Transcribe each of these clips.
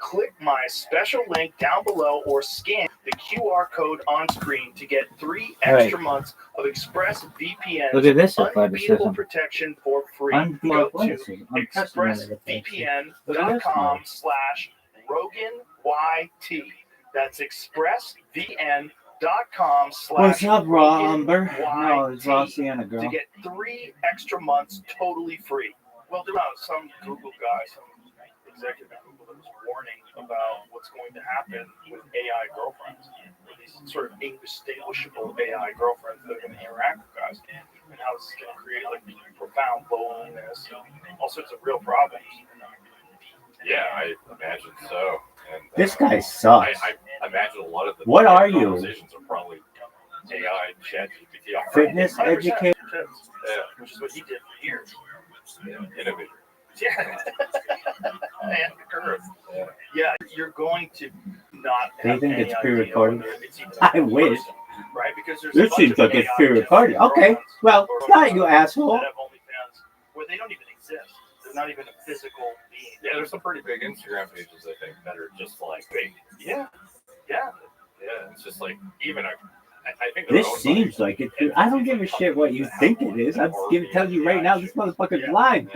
Click my special link down below or scan the QR code on screen to get 3 extra months of ExpressVPN's Look at this unbeatable protection for free. Go to expressvpn.com/RoganYT. That's expressvpn.com/What's up, Raw Umber? No, it's Raw Sienna, girl. To get 3 extra months totally free. Well, there are some Google guys, some executive at Google that was warning about what's going to happen with AI girlfriends, or these sort of indistinguishable AI girlfriends that are going to interact with guys, and how this is going to create like profound loneliness, all sorts of real problems. Yeah, I imagine so. And, this guy sucks. I imagine a lot of the what are you? Conversations are probably AI, ChatGPT, fitness educator, which is what he did for years. Yeah, innovator. Yeah. And the curve. Yeah, you're going to not have do you think any it's pre-recorded? I wish. Right? Because there's this seems like it's pre-recorded. Okay, well, not you asshole. That have OnlyFans where they don't even exist. They're not even a physical being. Yeah, there's some pretty big Instagram pages, I think, that are just like fake. Yeah. It's just like even I think this seems like it. I don't give a shit what you think it is. I'm telling you right now, this motherfucker's live.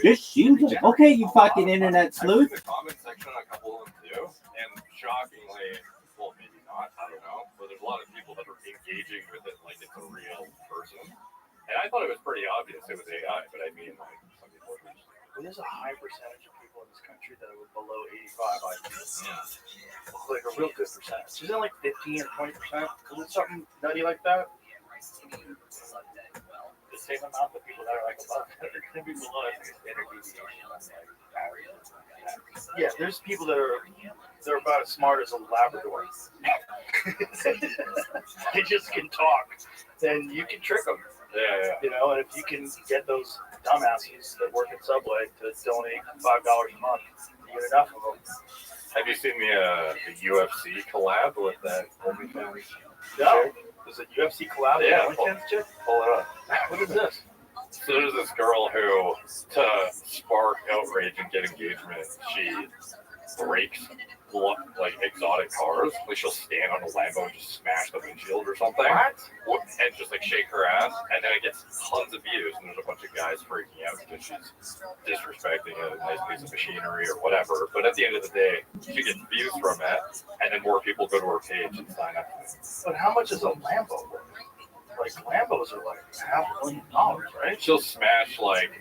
This seems like okay, you fucking internet sleuth. I've seen the comment section on a couple of them too, and shockingly, well, maybe not, I don't know, but there's a lot of people that are engaging with it like it's a real person. And I thought it was pretty obvious it was AI, but I mean, like some people are just. Well, there's a high percentage of people in this country that are below 85 IQ. Like a real good percentage. Isn't it like 15 or 20%? Is it something nutty like that? The same amount of people that are like above that are going to be below standard deviation. Yeah, there's people that are they're about as smart as a Labrador. They just can talk, and you can trick them. Yeah. You know, and if you can get those dumbasses that work at Subway to donate $5 a month, you get enough of them. Have you seen the UFC collab with that OnlyFans? No. There's a UFC collab with OnlyFans chick? Pull it up. What is this? So there's this girl who, to spark outrage and get engagement, she breaks like exotic cars. Like she'll stand on a Lambo and just smash the windshield or something. What? And just like shake her ass, and then it gets tons of views. And there's a bunch of guys freaking out because she's disrespecting a nice piece of machinery or whatever. But at the end of the day, she gets views from it, and then more people go to her page and sign up. But how much is a Lambo worth? Like Lambos are like $500,000, right? She'll smash like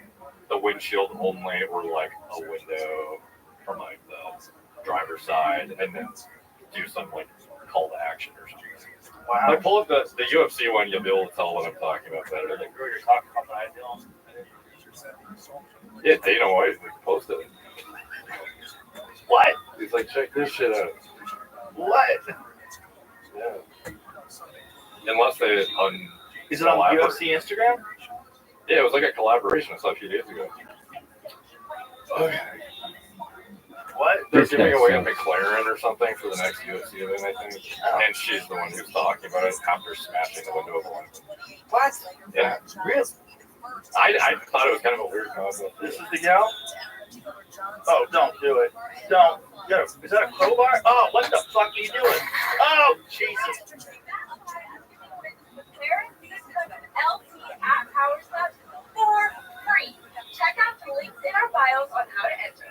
the windshield only, or like a window from like the driver's side, and then do some like call to action or something. Wow. Like pull up the UFC one, you'll be able to tell what I'm talking about better. The girl you're talking about that I don't. Yeah, Dana White posted it. What? He's like, check this shit out. What? Yeah. Unless they is it on UFC Instagram? Yeah, it was like a collaboration I saw a few days ago. Okay. What? They're giving away a McLaren or something for the next UFC event, I think. And she's the one who's talking about it after smashing the window of one. What? Yeah. Really? I thought it was kind of a weird concept. This is the gal? Oh, don't do it. Don't. Yo, is that a crowbar? Oh, what the fuck are you doing? Oh, Jesus. For free. Check out the links in our bios on how to enter.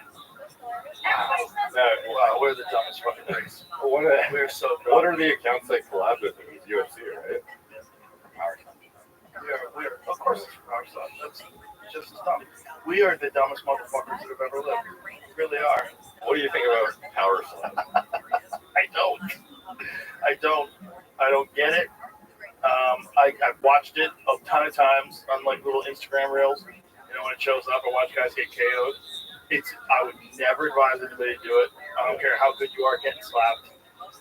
Wow, we're the dumbest fucking things. We're so dumb. What are the accounts they collab with? It was UFC, right? We're of course it's our stuff. That's just dumb. We are the dumbest motherfuckers that have ever lived. We really are. What do you think about Power Slam? I don't get it. I've watched it a ton of times on like little Instagram reels. You know, when it shows up, I watch guys get KO'd. I would never advise anybody to do it. I don't care how good you are getting slapped.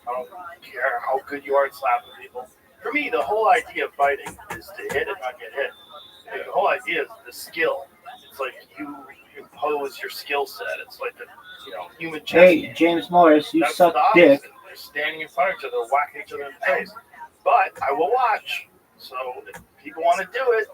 I don't care how good you are at slapping people. For me, the whole idea of fighting is to hit and not get hit. Like, the whole idea is the skill. It's like you impose your skill set. It's like a human chess game. James Morris, you That's suck the dick. They're standing in front of each other, whacking each other in the face. But I will watch. So if people want to do it,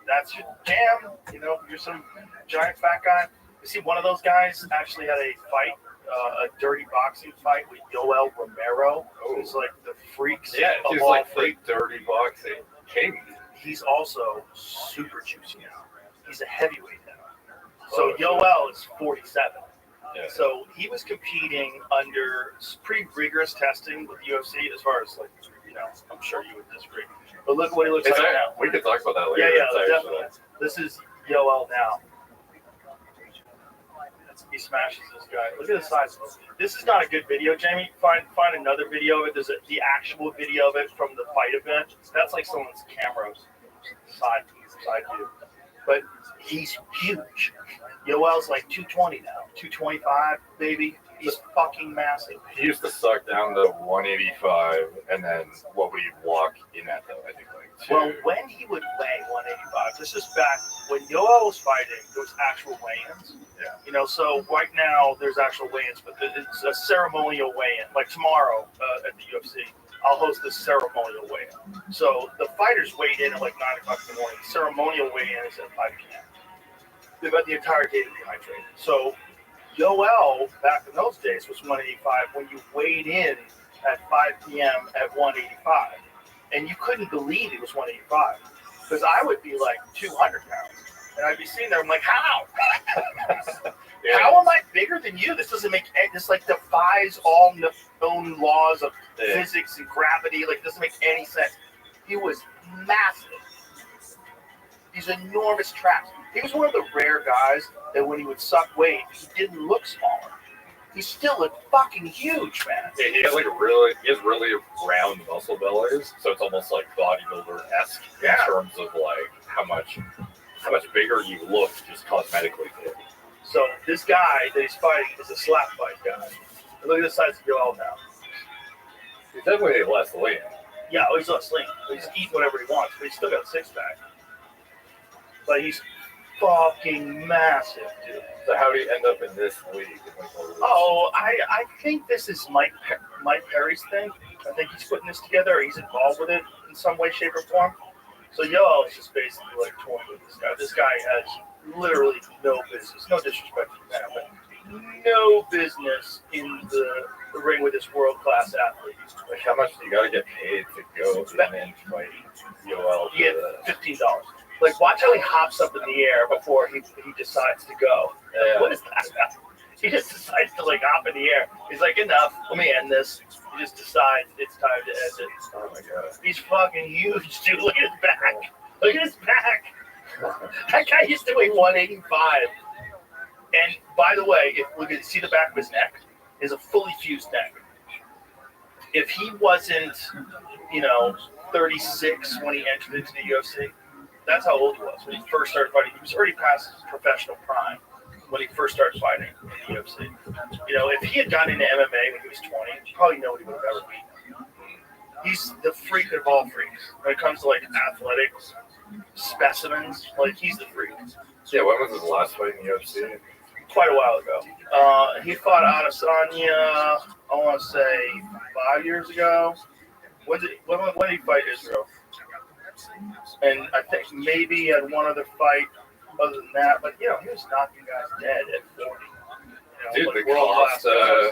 that's your jam. You know, if you're some giant fat guy. You see, one of those guys actually had a fight a dirty boxing fight with Yoel Romero, who's like the freaks Yeah, of he's all like freaks. the dirty boxing king. He's also super juicy now. He's a heavyweight now. So Yoel is 47. Yeah. So he was competing under pretty rigorous testing with UFC as far as like, I'm sure you would disagree. But look what he looks like now. We could talk about that later. Yeah, definitely. This is Yoel now. He smashes this guy. Look at the size. This is not a good video, Jamie. Find another video of it. There's the actual video of it from the fight event. That's like someone's camera side view. But he's huge. Yoel's like 220 now. 225, baby. He's fucking massive. He used to suck down to 185, and then what would he walk in at though? I think like Well, when he would weigh 185, this is back when Yoel was fighting, there was actual weigh-ins. Yeah. So right now there's actual weigh-ins, but it's a ceremonial weigh-in. Like tomorrow at the UFC, I'll host this ceremonial weigh-in. So the fighters weighed in at like 9 o'clock in the morning. The ceremonial weigh-in is at 5 p.m. They've got the entire day to be hydrated. So Yoel, back in those days, was 185 when you weighed in at 5 p.m. at 185. And you couldn't believe he was 185. Because I would be like 200 pounds. And I'd be sitting there, I'm like, how? Yeah. How am I bigger than you? This doesn't make this like defies all known laws of physics and gravity. Like, it doesn't make any sense. He was massive. These enormous traps. He was one of the rare guys that when he would suck weight, he didn't look smaller. He still looked fucking huge, man. Yeah, he has really round muscle bellies, so it's almost like bodybuilder-esque in terms of like how much bigger you look just cosmetically. So this guy that he's fighting is a slap fight guy. And look at the size of Yoel now. He's definitely less lean. Yeah, he's less lean. He's eating whatever he wants, but he's still got a six-pack. But he's fucking massive, dude. So how do you end up in this league? Oh, I think this is Mike Perry's thing. I think he's putting this together. Or he's involved with it in some way, shape, or form. So Yoel is just basically like toying with this guy. This guy has literally no business, no disrespect to the man, but no business in the ring with this world-class athlete. Like, how much do you got to get paid to go in and fight Yoel? You get $15. Like, watch how he hops up in the air before he decides to go. Like, what is that about? He just decides to, like, hop in the air. He's like, enough. Let me end this. He just decides it's time to end it. Oh, my God. He's fucking huge, dude. Look at his back. Look at his back. That guy used to weigh 185. And, by the way, see the back of his neck? Is a fully fused neck. If he wasn't, 36 when he entered into the UFC, that's how old he was when he first started fighting. He was already past his professional prime when he first started fighting in the UFC. If he had gotten into MMA when he was 20, probably nobody would have ever beaten him. He's the freak of all freaks. When it comes to like athletic specimens, like he's the freak. Yeah, when was his last fight in the UFC? Quite a while ago. He fought Adesanya, I want to say 5 years ago. When did he fight Israel? And I think maybe he had one other fight other than that. But, he was knocking guys dead at 40. Dude, like the Costa.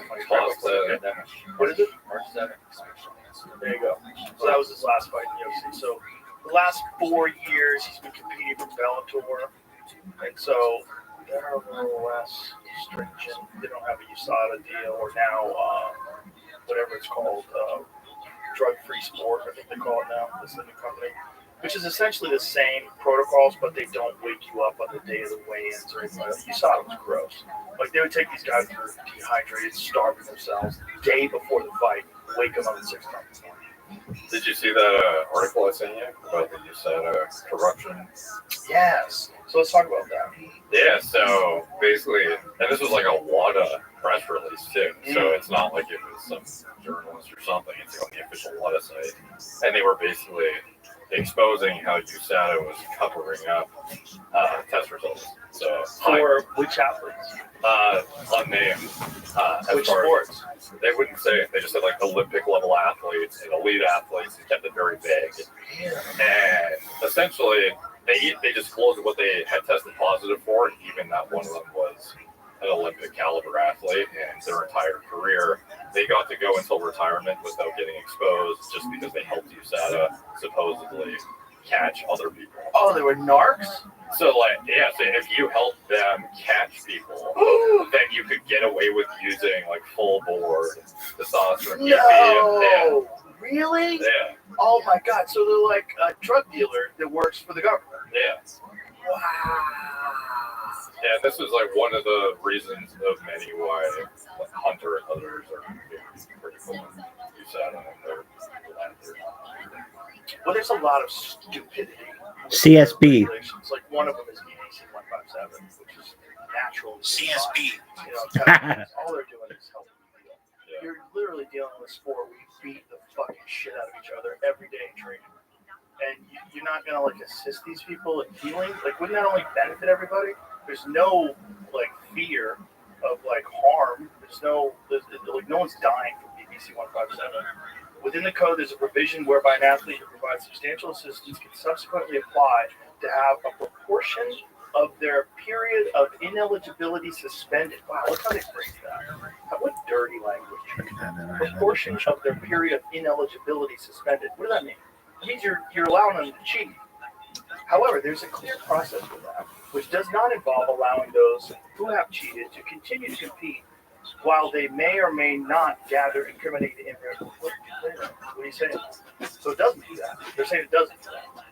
What is it? March 7th. There you go. So that was his last fight in the UFC. So the last 4 years he's been competing for Bellator. And so they're a little less stringent. They don't have a USADA deal or now whatever it's called, drug-free sport, I think they call it now. This is the new company. Which is essentially the same protocols, but they don't wake you up on the day of the weigh-ins or anything like that. You saw it was gross. Like, they would take these guys who were dehydrated, starving themselves, day before the fight, wake them up at 6 o'clock in the morning. Did you see that article I sent you about the USADA corruption? Yes. So let's talk about that. Yeah, so basically, and this was like a WADA press release too, so it's not like it was some journalist or something, it's on the official WADA site. And they were basically exposing how USADA was covering up test results. So For which athletes? Unnamed. Which sports? They wouldn't say. They just said like Olympic level athletes and elite athletes and kept it very vague. And essentially, they disclosed what they had tested positive for, and even that one of them was an Olympic caliber athlete, and their entire career, they got to go until retirement without getting exposed just because they helped USADA supposedly catch other people. Oh, they were narcs? So, like, yeah, so if you help them catch people, then you could get away with using, like, full board testosterone. No! Really? Yeah. Oh my god, so they're like a drug dealer that works for the government. Yeah. Wow. Yeah, this is like one of the reasons of many why like, Hunter and others are critical and USADA and their Well, there's a lot of stupidity. CSB. Regulations. Like one of them is EDC 157, which is natural. CSB. You know, all they're doing is helping you. You're literally dealing with a sport where you beat the fucking shit out of each other every day in training. And you're not gonna like assist these people in healing. Like, wouldn't that only benefit everybody? There's no like fear of like harm. There's like no one's dying from BBC 157. Within the code, there's a provision whereby an athlete who provides substantial assistance can subsequently apply to have a proportion of their period of ineligibility suspended. Wow, look how they phrase that. What dirty language. Proportion of their period of ineligibility suspended. What does that mean? It means you're allowing them to cheat. However, there's a clear process for that, which does not involve allowing those who have cheated to continue to compete while they may or may not gather incriminating information. What are you saying? So it doesn't do that. They're saying it doesn't do that.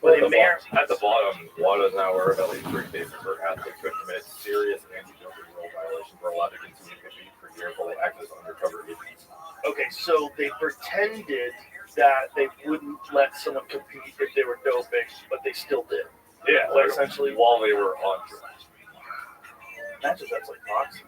Well, at the bottom, WADA is now aware of at least 3 cases where athletes who have committed serious anti-doping rule violations were allowed to continue to compete for years while they act as undercover agents. Okay, so they pretended that they wouldn't let someone compete if they were doping, but they still did. Yeah, like essentially while they were on drugs. Imagine that's like boxing.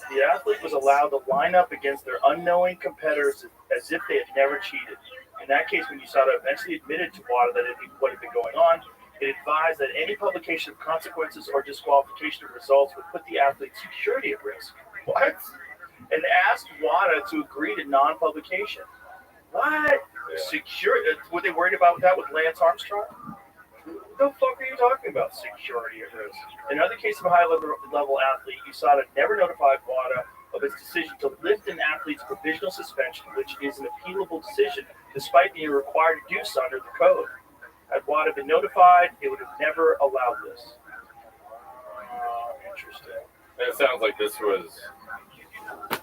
The athlete was allowed to line up against their unknowing competitors as if they had never cheated. In that case, when USADA eventually admitted to WADA that what had been going on, it advised that any publication of consequences or disqualification of results would put the athlete's security at risk. What? And asked WADA to agree to non-publication. What? Yeah. Security? Were they worried about that with Lance Armstrong? What the fuck are you talking about? Security at risk. In another case of a high-level athlete, USADA never notified WADA of its decision to lift an athlete's provisional suspension, which is an appealable decision, despite being required to do so under the code. Had WADA been notified, it would have never allowed this. Interesting. And it sounds like this was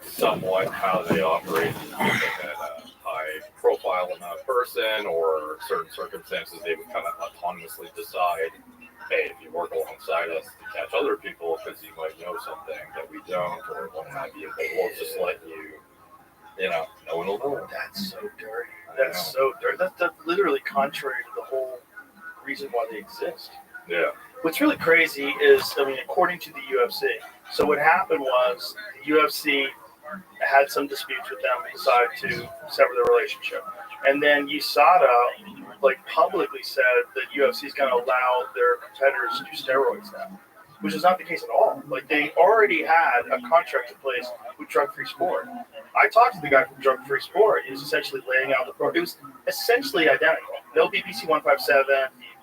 somewhat how they operate. That high profile amount of person or certain circumstances, they would kind of autonomously decide, hey, if you work alongside us to catch other people because you might know something that we don't or what have you, they will just let you, no one will know. That's so dirty. That's so dirty. That's literally contrary to the whole reason why they exist. Yeah. What's really crazy is, according to the UFC, so what happened was the UFC had some disputes with them and decided to sever their relationship. And then USADA, publicly said that UFC is going to allow their competitors to do steroids now, which is not the case at all. They already had a contract in place with Drug Free Sport. I talked to the guy from Drug Free Sport. He was essentially laying out the program. It was essentially identical. No BBC 157,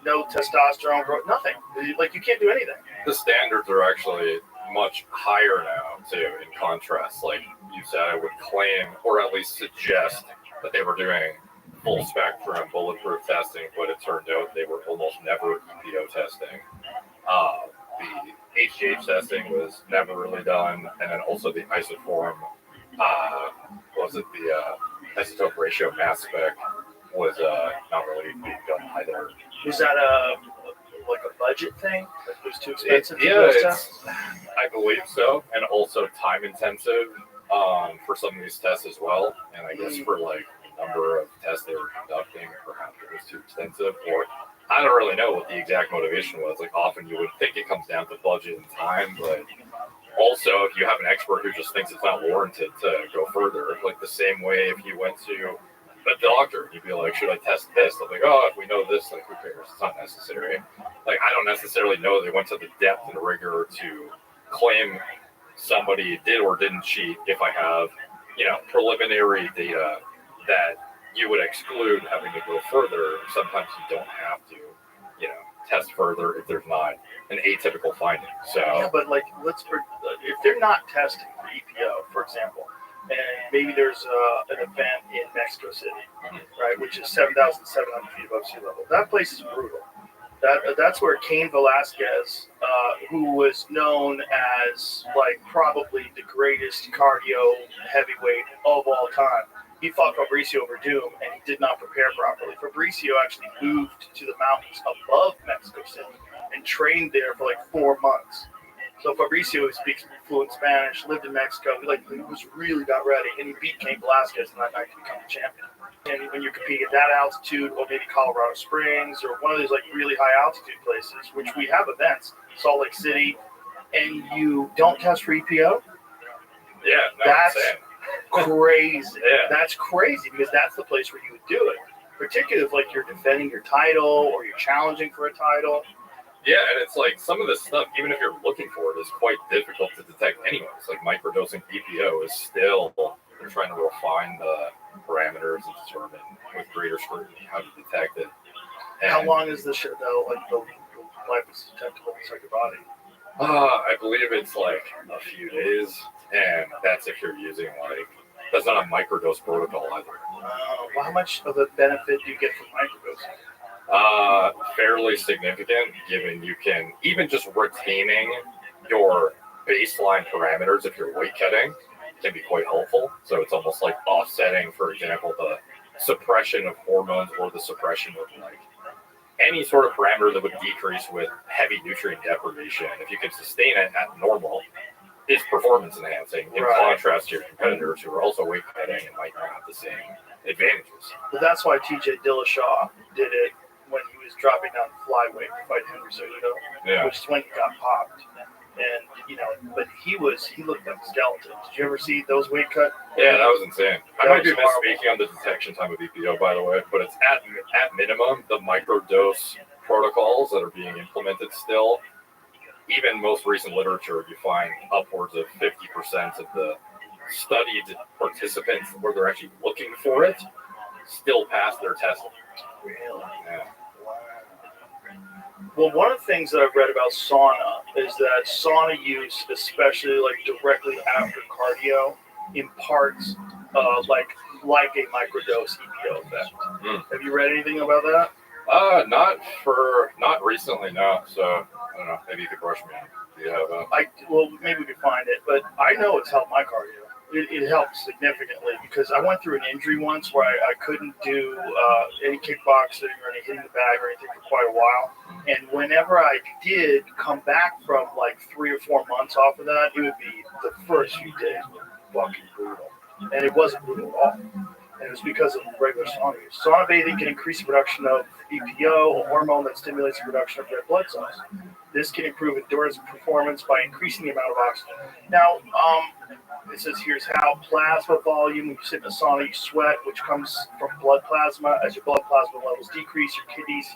no testosterone, nothing. You can't do anything. The standards are actually much higher now, too, in contrast. USADA would claim, or at least suggest, that they were doing full spectrum bulletproof testing, but it turned out they were almost never EPO testing. The HGH testing was never really done, and then also the isoform, the isotope ratio mass spec was not really being done either. Was that a budget thing? It was too expensive to do those tests? I believe so, and also time intensive for some of these tests as well. And I guess for the number of tests they were conducting, perhaps it was too extensive, or I don't really know what the exact motivation was. Often you would think it comes down to budget and time, but also if you have an expert who just thinks it's not warranted to go further, the same way if you went to a doctor, you'd be like, should I test this? I'm like, if we know this, who cares? It's not necessary. I don't necessarily know they went to the depth and rigor to claim somebody did or didn't cheat if I have, preliminary data that you would exclude having to go further. Sometimes you don't have to, test further if there's not an atypical finding. So Yeah, but like, if they're not testing for EPO, for example, and maybe there's an event in Mexico City, right, which is 7,700 feet above sea level. That place is brutal. That's where Cain Velasquez, who was known as like probably the greatest cardio heavyweight of all time, he fought Fabricio Verdum, and he did not prepare properly. Fabricio actually moved to the mountains above Mexico City and trained there for like 4 months. So Fabricio, who speaks fluent Spanish, lived in Mexico. He was really not ready, and he beat Cain Velasquez in that night to become the champion. And when you're competing at that altitude, or maybe Colorado Springs, or one of these like really high altitude places, which we have events, Salt Lake City, and you don't test for EPO, yeah, no, that's insane. crazy. Yeah. That's crazy because that's the place where you would do it. Particularly if like you're defending your title or you're challenging for a title. Yeah, and it's like some of this stuff, even if you're looking for it, is quite difficult to detect anyway. It's like microdosing EPO is still, they're trying to refine the parameters and determine with greater scrutiny how to detect it. And, How long is the shit though? Like the life is detectable inside your body? I believe it's like a few days, and that's if you're using like, that's not a microdose protocol either. Well, how much of a benefit do you get from microdosing? Fairly significant, given you can, even just retaining your baseline parameters if you're weight cutting can be quite helpful. So it's almost like offsetting, for example, the suppression of hormones or the suppression of like any sort of parameter that would decrease with heavy nutrient deprivation. If you can sustain it at normal, it's performance enhancing in contrast to your competitors who are also weight cutting and might not have the same advantages. But that's why TJ Dillashaw did it when he was dropping down flyweight to fight Henry Cejudo, which is when he got popped. And but he looked like a skeleton. Did you ever see those weight cut? Yeah, that was insane. I might be was horrible. misspeaking on the detection time of EPO, by the way, but it's at minimum the microdose protocols that are being implemented still. Even most recent literature, you find upwards of 50% of the studied participants where they're actually looking for it still pass their testing. Really? Yeah. Well, one of the things that I've read about sauna is that sauna use, especially like directly after cardio, imparts like a microdose EPO effect. Have you read anything about that? Not recently, no. So I don't know. Maybe you could brush me on. Do you have Well, maybe we could find it, but I know it's helped my cardio. It helped significantly because I went through an injury once where I couldn't do any kickboxing or any hitting the bag or anything for quite a while. And whenever I did come back from like 3 or 4 months off of that, it would be the first few days were fucking brutal. And it wasn't brutal at all. And it was because of regular sauna use. Sauna bathing can increase the production of EPO, a hormone that stimulates the production of red blood cells. This can improve endurance and performance by increasing the amount of oxygen. Now, it says here's how plasma volume, when you sit in a sauna, you sweat, which comes from blood plasma. As your blood plasma levels decrease, your kidneys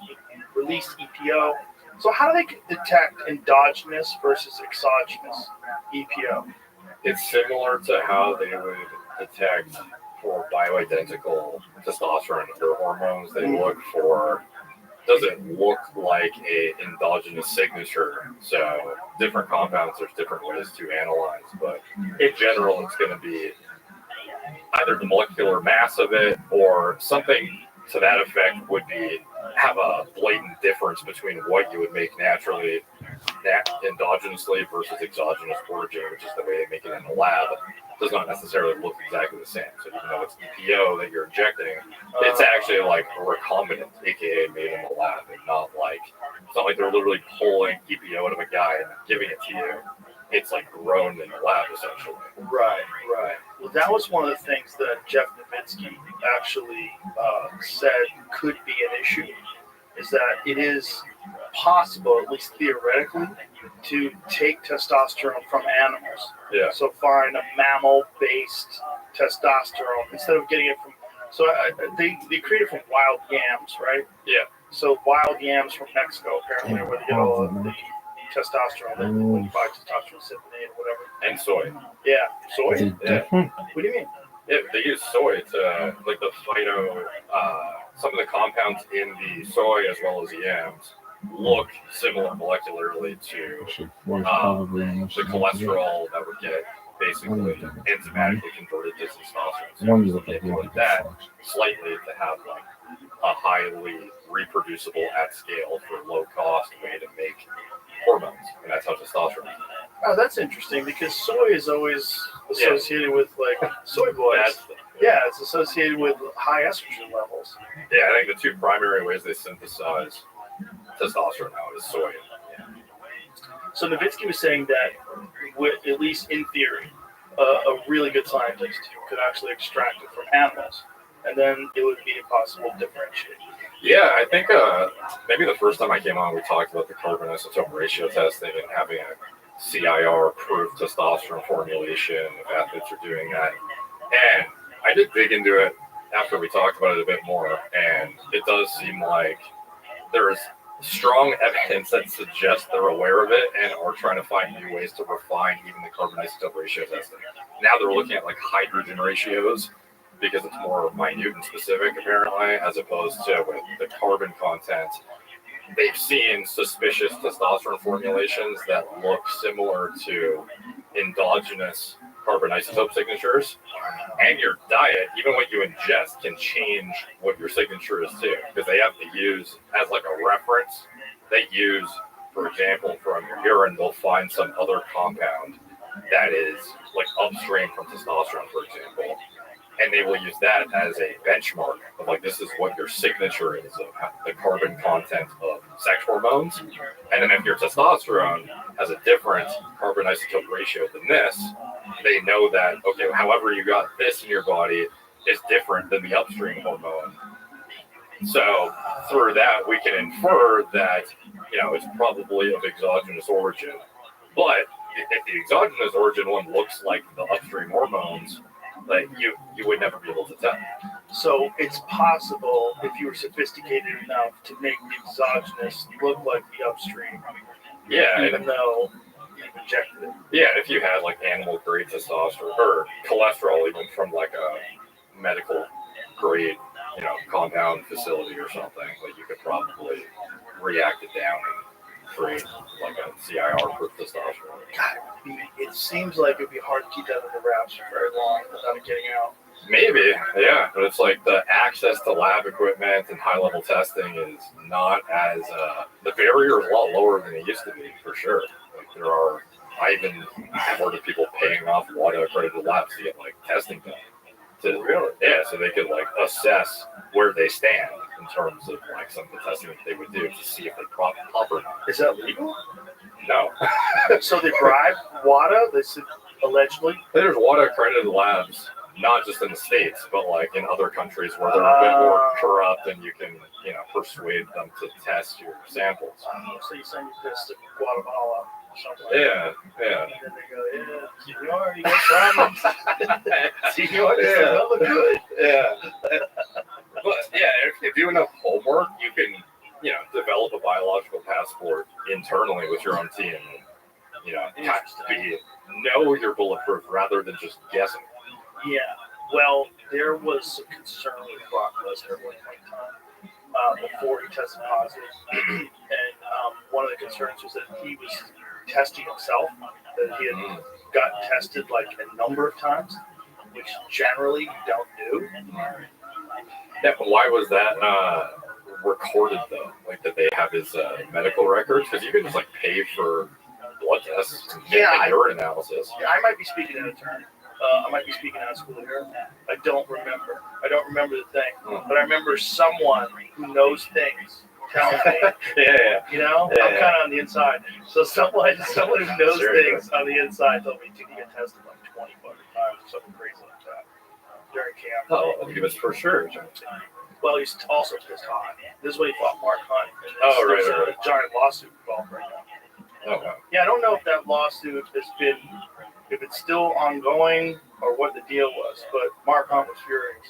release EPO. So how do they detect endogenous versus exogenous EPO? It's similar to how they would detect for bioidentical testosterone and other hormones. They look for, does it look like a endogenous signature? So different compounds, there's different ways to analyze, but in general, it's going to be either the molecular mass of it or something to that effect would be have a blatant difference between what you would make naturally endogenously versus exogenous foraging, which is the way they make it in the lab. Does not necessarily look exactly the same. So even though it's EPO that you're injecting, it's actually like recombinant, aka made in the lab, and not like, it's not like they're literally pulling EPO out of a guy and giving it to you. It's like grown in the lab essentially. Right. Well, that was one of the things that Jeff Nowitzki actually said could be an issue, is that it is possible, at least theoretically, to take testosterone from animals. Yeah. So find a mammal-based testosterone instead of getting it from. So they create it from wild yams, right? Yeah. So wild yams from Mexico apparently are where they get all the testosterone. When you buy testosterone cypionate or whatever. And soy. Yeah. Soy. Yeah. What do you mean? Yeah, they use soy to, like the phyto, some of the compounds in the soy as well as the yams look similar molecularly to the cholesterol that would get basically enzymatically converted to testosterone. So you manipulate that slightly to have like a highly reproducible at scale for low cost way to make hormones, and that's how testosterone. Oh, that's interesting because soy is always associated with like soy boys. Yeah, it's associated with high estrogen levels. Yeah, I think the two primary ways they synthesize testosterone now is soy. So Nowitzki was saying that, at least in theory, a really good scientist could actually extract it from animals, and then it would be impossible to differentiate. Yeah, I think maybe the first time I came on, we talked about the carbon isotope ratio testing and having a CIR-approved testosterone formulation if athletes are doing that. And I did dig into it after we talked about it a bit more, and it does seem like there's strong evidence that suggests they're aware of it and are trying to find new ways to refine even the carbon isotope ratio testing. Now they're looking at like hydrogen ratios because it's more minute and specific apparently, as opposed to with the carbon content. They've seen suspicious testosterone formulations that look similar to endogenous carbon isotope signatures, and your diet, even what you ingest, can change what your signature is too, because they have to use as like a reference. They use, for example, from your urine, they'll find some other compound that is like upstream from testosterone, for example, and they will use that as a benchmark of like, this is what your signature is of the carbon content of sex hormones. And then if your testosterone has a different carbon isotope ratio than this, they know that, okay, however you got this in your body is different than the upstream hormone. So through that, we can infer that, it's probably of exogenous origin. But if the exogenous origin one looks like the upstream hormones, like you would never be able to tell. So it's possible if you were sophisticated enough to make the exogenous look like the upstream. Yeah, even though you injected it. Yeah, if you had like animal grade testosterone or cholesterol, even from like a medical grade, compound facility or something, like you could probably react it down and create like a CIR-proof testosterone. God, it seems like it'd be hard to keep that under wraps for very long without it getting out. Maybe, yeah, but it's like the access to lab equipment and high-level testing is not as the barrier is a lot lower than it used to be, for sure. Like I even heard of people paying off WADA accredited labs to get like testing done. Really? Yeah, so they could like assess where they stand in terms of like some of the testing that they would do to see if they pop or not. Is that legal? No. So they bribe WADA? They said allegedly? There's WADA accredited labs, not just in the States, but like in other countries where they're a bit more corrupt and you can, persuade them to test your samples. So you send your test to Guatemala or something. Yeah. And then they go, Senor, you got problems. Senor, this does not look good. Yeah. But yeah, if you do enough homework, you can, develop a biological passport internally with your own team and, know you're bulletproof rather than just guessing. Yeah. Well, there was some concern with Brock Lesnar at one point in time before he tested positive. And one of the concerns was that he was testing himself, that he had gotten tested like a number of times, which generally you don't do. Yeah, but why was that recorded though? Like, that they have his medical records? Because you can just like pay for blood tests and urine analysis. Yeah, I might be speaking out of turn. I might be speaking out of school here. I don't remember the thing. But I remember someone who knows things telling me. I'm kind of on the inside. So someone who knows things on the inside told me to get tested like 20 times or something crazy like that during camp. Oh, he was for sure. Well, he's also pissed hot. This is when he fought Mark Hunt. There's a giant lawsuit involved right now. Oh, wow. Yeah, I don't know if that lawsuit has been, if it's still ongoing or what the deal was, but Mark Hunt was furious.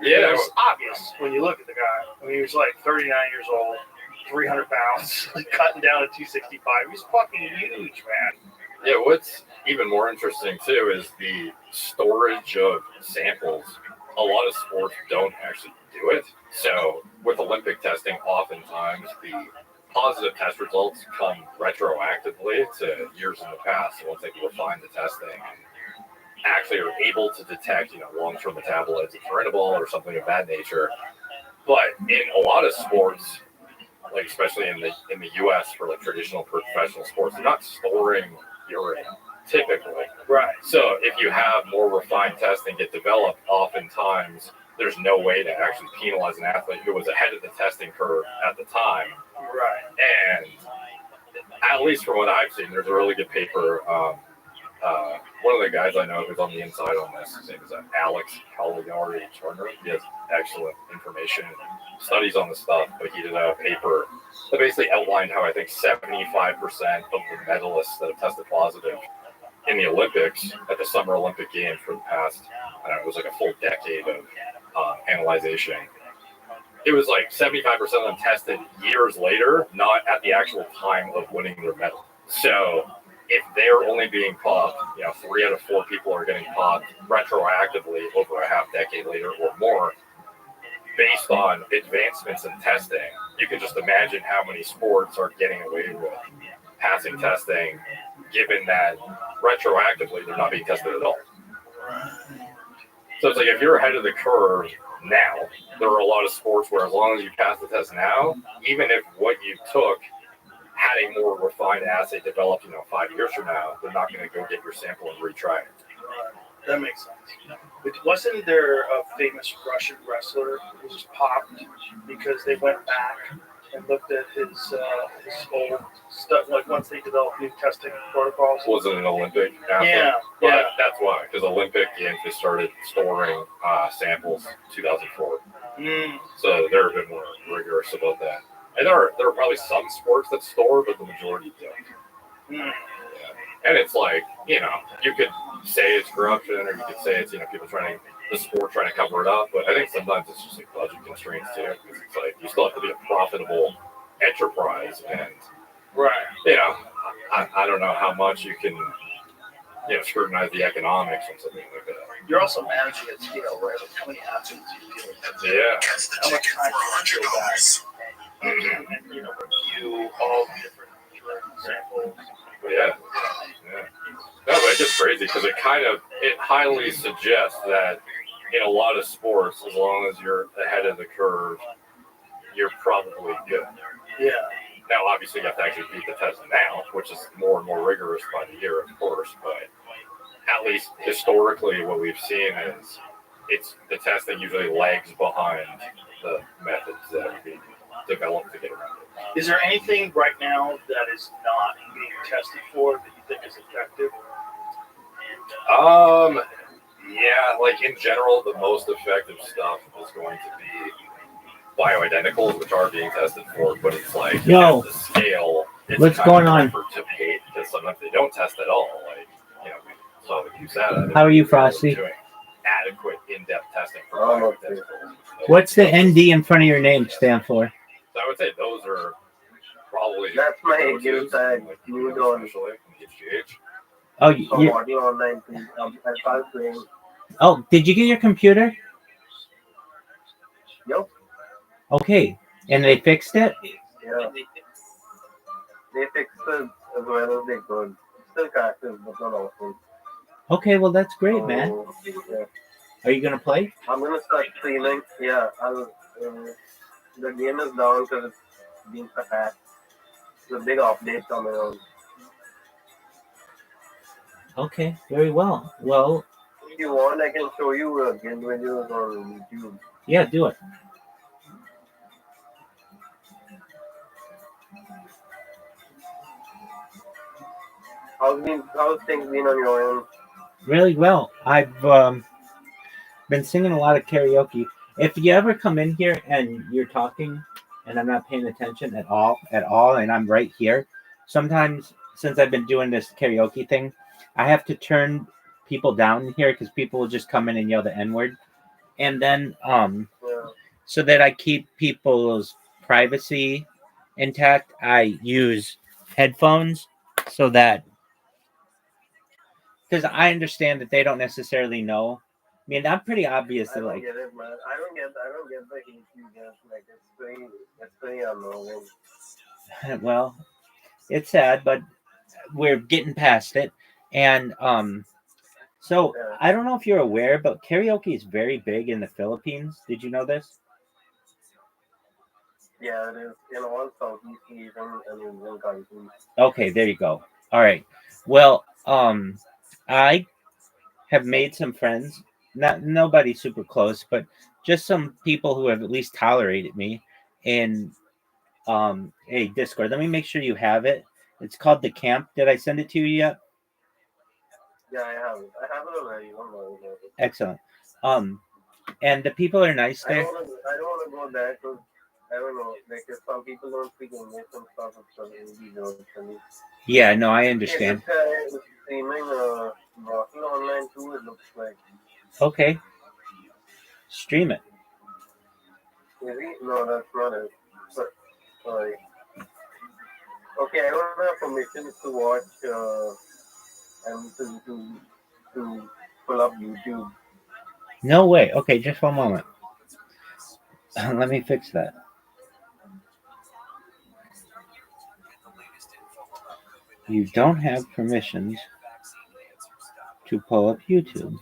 Yeah, it was obvious when you look at the guy. I mean, he was like 39 years old, 300 pounds, cutting down at 265. He's fucking huge, man. Yeah, what's even more interesting too is the storage of samples. A lot of sports don't actually do it. So with Olympic testing, oftentimes the positive test results come retroactively to years in the past. So once they can refine the testing and actually are able to detect, long-term metabolites of trainable or something of that nature. But in a lot of sports, like especially in the U.S. for like traditional professional sports, they're not storing urine typically. Right. So if you have more refined testing get developed, oftentimes there's no way to actually penalize an athlete who was ahead of the testing curve at the time. Right. And at least from what I've seen, there's a really good paper. One of the guys I know who's on the inside on this, his name is Alex Caligari Turner. He has excellent information and studies on the stuff, but he did a paper that basically outlined how I think 75% of the medalists that have tested positive in the Olympics at the Summer Olympic Games for the past, I don't know, it was like a full decade of analyzation. It was like 75% of them tested years later, not at the actual time of winning their medal. So if they're only being popped, 3 out of 4 people are getting popped retroactively over a half decade later or more, based on advancements in testing, you can just imagine how many sports are getting away with passing testing, given that retroactively they're not being tested at all. So it's like if you're ahead of the curve now, there are a lot of sports where as long as you pass the test now, even if what you took had a more refined assay developed, 5 years from now, they're not going to go get your sample and retry it. That makes sense. But wasn't there a famous Russian wrestler who was popped because they went back and looked at his old stuff, like once they developed new testing protocols? Was it an Olympic athlete? Yeah. But that's why, because Olympic Games, they started storing samples 2004. So they're a bit more rigorous about that. And there are probably some sports that store, but the majority don't. Yeah. And it's like, you could say it's corruption, or you could say it's, people the sport trying to cover it up. But I think sometimes it's just like budget constraints too. Because it's like you still have to be a profitable enterprise, and I don't know how much you can, scrutinize the economics on something like that. You're also managing at scale, right? Like how many athletes you deal with? Yeah. How much time do you go back and review all the different samples? Yeah. No, but it gets crazy because it highly suggests that in a lot of sports, as long as you're ahead of the curve, you're probably good. Yeah. Now, obviously, you have to actually beat the test now, which is more and more rigorous by the year, of course. But at least historically, what we've seen is the testing usually lags behind the methods that are being developed to get around it. Is there anything right now that is not being tested for that you think is effective? Yeah, like in general, the most effective stuff is going to be bioidenticals, which are being tested for, but it's like at the scale, it's what's going on? To pay, because sometimes they don't test at all. Like, we saw the QSATA. How are you, Frosty? Doing adequate in-depth testing for bioidenticals. What's the ND in front of your name stand for? So I would say those are probably that's my Guinness tag. You don't. HGH. Oh, you. Online. Oh, did you get your computer? Yep. Okay, and they fixed it? Yeah. They fixed it as well as they could. Still crashes, but not often. Okay, well that's great, man. Yeah. Are you gonna play? I'm gonna start streaming. Yeah, the game is down because it's being hacked. It's a big update coming on. Okay, very well. Well, if you want, I can show you game videos on YouTube. Yeah, do it. How's things been on your end? Really well. I've been singing a lot of karaoke. If you ever come in here and you're talking and I'm not paying attention at all, and I'm right here, sometimes since I've been doing this karaoke thing, I have to turn people down here because people will just come in and yell the N-word. And then so that I keep people's privacy intact, I use headphones so that, because I understand that they don't necessarily know. I mean, I'm pretty obvious that, like, get it, man. I don't get the hate you get. Like, it's pretty unknown. Well, it's sad, but we're getting past it. And so Yeah, I don't know if you're aware, but karaoke is very big in the Philippines. Did you know this? yeah, it is in all Southeast Asian and Indian countries. Okay, there you go. All right. Well, I have made some friends. Not nobody super close, but just some people who have at least tolerated me in a Discord. Let me make sure you have it. It's called the camp. Did I send it to you yet? Yeah, I have it. I have it already. Don't worry about it. Excellent. Um, and the people are nice I don't there. want to. I don't want to go there because I don't know. Like if some people don't speak English and stuff, it's going to be really. Yeah, no, I Okay, this understand. guy is streaming brothel online too. It looks like. Okay, stream it. Is he? No, that's not it. Sorry. Okay, I don't have permission to watch and to pull up YouTube. No way. Okay, just one moment. Let me fix that. You don't have permissions to pull up YouTube.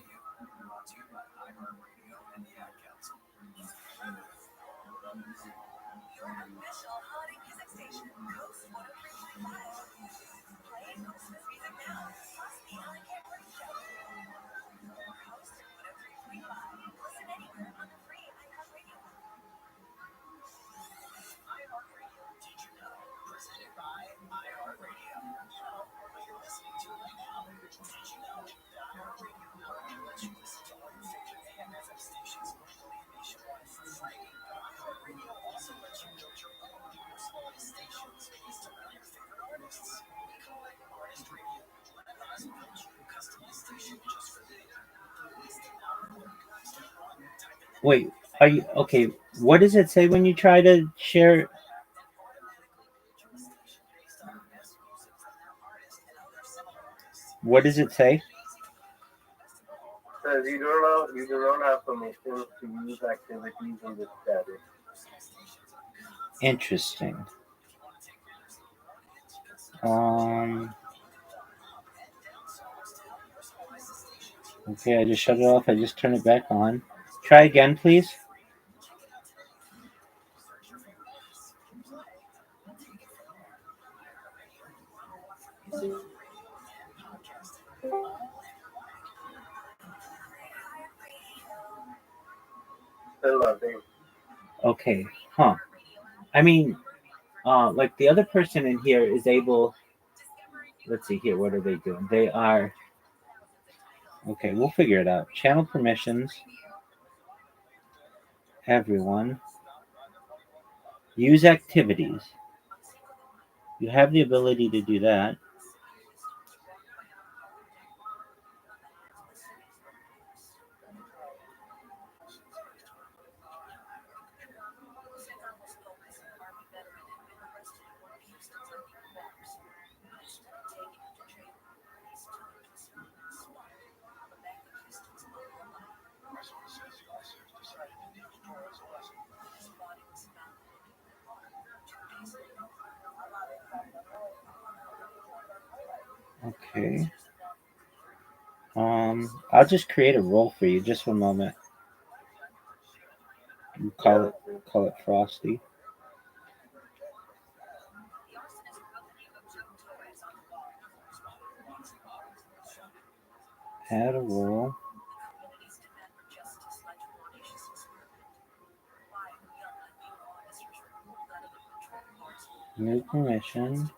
Wait, are you okay? What does it say when you try to share? What does it say? Says you do not have permission to use activities in this status. Interesting. Um. Okay, I just shut it off. I just turn it back on. Try again, please. Still nothing. Okay. Huh. I mean, like the other person in here is able. Let's see here. What are they doing? They are. Okay, we'll figure it out. Channel permissions. Everyone. Use activities. You have the ability to do that. Okay. I'll just create a role for you. Just one moment. You Yeah, call it Frosty. Add a role. New permission.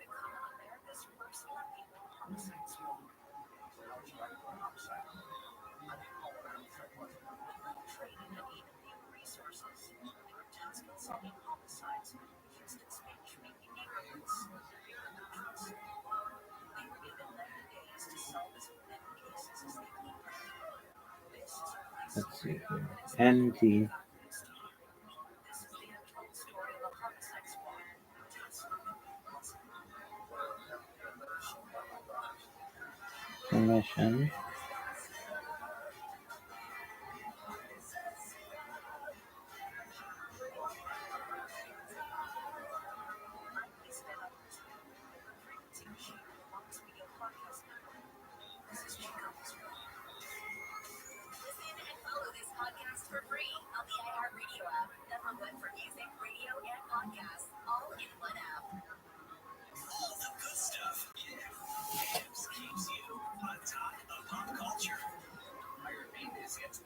Let's see here. NT permission.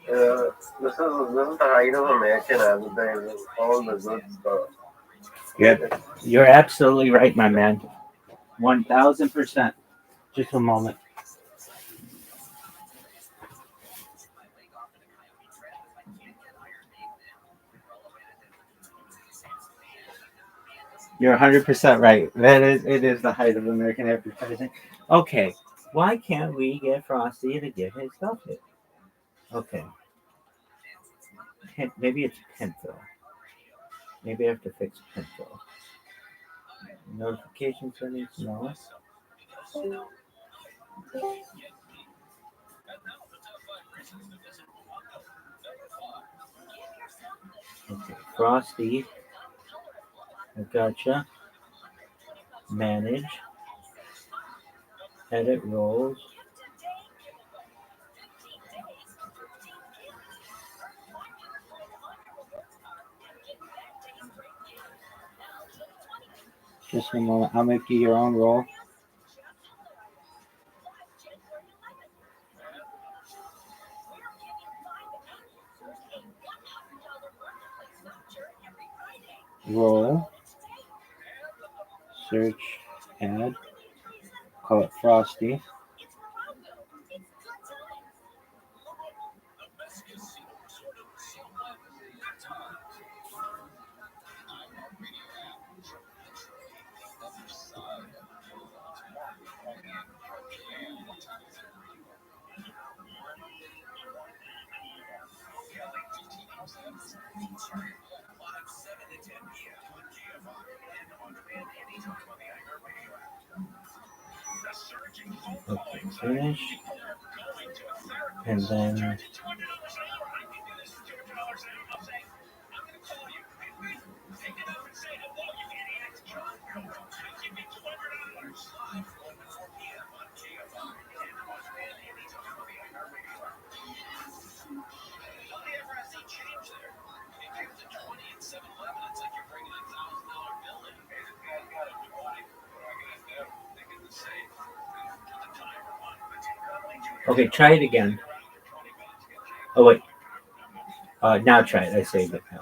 This is the height of American advertising. All the good stuff. You're absolutely right, my man. 1000%. Just a moment. You're 100% right. It is the height of American advertising. Okay, why can't we get Frosty to get his stuff hit? Okay, maybe it's Pinto. Maybe I have to fix Pinto. Notification settings, no. Okay, Frosty. I gotcha. Manage. Edit roles. Just a moment. I'll make you your own role. Role. Search. Add. Call it Frosty. Okay, finish. And then okay, try it again. Oh wait. Now try it. I saved it now.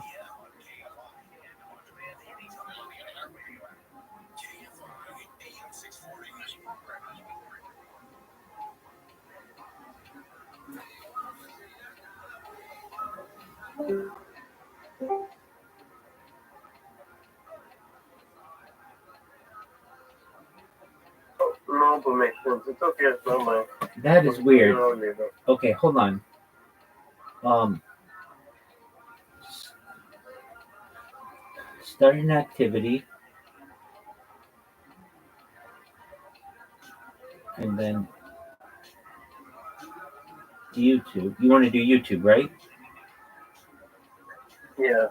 No permissions. It's okay. It's not mine. That is weird. Figure out later. Okay, hold on. Start an activity. And then YouTube. You want to do YouTube, right? Yeah.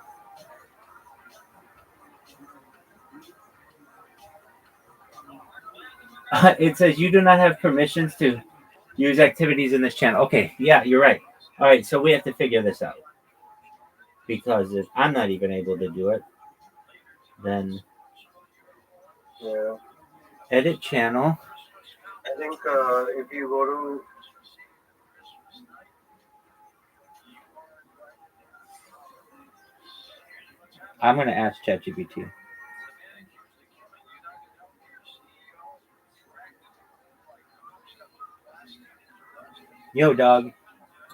It says you do not have permissions to use activities in this channel. Okay, yeah, you're right. All right, so we have to figure this out. Because if I'm not even able to do it, then Yeah. edit channel. I think if you go to I'm going to ask ChatGPT. Yo, dog.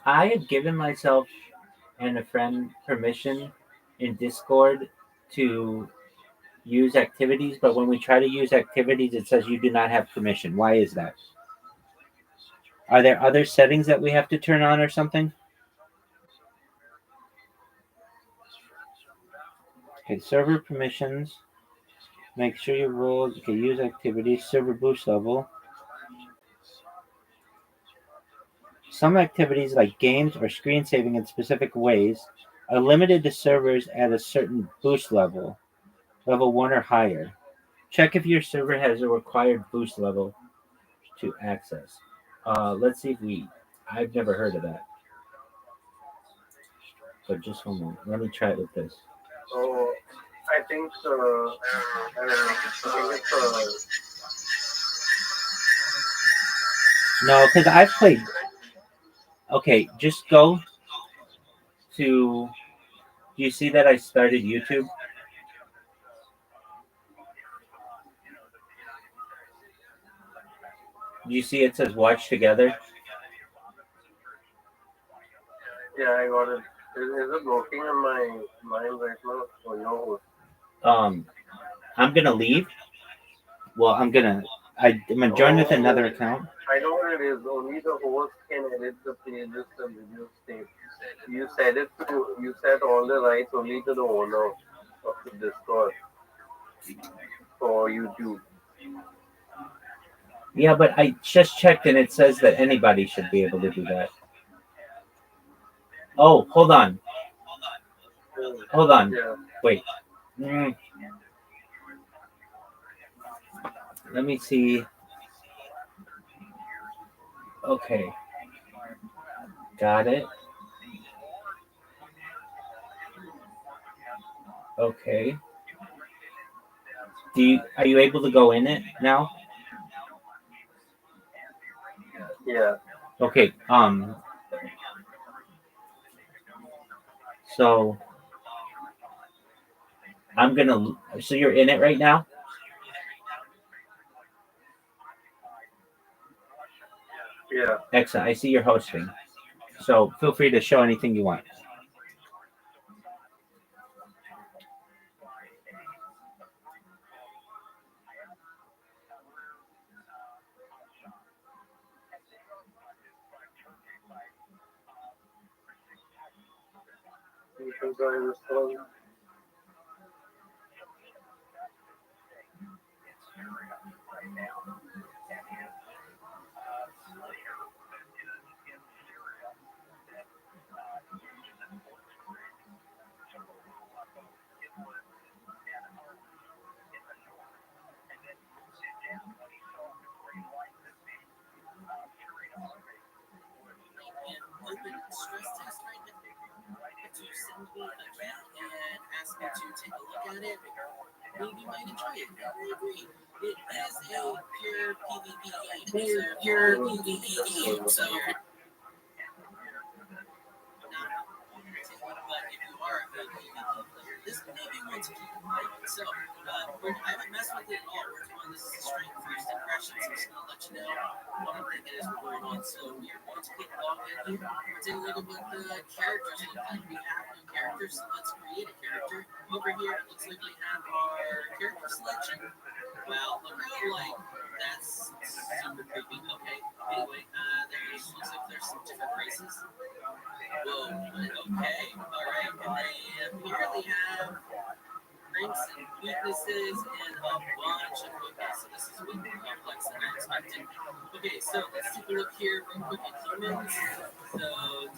I have given myself and a friend permission in Discord to use activities, but when we try to use activities, it says you do not have permission. Why is that? Are there other settings that we have to turn on or something? Okay, server permissions. Make sure your roles. Okay, use activities. Server boost level. Some activities, like games or screen saving in specific ways, are limited to servers at a certain boost level, level 1 or higher. Check if your server has a required boost level to access. Let's see if I've never heard of that. But just one moment. Let me try it with this. oh, I think it's No, because I've played. Okay, just go to. Do you see that I started YouTube? Do you see it says watch together? Yeah, I got it. Is it working on my mind right now or yours? I'm gonna leave. Well, I'm gonna join with another account. I know what it is. Only the host can edit the pages and video state. You set all the rights only to the owner of the Discord for YouTube. Yeah, but I just checked and it says that anybody should be able to do that. Oh, hold on. Hold on. Yeah. Wait. Let me see. Okay. Got it. Okay. Are you able to go in it now? Yeah. Okay. So so you're in it right now? Yeah. Excellent. I see you're hosting. So feel free to show anything you want. You can try this one. Open stress test right now to send me a link and ask me to take a look at it. Maybe you might enjoy it. I agree. It is a pure PvP game. It's a pure PvP game, so you're not particular, but if you are a good PvP player, this may be one to keep in mind. So, I haven't messed with it at all. We're doing this as a straight first impression, so I'm just going to let you know what I'm thinking as we're going on. So, we are going to get logged in here. We're taking a look at what the characters look like. We have no characters, so let's create a character. Over here, it looks like we have our character selection. Well, look how, that's super creepy. Okay, anyway, looks like there's some different races. Whoa, okay, alright, and they apparently have strengths and weaknesses and a bunch of weaknesses, so this is way more complex than I expected. Okay, so let's take a look here real quick at humans. So,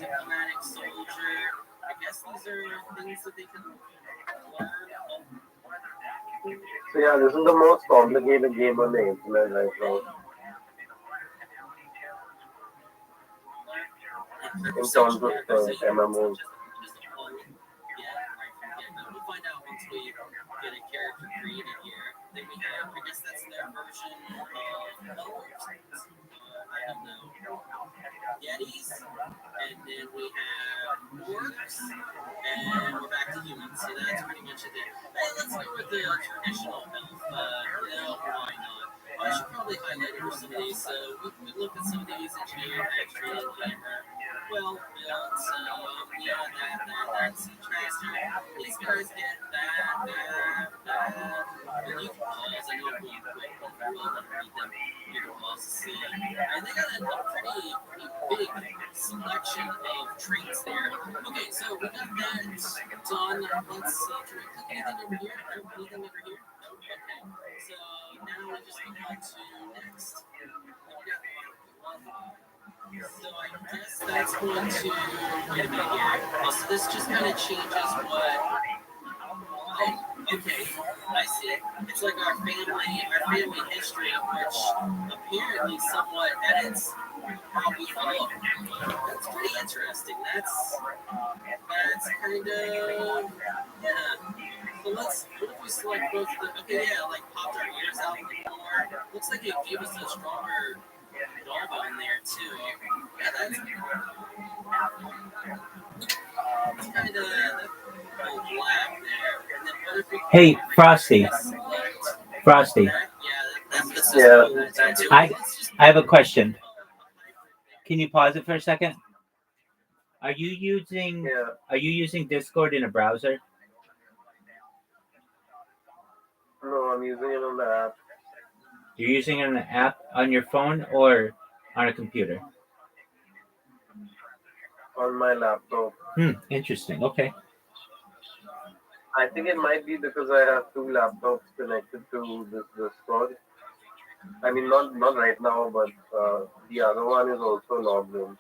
diplomatic soldier, I guess these are things that they can learn. So yeah, this is the most complicated game on the internet right now. In terms of MMOs. Yeah, right from we'll find out once we get a character created here. Then we have, I guess that's their version of elves. I don't know. Yetis. And then we have orcs. And we're back to humans. So that's pretty much it there. Hey, let's go with the traditional elf. Why not? I should probably highlight it for some of these. So we looked at some of these engineering, factory, and hammer. Well built, that's interesting. These guys get that. And you can pause, I know I'm going quick, but if you will let me read them, you can pause to see. And they got a pretty big selection of traits there. Okay, so we got that done. Let's see, can we click anything over here? No, anything over here? No, okay. So now we just go on to next. So I guess that's going to, wait a minute here. Oh, so this just kind of changes what, okay, I see it. It's like our family history, which apparently somewhat edits how we follow. That's pretty interesting. That's kind of, yeah. So what if we select both okay, yeah, like popped our ears out more. Looks like it gave us a stronger jawbone there too. Yeah, that's It's kind of black there. And then what if we Hey, Frosty. Frosty, that's just Yeah. I have a question. Can you pause it for a second? Are you using Discord in a browser? No, I'm using it on the app. You're using it on an app on your phone or on a computer? On my laptop. Interesting. Okay. I think it might be because I have two laptops connected to this Discord. I mean, not right now, but the other one is also logged in.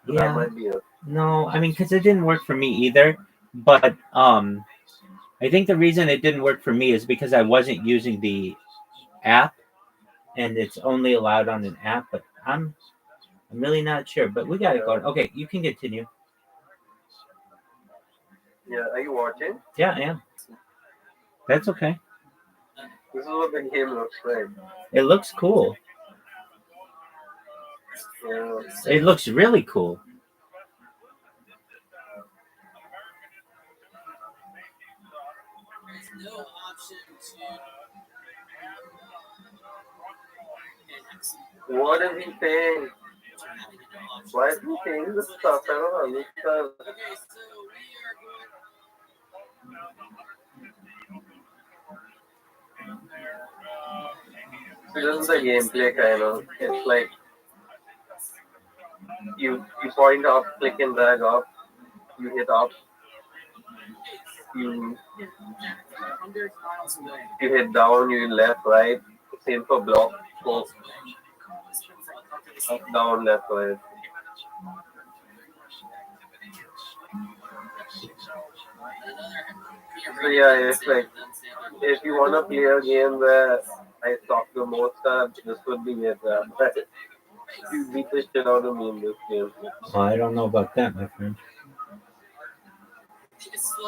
So that Yeah. might be it. No, I mean, because it didn't work for me either. But I think the reason it didn't work for me is because I wasn't using the app, and it's only allowed on an app. But I'm really not sure. But we got it going. Okay, you can continue. Yeah, are you watching? Yeah, I am. That's okay. This is what the game looks like. It looks cool. Yeah. It looks really cool. There's no option to. What is he saying? Having no option. Why is he saying this stuff? I don't understand. Okay, so we are going. This is the gameplay kind of. It's like you point up, click and drag up, you hit up, you hit down, you left, right. Same for block, go up, down, left, right. So yeah, it's like if you want to play a game where I talk the most, this would be it. You beat the shit out of me in this game. Oh, I don't know about that, my friend.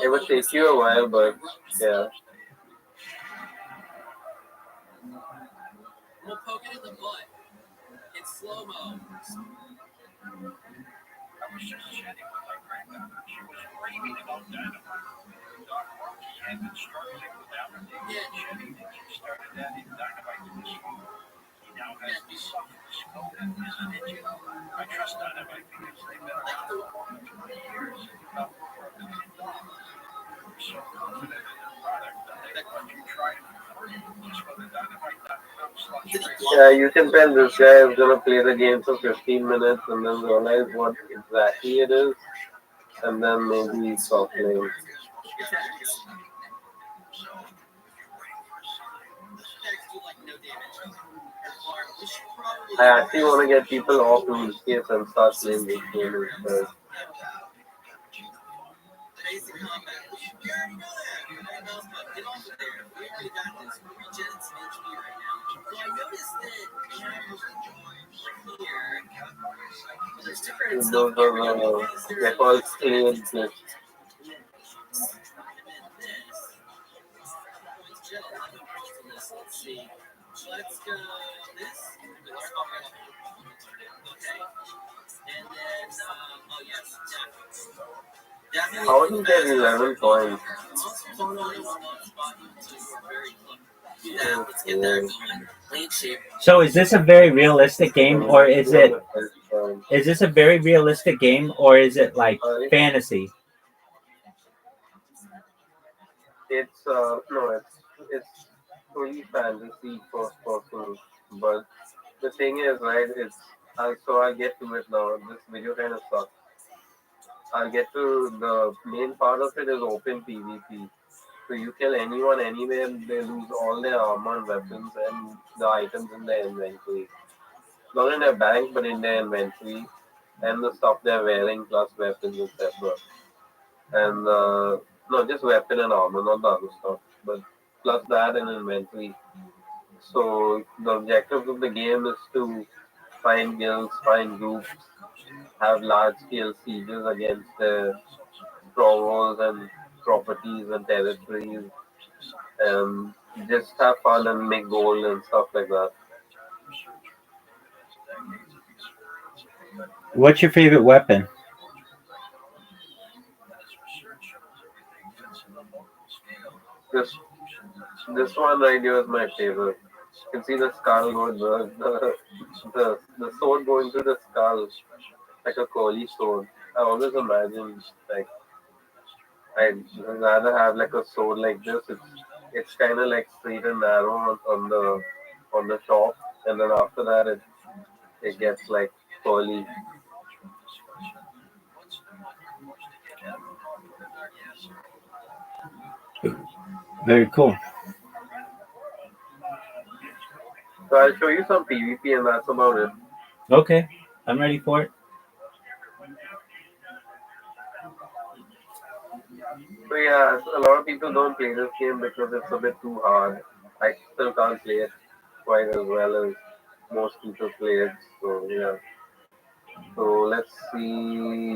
It would take you a while, but yeah. We'll poke it in the butt. It's slow mo. I was just chatting with my granddaughter. She was raving about dynamite. Doc Rocky had been struggling with allergies and shedding, and she started adding dynamite to his food. He now has the softest coat and is an engine. I trust dynamite because they've been around for 20 years. Not for $1 million. We're so confident in their product that they let you try it for free. Just go to dynamite.com/radio. Yeah, you can tell this guy is gonna play the game for 15 minutes and then realize what exactly it is, and then maybe stop playing. I actually want to get people off RuneScape and start playing this game instead. Basic combat. We already know that. Everybody knows, but get off of there. We already got this. We're regenerating some HP right now. So I noticed that here, there's different Those stuff are here. they're called stayed clips. Let's see. Let's go this. Okay. And then, oh yes, definitely. How did you get 11 points? Yeah, let's get that going. Lean shape. So, is this a very realistic game, or is this a very realistic game, or is it like fantasy? It's no, it's fully fantasy first person. But the thing is, right? So I'll get to it now. This video kind of sucks. I'll get to the main part of it is open PvP. So you kill anyone anywhere, they lose all their armor and weapons and the items in their inventory. Not in their bank, but in their inventory, and the stuff they're wearing plus weapons, etc. And not just weapon and armor, not the other stuff, but plus that and inventory. So the objective of the game is to find guilds, find groups, have large-scale sieges against their strongholds and properties and territories, and just have fun and make gold and stuff like that. What's your favorite weapon? This one right here is my favorite. You can see the skull going the sword going through the skull like a curly sword. I always imagine like I'd rather have like a sword like this. It's kind of like straight and narrow on the top, and then after that it gets like curly. Very cool. So I'll show you some PvP, and that's about it. Okay, I'm ready for it. So yeah, a lot of people don't play this game because it's a bit too hard. I still can't play it quite as well as most people play it. So yeah. So let's see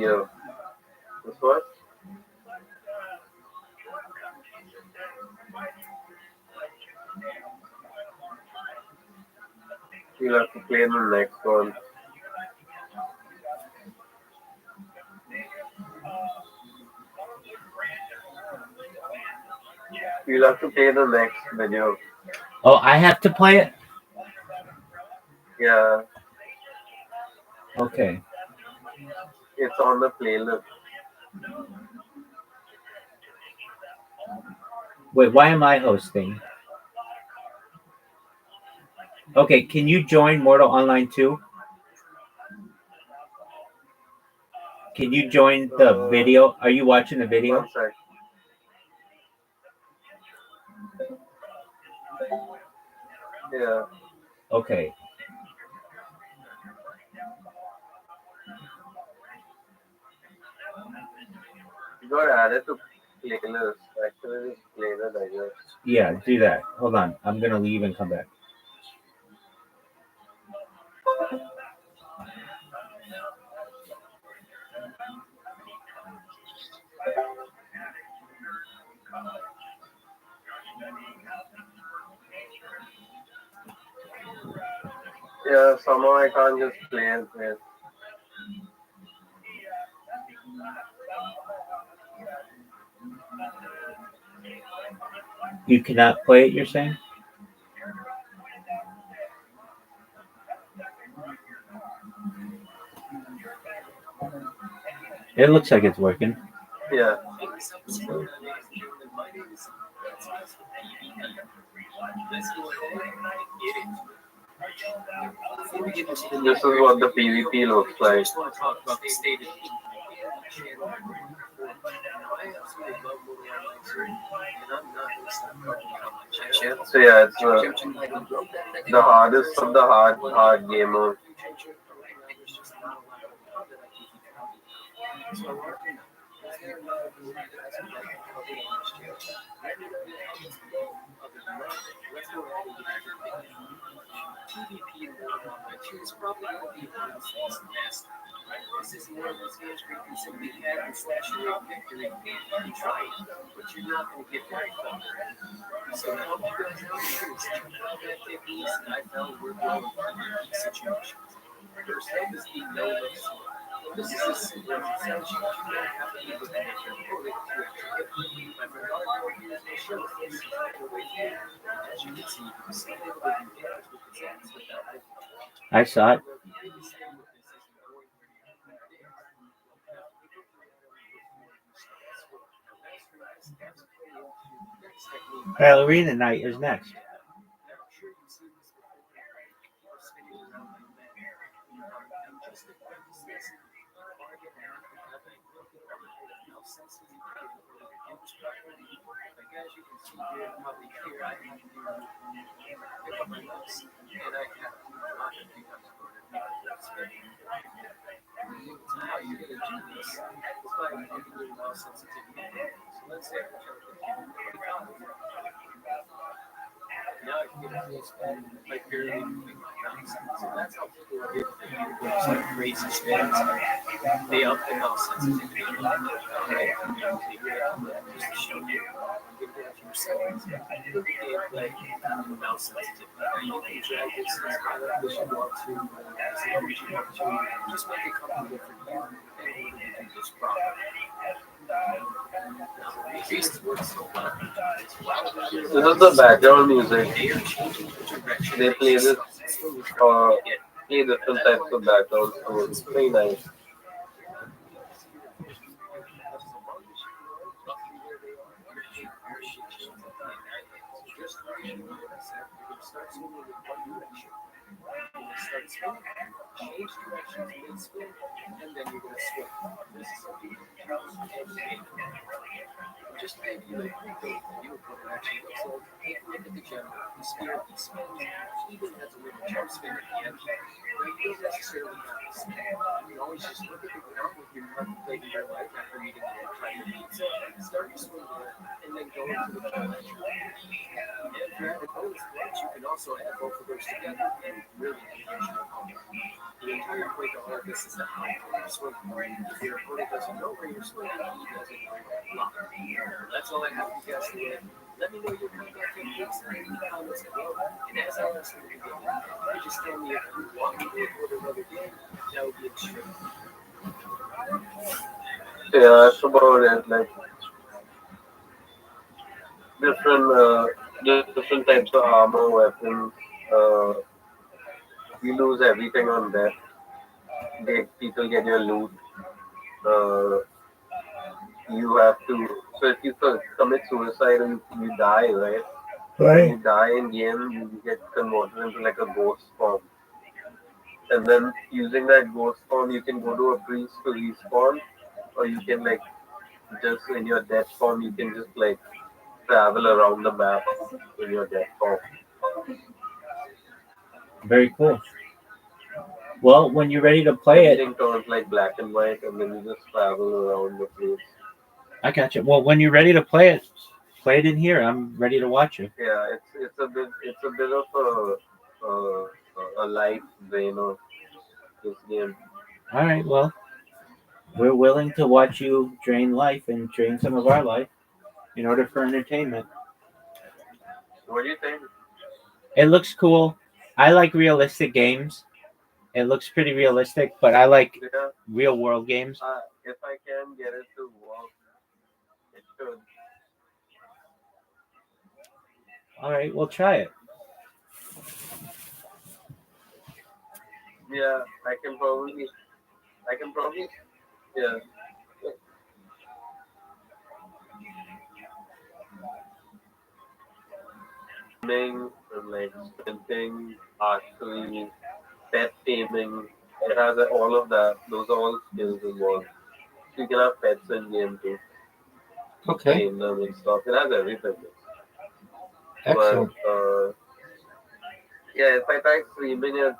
this one. You'll have to play the next one. You'll have to play the next video. Oh, I have to play it? Yeah, Okay. it's on the playlist. Wait, why am I hosting? Okay, can you join Mortal Online 2? Can you join the video? Are you watching the video? One sec. Yeah. Okay. You got added to playlist. Actually, just play that, I guess. Yeah, do that. Hold on. I'm going to leave and come back. Yeah, somehow I can't just play it. Yeah. You cannot play it, you're saying? It looks like it's working. Yeah. This is what the PvP looks like. I just want to talk about the state of So yeah, it's the hardest of the hard game mode. PvP and Mortal Kombat 2 is probably going to be one of the things master. This is one of those games where you can simply have and slash your victory and try it, but you're not going to get very far. So I hope you guys know this. Combat techniques that I found work well in PvP situations. First up is the no look sword. This is as simple as it sounds. You do not have to be looking at your opponent to actually hit them. My friend Arthur here is going to show us this. He's right away here. As you can see, you can see able to do damage with his axe without lifting. I saw it. Ballerina Night is next. As you can see here, probably here, I have to pick up my notes, and I have to not pick up the order. So how you're going to do this is by manipulating mouse sensitivity. So let's say I'm trying to get now I can get a full screen, like barely moving my mouse. So that's how people are able to do things like crazy spins. They up the mouse sensitivity. Okay, just to show you. Settings. Look at gameplay and mouse sensitivity. You can drag this as you want to, as long as you want to. Just make a couple different things in order to do this properly. Now, the reason this works so well is while This is the background music. They play this, play different types of background scores. It's very nice. Change directions mid-spin, and then you're going to swim. This is something just maybe like you would actually look. So take a look at the general. The spirit he spins, he even has a little jump spin at the end. But you don't necessarily have to spin. You can always just look at the ground with your contemplating your life after eating and try your pizza. Start your swim there, and then go into the challenge. And if you're at a bonus clutch, you can also add both of those together and really engage your opponent. The entire point of all of this is that you're swimming. If your opponent doesn't know where you're swimming, he doesn't know where you're flying. That's all I have for you guys today. Let me know your contact techniques in the comments below. And as I asked in the beginning, you just tell me if you want me to record another game, that would be extreme. Yeah, that's about it. Like different types of armor, weapons. Uh, you lose everything on that. People get your loot. Uh, you have to. So if you commit suicide and you die, right? When you die in game, you get converted into like a ghost form. And then using that ghost form, you can go to a priest to respawn, or you can like just in your death form, you can just like travel around the map in your death form. Very cool. Well, when you're ready to play it, Everything turns like black and white, and then you just travel around the place. I got you. Well, when you're ready to play it in here. I'm ready to watch it. Yeah, it's a bit of a life drain of this game. All right. Well, we're willing to watch you drain life and drain some of our life in order for entertainment. What do you think? It looks cool. I like realistic games. It looks pretty realistic, but I like Yeah, real world games. if I can get it to work, it should. All right, we'll try it. Yeah, I can probably, yeah. Swimming and like sprinting, archery, pet taming. It has all of that. Those are all skills involved. So you can have pets in game too, Okay, tame them and stuff. It has everything. But excellent. yeah, if I try streaming it,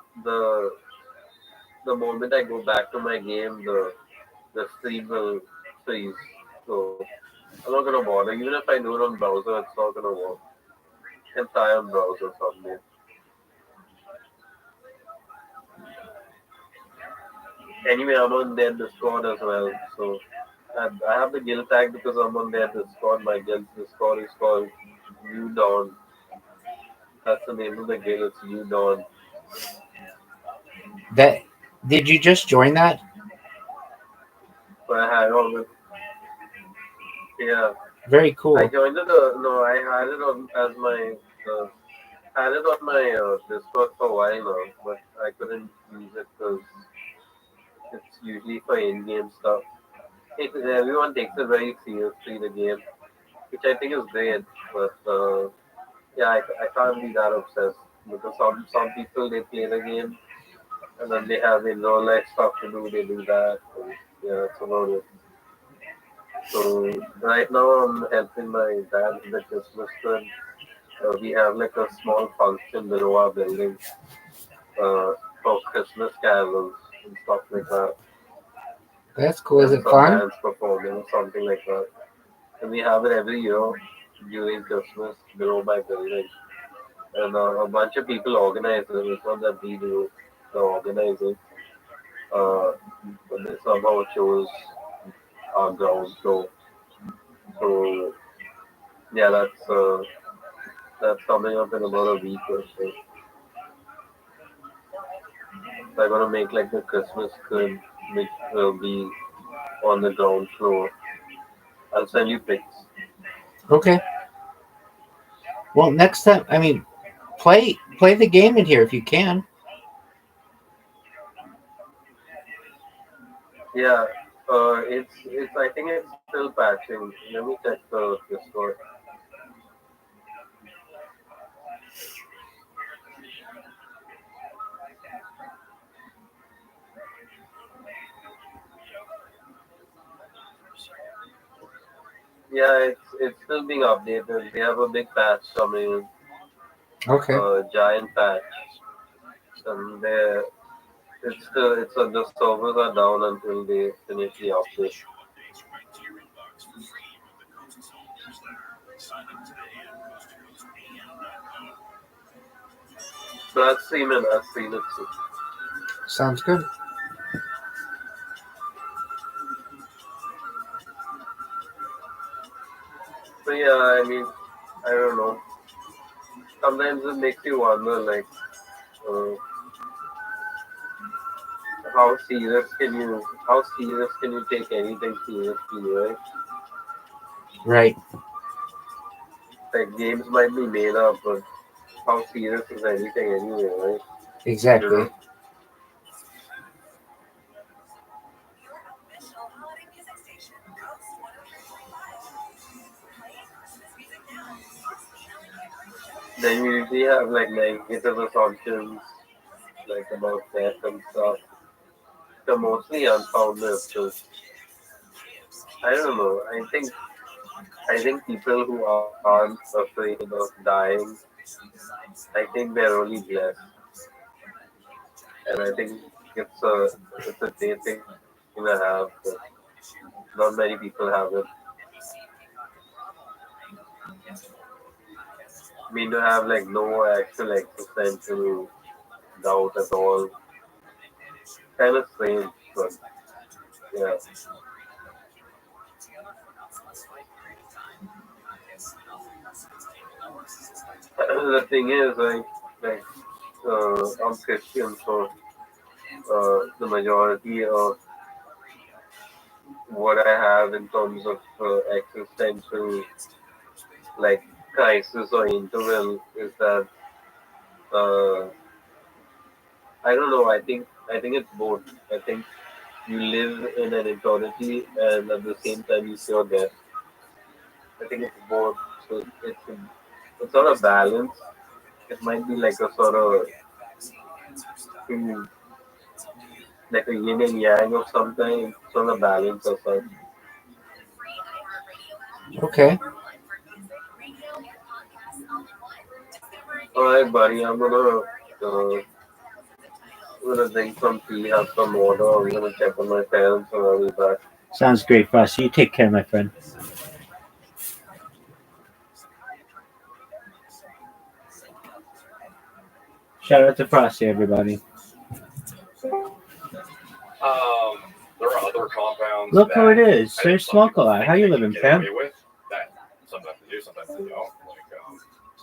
the moment I go back to my game, the stream will freeze. So I'm not gonna bother. Even if I do it on browser, it's not gonna work. I can try on browser someday. Anyway, I'm on their Discord as well. So I have the guild tag because I'm on their Discord. My guild's Discord is called U Dawn. That's the name of the guild. It's U Dawn. That did you just join that? So I hang on with. Yeah, Very I cool. joined it. No, I had it on as my. Had it on my Discord for a while now, but I couldn't use it because it's usually for in-game stuff. Everyone takes it very seriously, the game, which I think is great. But yeah, I can't be that obsessed because some people they play the game and then they have in real life stuff to do. They do that. And, yeah, that's about it. So right now I'm helping my dad with the Christmas tree. We have like a small function below our building uh, for Christmas carols and stuff like that, That's cool. Is and it some fun? bands performing, something like that. And we have it every year during Christmas below my building. And a bunch of people organize it. It's not that we do the organizing, uh, but they somehow chose our ground floor. So yeah, that's coming up in about a week or so. So I'm gonna make like the Christmas crib, which will be on the ground floor. I'll send you pics. Okay. Well, next time, I mean, play the game in here if you can. Yeah, it's. I think it's still patching. Let me check the Discord. Yeah, it's still being updated. They have a big patch coming, Okay. giant patch, and the servers are down until they finish the update. So I've seen it too. Sounds good. So yeah, I mean, I don't know. Sometimes it makes you wonder, like, uh, how serious can you take anything seriously, right? Right. Like games might be made up, but how serious is anything anyway, right? You Exactly. know? Then you usually have like negative assumptions, like about death and stuff. They're mostly unfounded. So I don't know. I think people who aren't afraid of dying, I think they're only blessed, and I think it's a great thing to have. But not many people have it. I mean, to have like no actual existential doubt at all. Kind of strange, but yeah. The thing is, like I'm Christian, so the majority of what I have in terms of existential like crisis or interval is that uh, I don't know. I think it's both. I think you live in an eternity, and at the same time you feel death. I think it's both. So it's sort of balance. It might be like a sort of mm, like a yin and yang of some kind, sort of balance or such. Okay. All right, buddy. I'm gonna drink some tea, have some water. I'm gonna check on my parents, and I'll be back. Sounds great, Frosty. You take care, my friend. Shout out to Frosty, everybody. There are other compounds Look who it that is. I Sir think some Smoke a people lot. think How you they can living, get Pam? away with that sometimes they do, sometimes they don't. Like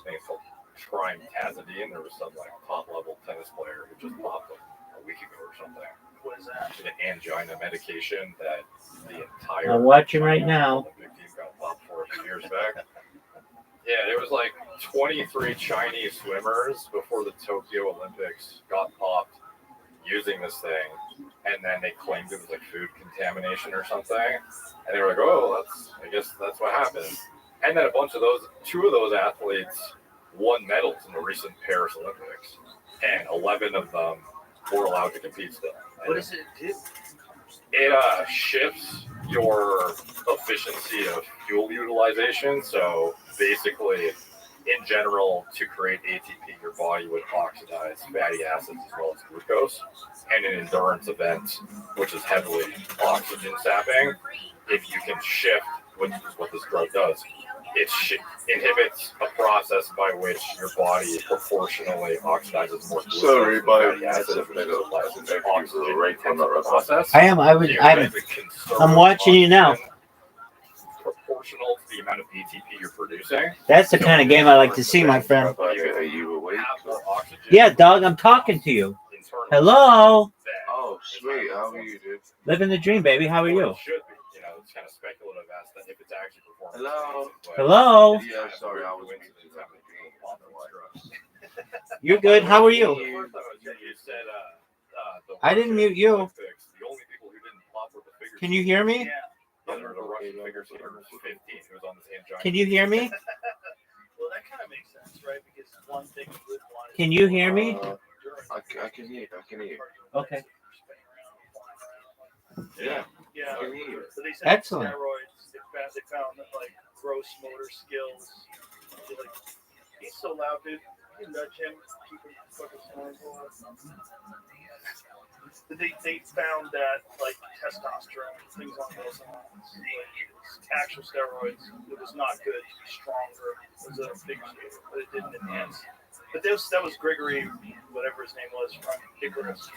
things called trimethazidine. There was some like top level tennis player who just popped a week ago or something. What is that? An angina medication that the entire I'm watching right now. Olympic team got popped for a few years back. Yeah, there was like 23 Chinese swimmers before the Tokyo Olympics got popped using this thing, and then they claimed it was like food contamination or something, and they were like, "Oh, I guess that's what happened." And then two of those athletes won medals in the recent Paris Olympics, and 11 of them were allowed to compete still. What does it do? It shifts your efficiency of fuel utilization. So basically, in general, to create ATP, your body would oxidize fatty acids as well as glucose. And in endurance events, which is heavily oxygen sapping, if you can shift, which is what this drug does, it inhibits a process by which your body proportionally oxidizes more glucose Sorry, and but fatty acids, which is less thank you oxygen for right on intensive that process. I am. I'm watching you now. Proportional to the amount of ATP you're producing. That's the kind of game I like to see, my friend. Are you awake? Yeah, dog, I'm talking to you. Hello? Oh, sweet. How are you, dude? Living the dream, baby. How are you? Should be, it's kind of speculative as to if it's actually performing. Hello? Hello? Yeah, sorry, I was You're good. How are you? The first time I was here, you said the I didn't Russian mute you. Olympics, the only people who didn't pop were the figure Can you hear me? Yeah. skaters. There was a Russian figure skater who was 15 who was on the same giant. Can you hear me? Well, that kind of makes sense, right? Because one thing you would want. Can you hear me? I can hear you. I can hear you. Okay. Yeah. Yeah. I can hear you. So they said Excellent. steroids. They found that like gross motor skills. They're like, he's so loud, dude. You nudge him, keep him fucking snoring for us. They found that like testosterone, things on those lines, like actual steroids, it was not good to be stronger as a figure skater, but it didn't enhance. But that was Gregory, whatever his name was, from Icarus.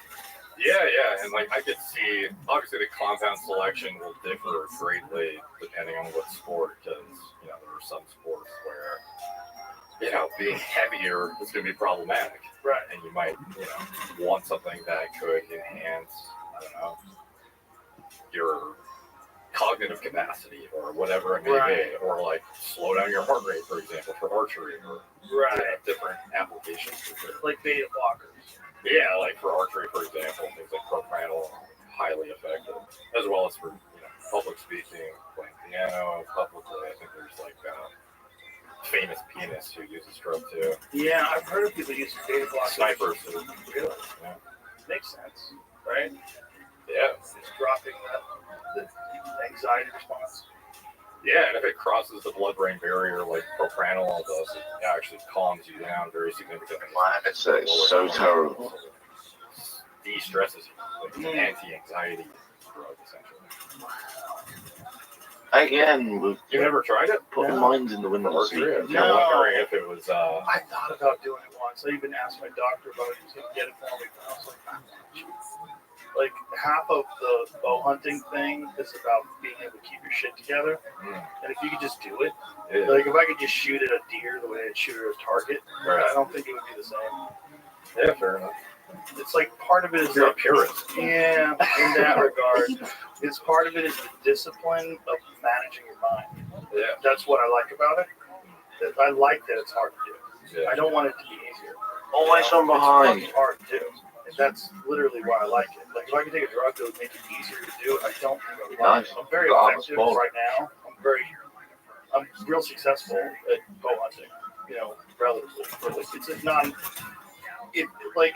Yeah, and like I could see, obviously the compound selection will differ greatly depending on what sport, because there are some sports where being heavier is going to be problematic, Right. and you might want something that could enhance, I don't know, your cognitive capacity or whatever it may be, or like slow down your heart rate, for example, for archery, or different applications for sure. Like beta blockers. Yeah, like for archery, for example, things like propranolol are highly effective, as well as for public speaking, playing piano publicly. I think there's like famous pianist who uses stroke too. Yeah, I've heard of people using beta blockers. Snipers too. Really? Yeah. Makes sense, right? Yeah. Just dropping the anxiety response. Yeah, and if it crosses the blood-brain barrier like propranolol does, it actually calms you down very significantly. Man, it's so terrible. De-stresses you. Like an anti-anxiety drug, essentially. Again, with You never tried it? putting minds in the window. Archery? I'm No. wondering if it was... I thought about doing it once. I even asked my doctor about it. He said, get it for me. And I was like, half of the bow hunting thing is about being able to keep your shit together. And if you could just do it, like if I could just shoot at a deer the way I'd shoot at a target, I don't think it would be the same. Yeah, fair enough. It's like part of it is You're a like, purist. yeah, in that regard. It's part of it is the discipline of managing your mind. Yeah. That's what I like about it. I like that it's hard to do. Yeah. I don't want it to be easier. Always from It's behind. fucking hard to do. And that's literally why I like it. Like if I could take a drug that would make it easier to do it, I don't think I would like it. I'm very effective right now. I'm real successful at bow hunting, relatively. But like it's not like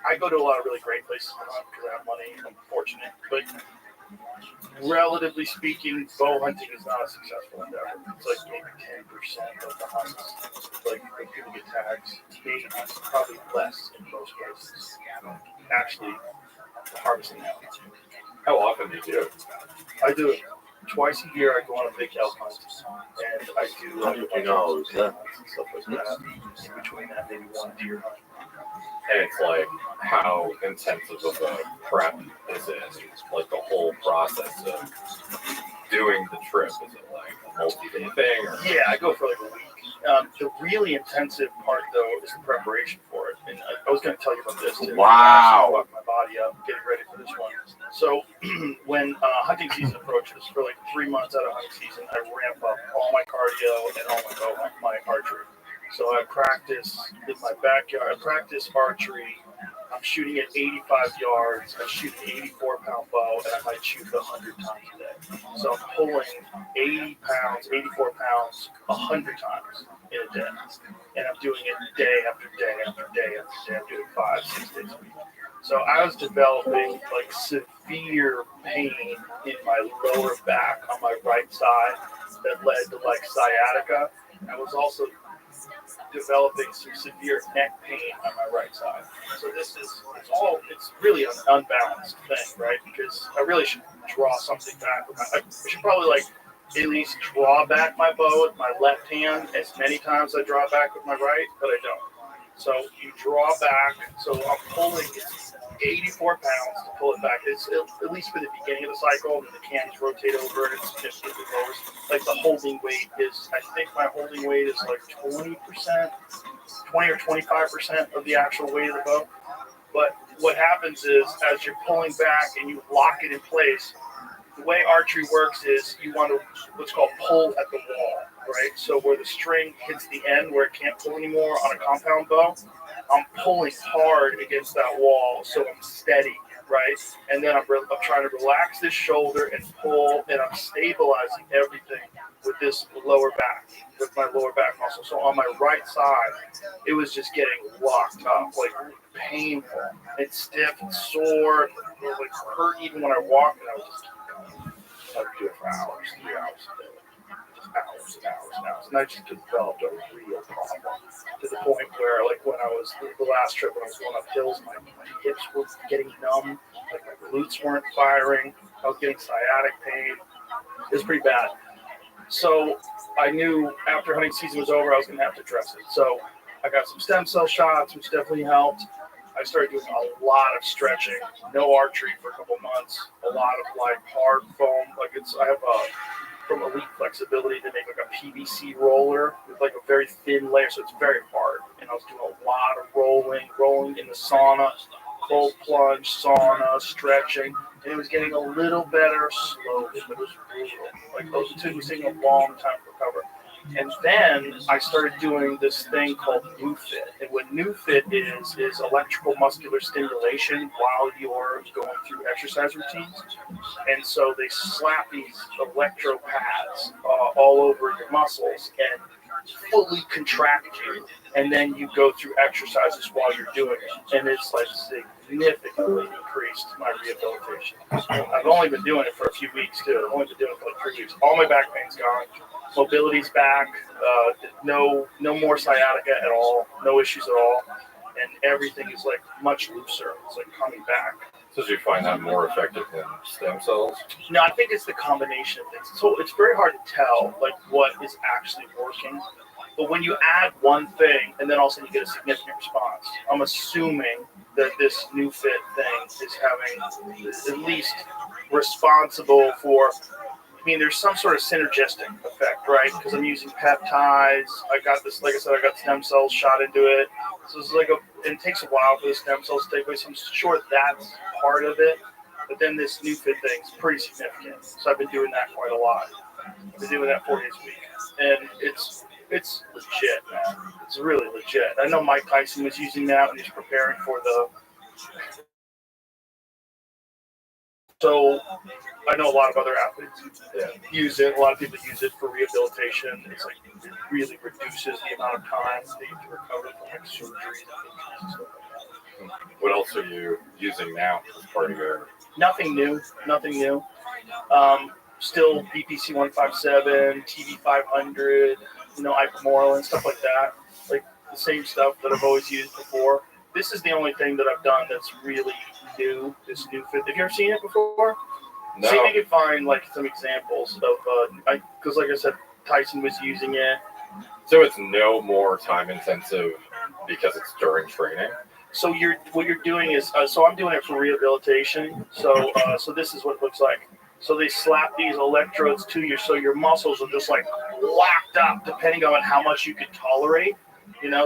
I go to a lot of really great places because I have money. I'm fortunate, but relatively speaking, bow hunting is not a successful endeavor. It's like maybe 10% of the hunts. Like when people get tags, maybe probably less in most places. Actually, harvesting out. How often do you do it? I do it twice a year. I go on a big elk hunt, and I do like a bunch of stuff like that. In between that, maybe one deer hunt. And it's like, how intensive of a prep is it? Like the whole process of doing the trip, is it like a multi-day thing? Or? Yeah, I go for like a week. The really intensive part, though, is the preparation for it. And I was going to tell you about this, too. Wow. I fucked my body up getting ready for this one. So when hunting season approaches, for like 3 months out of hunting season, I ramp up all my cardio and all my archery. So I practice in my backyard. I practice archery. I'm shooting at 85 yards. I shoot an 84-pound bow, and I might shoot 100 times a day. So I'm pulling 80 pounds, 84 pounds, 100 times in a day. And I'm doing it day after day after day after day. I'm doing 5-6 days a week. So I was developing like severe pain in my lower back on my right side that led to like sciatica. I was also developing some severe neck pain on my right side. So it's really an unbalanced thing, right? Because I really should draw something back. I should probably like at least draw back my bow with my left hand as many times as I draw back with my right, but I don't. So you draw back, so I'm pulling 84 pounds to pull it back. It's at least for the beginning of the cycle, and the cans rotate over, and it's significantly lower. Like the holding weight is, I think my holding weight is like 20% or 25% of the actual weight of the bow. But what happens is, as you're pulling back and you lock it in place, the way archery works is you want to what's called pull at the wall, right? So where the string hits the end where it can't pull anymore on a compound bow, I'm pulling hard against that wall, so I'm steady, right? And then I'm trying to relax this shoulder and pull, and I'm stabilizing everything with this lower back, with my lower back muscle. So on my right side, it was just getting locked up, like painful. It's stiff and sore, it was like hurt even when I walked, and I was just I'd do it for hours, 3 hours a day. Just hours. And I just developed a real problem to the point where, like, when I was the last trip, when I was going up hills, my hips were getting numb, like my glutes weren't firing. I was getting sciatic pain. It was pretty bad. So I knew after hunting season was over, I was going to have to address it. So I got some stem cell shots, which definitely helped. I started doing a lot of stretching, no archery for a couple months, a lot of like hard foam. Like I have from Elite Flexibility to make like a PVC roller with like a very thin layer, so it's very hard. And I was doing a lot of rolling in the sauna, cold plunge, sauna, stretching, and it was getting a little better slowly, but it was brutal. Like it was taking a long time to recover. And then I started doing this thing called NewFit. And what NewFit is electrical muscular stimulation while you're going through exercise routines. And so they slap these electro pads all over your muscles and fully contract you. And then you go through exercises while you're doing it. And it's like significantly increased my rehabilitation. I've only been doing it for a few weeks too. I've only been doing it for like 3 weeks. All my back pain's gone. Mobility's back, no more sciatica at all, no issues at all, and everything is like much looser. It's like coming back. So do you find that more effective than stem cells? No, I think it's the combination of things. So it's very hard to tell like what is actually working. But when you add one thing and then all of a sudden you get a significant response, I'm assuming that this NewFit thing is having at least responsible for. I mean, there's some sort of synergistic effect, right? Because I'm using peptides. I got this, like I said, I got stem cells shot into it. So it's like it takes a while for the stem cells to take place. I'm sure that's part of it. But then this NewFit thing is pretty significant. So I've been doing that quite a lot. I've been doing that 4 days a week. And it's legit, man. It's really legit. I know Mike Tyson was using that when he was preparing for the. So I know a lot of other athletes use it. A lot of people use it for rehabilitation. It's like it really reduces the amount of time they need to recover from like surgery. What else are you using now as part of your? Nothing new. Still BPC 157, TV 500, Ipamorelin and stuff like that. Like the same stuff that I've always used before. This is the only thing that I've done that's really new. This NewFit. Have you ever seen it before? No. See if you can find like some examples of because like I said, Tyson was using it. So it's no more time intensive because it's during training. So what you're doing is so I'm doing it for rehabilitation. So this is what it looks like. So they slap these electrodes to you, so your muscles are just like locked up, depending on how much you can tolerate.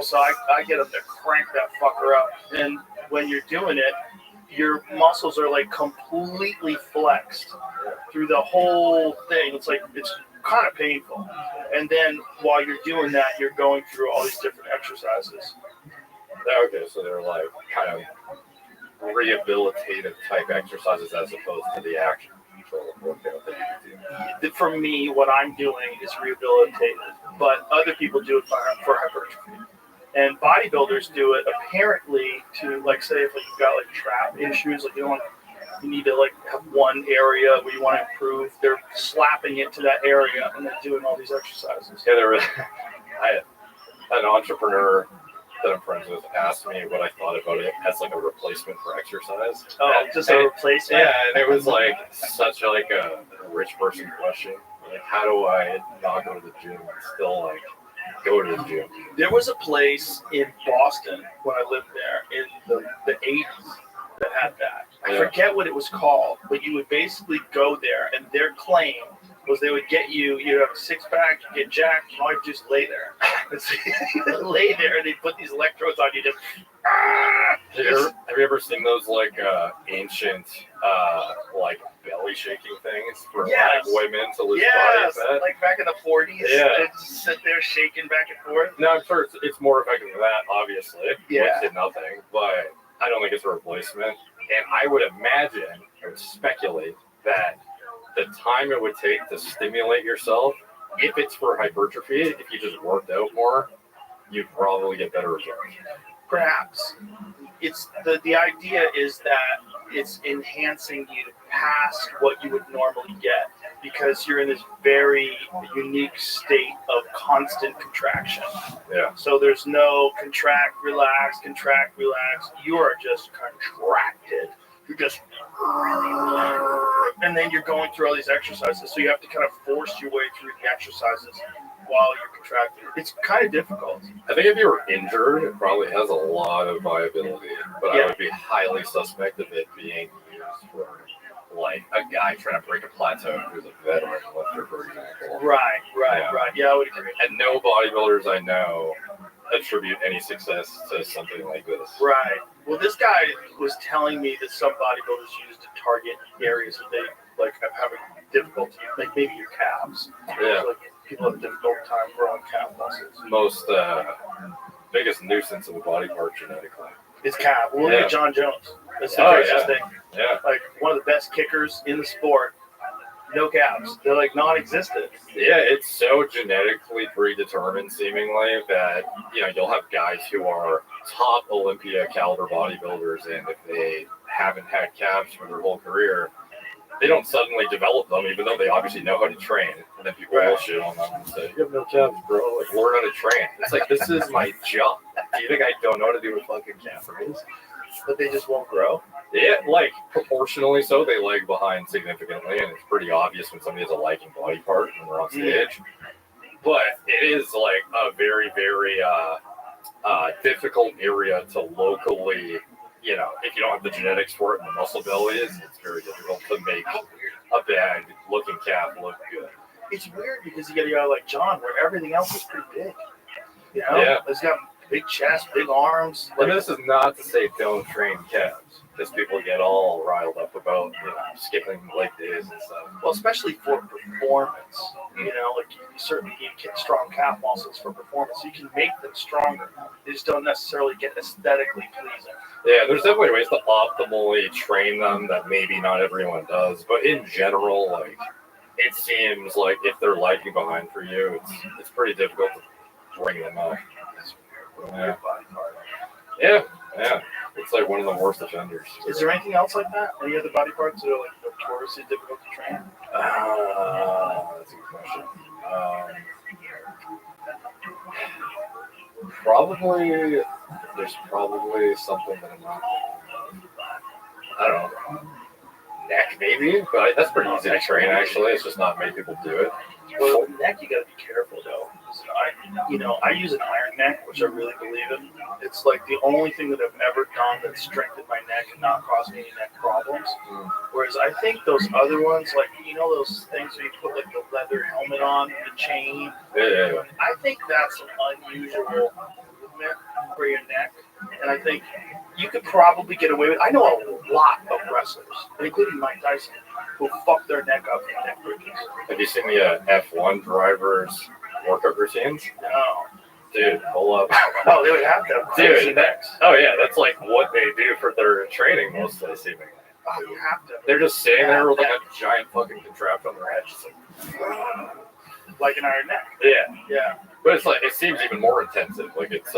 So I get them to crank that fucker up, and when you're doing it, your muscles are like completely flexed through the whole thing. It's kind of painful. And then while you're doing that, you're going through all these different exercises. Okay, so they're like kind of rehabilitative type exercises as opposed to the action control workout that you do. For me, what I'm doing is rehabilitative, but other people do it for hypertrophy. And bodybuilders do it apparently to, like, say if you've got like trap issues, like you need to like have one area where you want to improve. They're slapping it to that area and then doing all these exercises. Yeah, I had an entrepreneur that I'm friends with asked me what I thought about it as like a replacement for exercise. Oh, just a replacement? Yeah, and it was like such a rich person question. Like, how do I not go to the gym and still like go to the gym? There was a place in Boston when I lived there in the 80s that had that. I forget what it was called, but you would basically go there, and their claim was they would get you have a six pack, you get jacked, and all you just lay there. Lay there, and they put these electrodes on you. Just have you ever seen those like ancient like belly shaking things for like women to lose body fat? Like back in the 40s. Yeah. They'd just sit there shaking back and forth. No, I'm sure it's more effective than that, obviously. Yeah. Which did nothing, but I don't think it's a replacement. And I would imagine, I would speculate that the time it would take to stimulate yourself, if it's for hypertrophy, if you just worked out more, you'd probably get better results. Perhaps. It's the idea is that it's enhancing you past what you would normally get because you're in this very unique state of constant contraction. Yeah. So there's no contract, relax. You are just contracted. You're just, and then you're going through all these exercises. So you have to kind of force your way through the exercises while you're contracted. It's kind of difficult. I think if you were injured, it probably has a lot of viability, but I would be highly suspect of it being used for like a guy trying to break a plateau who's a veteran lifter, for example. Right. Yeah, I would agree. And no bodybuilders I know attribute any success to something like this. Right. Well, this guy was telling me that some bodybuilders use to target areas that they like have having difficulty, like maybe your calves. Yeah. So, like, people have a difficult time growing calf muscles. Most biggest nuisance of a body part genetically. It's calf. Well, look at John Jones. That's the craziest thing. Yeah. Like one of the best kickers in the sport. No calves. They're like non-existent. Yeah, it's so genetically predetermined, seemingly, that you'll have guys who are top Olympia caliber bodybuilders, and if they haven't had calves for their whole career, they don't suddenly develop them, even though they obviously know how to train. And then people will shit on them and say, "You have no calves, bro. Like, learn how to train." It's like, this is my job. Do you think I don't know how to do a fucking calf raise? But they just won't grow. Yeah, like proportionally so, they lag behind significantly, and it's pretty obvious when somebody has a lagging body part when they're on stage. But it is like a very, very difficult area to locally, if you don't have the genetics for it and the muscle belly it's very difficult to make a bad looking calf look good. It's weird because you get a guy like John where everything else is pretty big. He's got big chest, big arms. And this is not to say don't train calves, because people get all riled up about skipping leg days and stuff. Well, especially for performance, like you certainly need strong calf muscles for performance. You can make them stronger. They just don't necessarily get aesthetically pleasing. Yeah, there's definitely ways to optimally train them that maybe not everyone does, but in general, like it seems like if they're lagging behind for you, it's pretty difficult to bring them up. Yeah. It's like one of the worst offenders. Is there anything else like that? Any other body parts that are like notoriously difficult to train? That's a good question. There's probably something that I'm not. I don't know. Neck maybe, but that's pretty easy to train. Actually, it's just not many people do it. Well, neck, you got to be careful though. I use an iron neck, which I really believe in. It's like the only thing that I've ever done that strengthened my neck and not caused me any neck problems. Whereas I think those other ones, like those things where you put like the leather helmet on, the chain. Yeah. I think that's an unusual movement for your neck, and I think you could probably get away with. I know a lot of wrestlers, including Mike Tyson, who fuck their neck up in neck bridges. Have you seen the F1 drivers' workout routines? No. Dude, pull up. Oh, they would have to have crazy necks. Oh yeah, that's like what they do for their training mostly, seemingly. Oh, you have to. They're just sitting there with like a giant fucking contraption on their head, just like an iron neck. Yeah. But it's like, it seems even more intensive. Like it's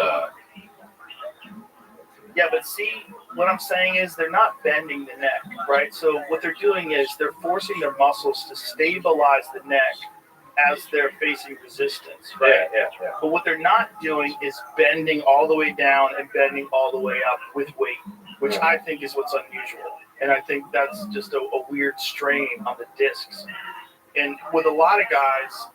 Yeah, but see, what I'm saying is they're not bending the neck, right? So what they're doing is they're forcing their muscles to stabilize the neck as they're facing resistance, right? Yeah. But what they're not doing is bending all the way down and bending all the way up with weight, which I think is what's unusual. And I think that's just a weird strain on the discs. And with a lot of guys,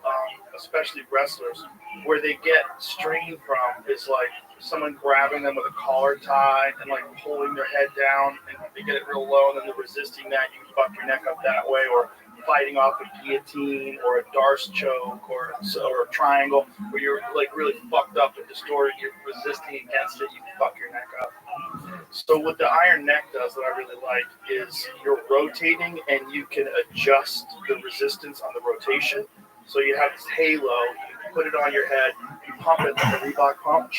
especially wrestlers, where they get strain from is like someone grabbing them with a collar tie and like pulling their head down, and they get it real low, and then they're resisting that. You can buck your neck up that way, or fighting off a guillotine or a Darce choke or a triangle where you're like really fucked up and distorted, you're resisting against it, you fuck your neck up. So what the iron neck does that I really like is you're rotating and you can adjust the resistance on the rotation. So you have this halo, you put it on your head, you pump it like a Reebok pump,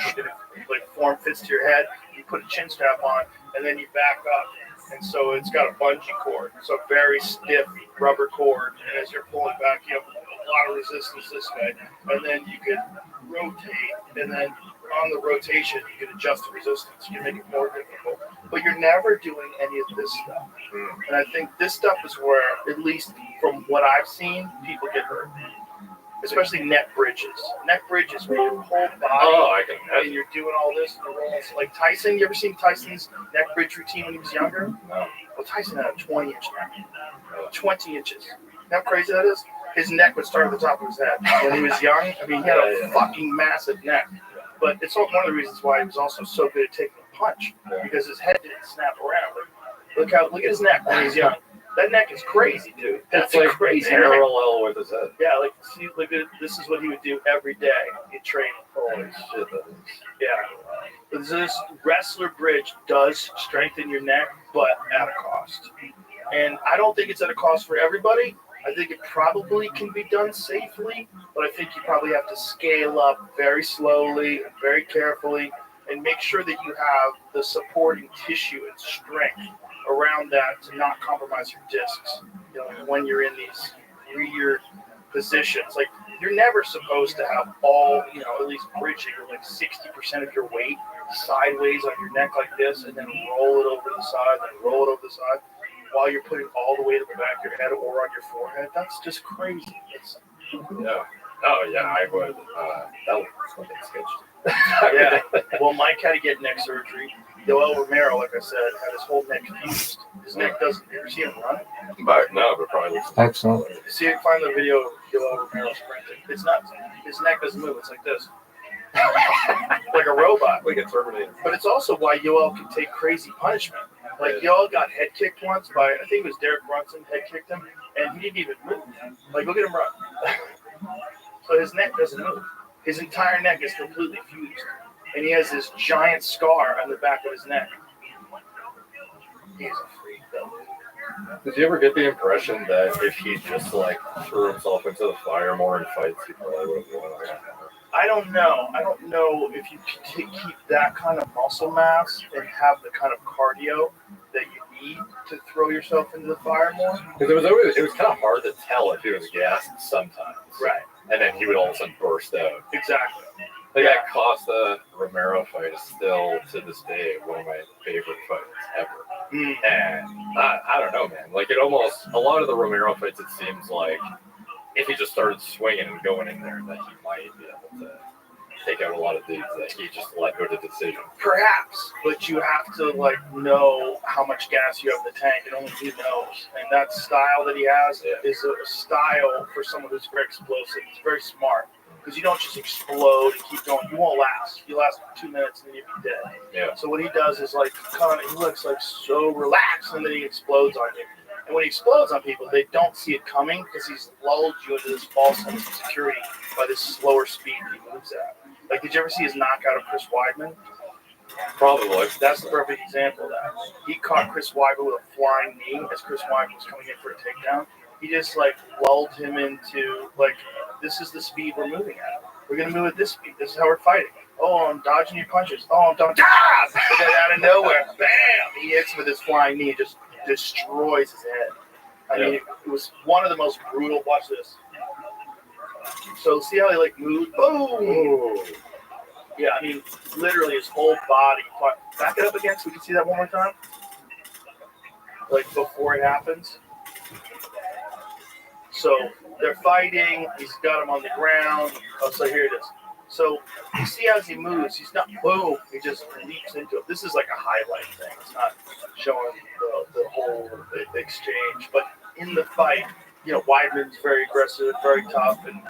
and it, like form fits to your head, you put a chin strap on, and then you back up. And so it's got a bungee cord, so very stiff rubber cord, and as you're pulling back, you have a lot of resistance this way, and then you can rotate, and then on the rotation, you can adjust the resistance, you can make it more difficult, but you're never doing any of this stuff. And I think this stuff is where, at least from what I've seen, people get hurt. Especially neck bridges. Neck bridges where your whole body and you're doing all this and you're rolling. Like Tyson, you ever seen Tyson's neck bridge routine when he was younger? No. Well, Tyson had a 20-inch neck. 20 inches. You know how crazy that is? His neck would start at the top of his head. When he was young, I mean, he had a fucking massive neck. But it's one of the reasons why he was also so good at taking a punch, because his head didn't snap around. Like, look at his neck when he's young. That neck is crazy, dude. That's like crazy. Parallel with his head. Yeah, like see, look at this is what he would do every day in training. Holy shit! Yeah. But this wrestler bridge does strengthen your neck, but at a cost. And I don't think it's at a cost for everybody. I think it probably can be done safely, but I think you probably have to scale up very slowly, very carefully, and make sure that you have the supporting tissue and strength around that to not compromise your discs. You know, when you're in these weird positions, like you're never supposed to have all, you know, at least bridging like 60% of your weight sideways on your neck like this, and then roll it over the side, then roll it over the side, while you're putting all the weight on the back of your head or on your forehead. That's just crazy. Yeah. Oh yeah, I would. That was fucking sketchy. Yeah. Well, Mike had to get neck surgery. Yoel Romero, like I said, had his whole neck fused. His neck doesn't. You ever see him run? But probably looks Excellent. See, find the video of Yoel Romero sprinting. It's nuts. His neck doesn't move. It's like this. Like a robot. like a Terminator. But it's also why Yoel can take crazy punishment. Like Yoel got head kicked once by, I think it was Derek Brunson, head kicked him, and he didn't even move. Like, look at him run. So his neck doesn't move. His entire neck is completely fused. And he has this giant scar on the back of his neck. He's a freak, though. Did you ever get the impression that if he just like threw himself into the fire more in fights, he probably would have won? I don't know. I don't know if you can keep that kind of muscle mass and have the kind of cardio that you need to throw yourself into the fire more. Because it was kind of hard to tell if he was gassed sometimes. Right. And then he would all of a sudden burst out. Exactly. Like that Costa Romero fight is still to this day one of my favorite fights ever. And I don't know, man. Like a lot of the Romero fights, it seems like if he just started swinging and going in there, that he might be able to take out a lot of dudes that he just let go to decision. Perhaps, but you have to know how much gas you have in the tank, and only he knows. And that style that he has is a style for someone who's very explosive. It's very smart. Because you don't just explode and keep going. You won't last. You last 2 minutes and then you'll be dead. Yeah. So what he does is he looks like so relaxed, and then he explodes on you. And when he explodes on people, they don't see it coming because he's lulled you into this false sense of security by this slower speed he moves at. Like, did you ever see his knockout of Chris Weidman? Probably. That's the perfect example of that. He caught Chris Weidman with a flying knee as Chris Weidman was coming in for a takedown. He just lulled him into this is the speed we're moving at. We're gonna move at this speed. This is how we're fighting. Oh, I'm dodging your punches. Oh, I'm dodging. And then out of nowhere, bam! He hits him with his flying knee, just destroys his head. I mean, it was one of the most brutal. Watch this. So see how he moved? Boom! Ooh. Yeah, I mean, literally his whole body. Back it up again so we can see that one more time. Before it happens. So they're fighting. He's got him on the ground. Oh, so here it is. So you see as he moves, he's not boom. He just leaps into it. This is like a highlight thing. It's not showing the whole exchange. But in the fight, Weidman's very aggressive, very tough, and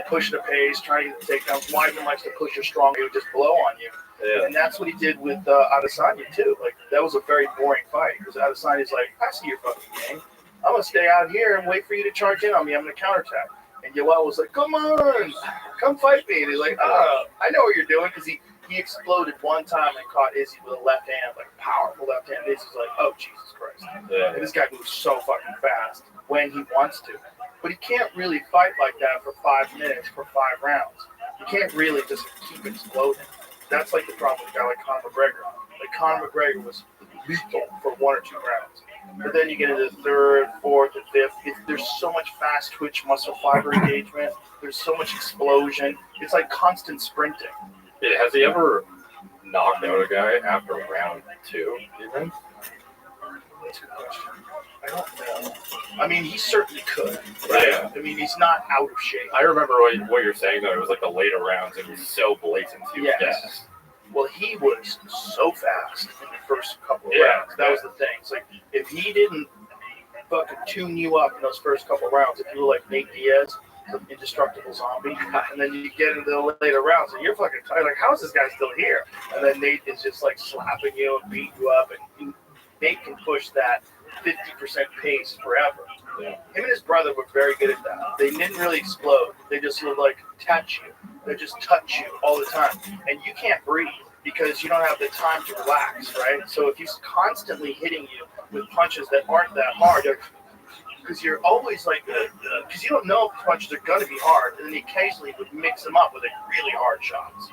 pushing the pace, trying to take down. Weidman likes to push you strong. He would just blow on you. Yeah. And that's what he did with Adesanya too. That was a very boring fight because Adesanya's I see your fucking game. I'm gonna stay out here and wait for you to charge in on me. I'm gonna counterattack. And Yoel was like, come on, come fight me. And he's like, I know what you're doing, because he exploded one time and caught Izzy with a left hand, like powerful left hand. Izzy's like, oh, Jesus Christ. Yeah. And this guy moves so fucking fast when he wants to. But he can't really fight like that for 5 minutes for 5 rounds. You can't really just keep exploding. That's like the problem with a guy like Conor McGregor. Like Conor McGregor was lethal for 1 or 2 rounds. But then you get into the 3rd, 4th, and 5th. There's so much fast twitch muscle fiber engagement. There's so much explosion. It's like constant sprinting. Yeah, has he ever knocked out a guy after round 2, even? That's a good question. I don't know. I mean, he certainly could. Right? Yeah. I mean, he's not out of shape. I remember what you're saying, though. It was like the later rounds. It was so blatant. He was Yes. gassed. Well, he was so fast in the first couple of Yeah. rounds. That was the thing. It's like, if he didn't fucking tune you up in those first couple of rounds, if you were like Nate Diaz, the indestructible zombie, and then you get into the later rounds and you're fucking tired. Like, how is this guy still here? And then Nate is just like slapping you and beating you up, and Nate can push that 50% pace forever. Yeah. Him and his brother were very good at that. They didn't really explode. They just would like touch you. They just touch you all the time. And you can't breathe because you don't have the time to relax, right? So if he's constantly hitting you with punches that aren't that hard, because you're always like, because you don't know if punches are going to be hard, and then he occasionally would mix them up with like really hard shots.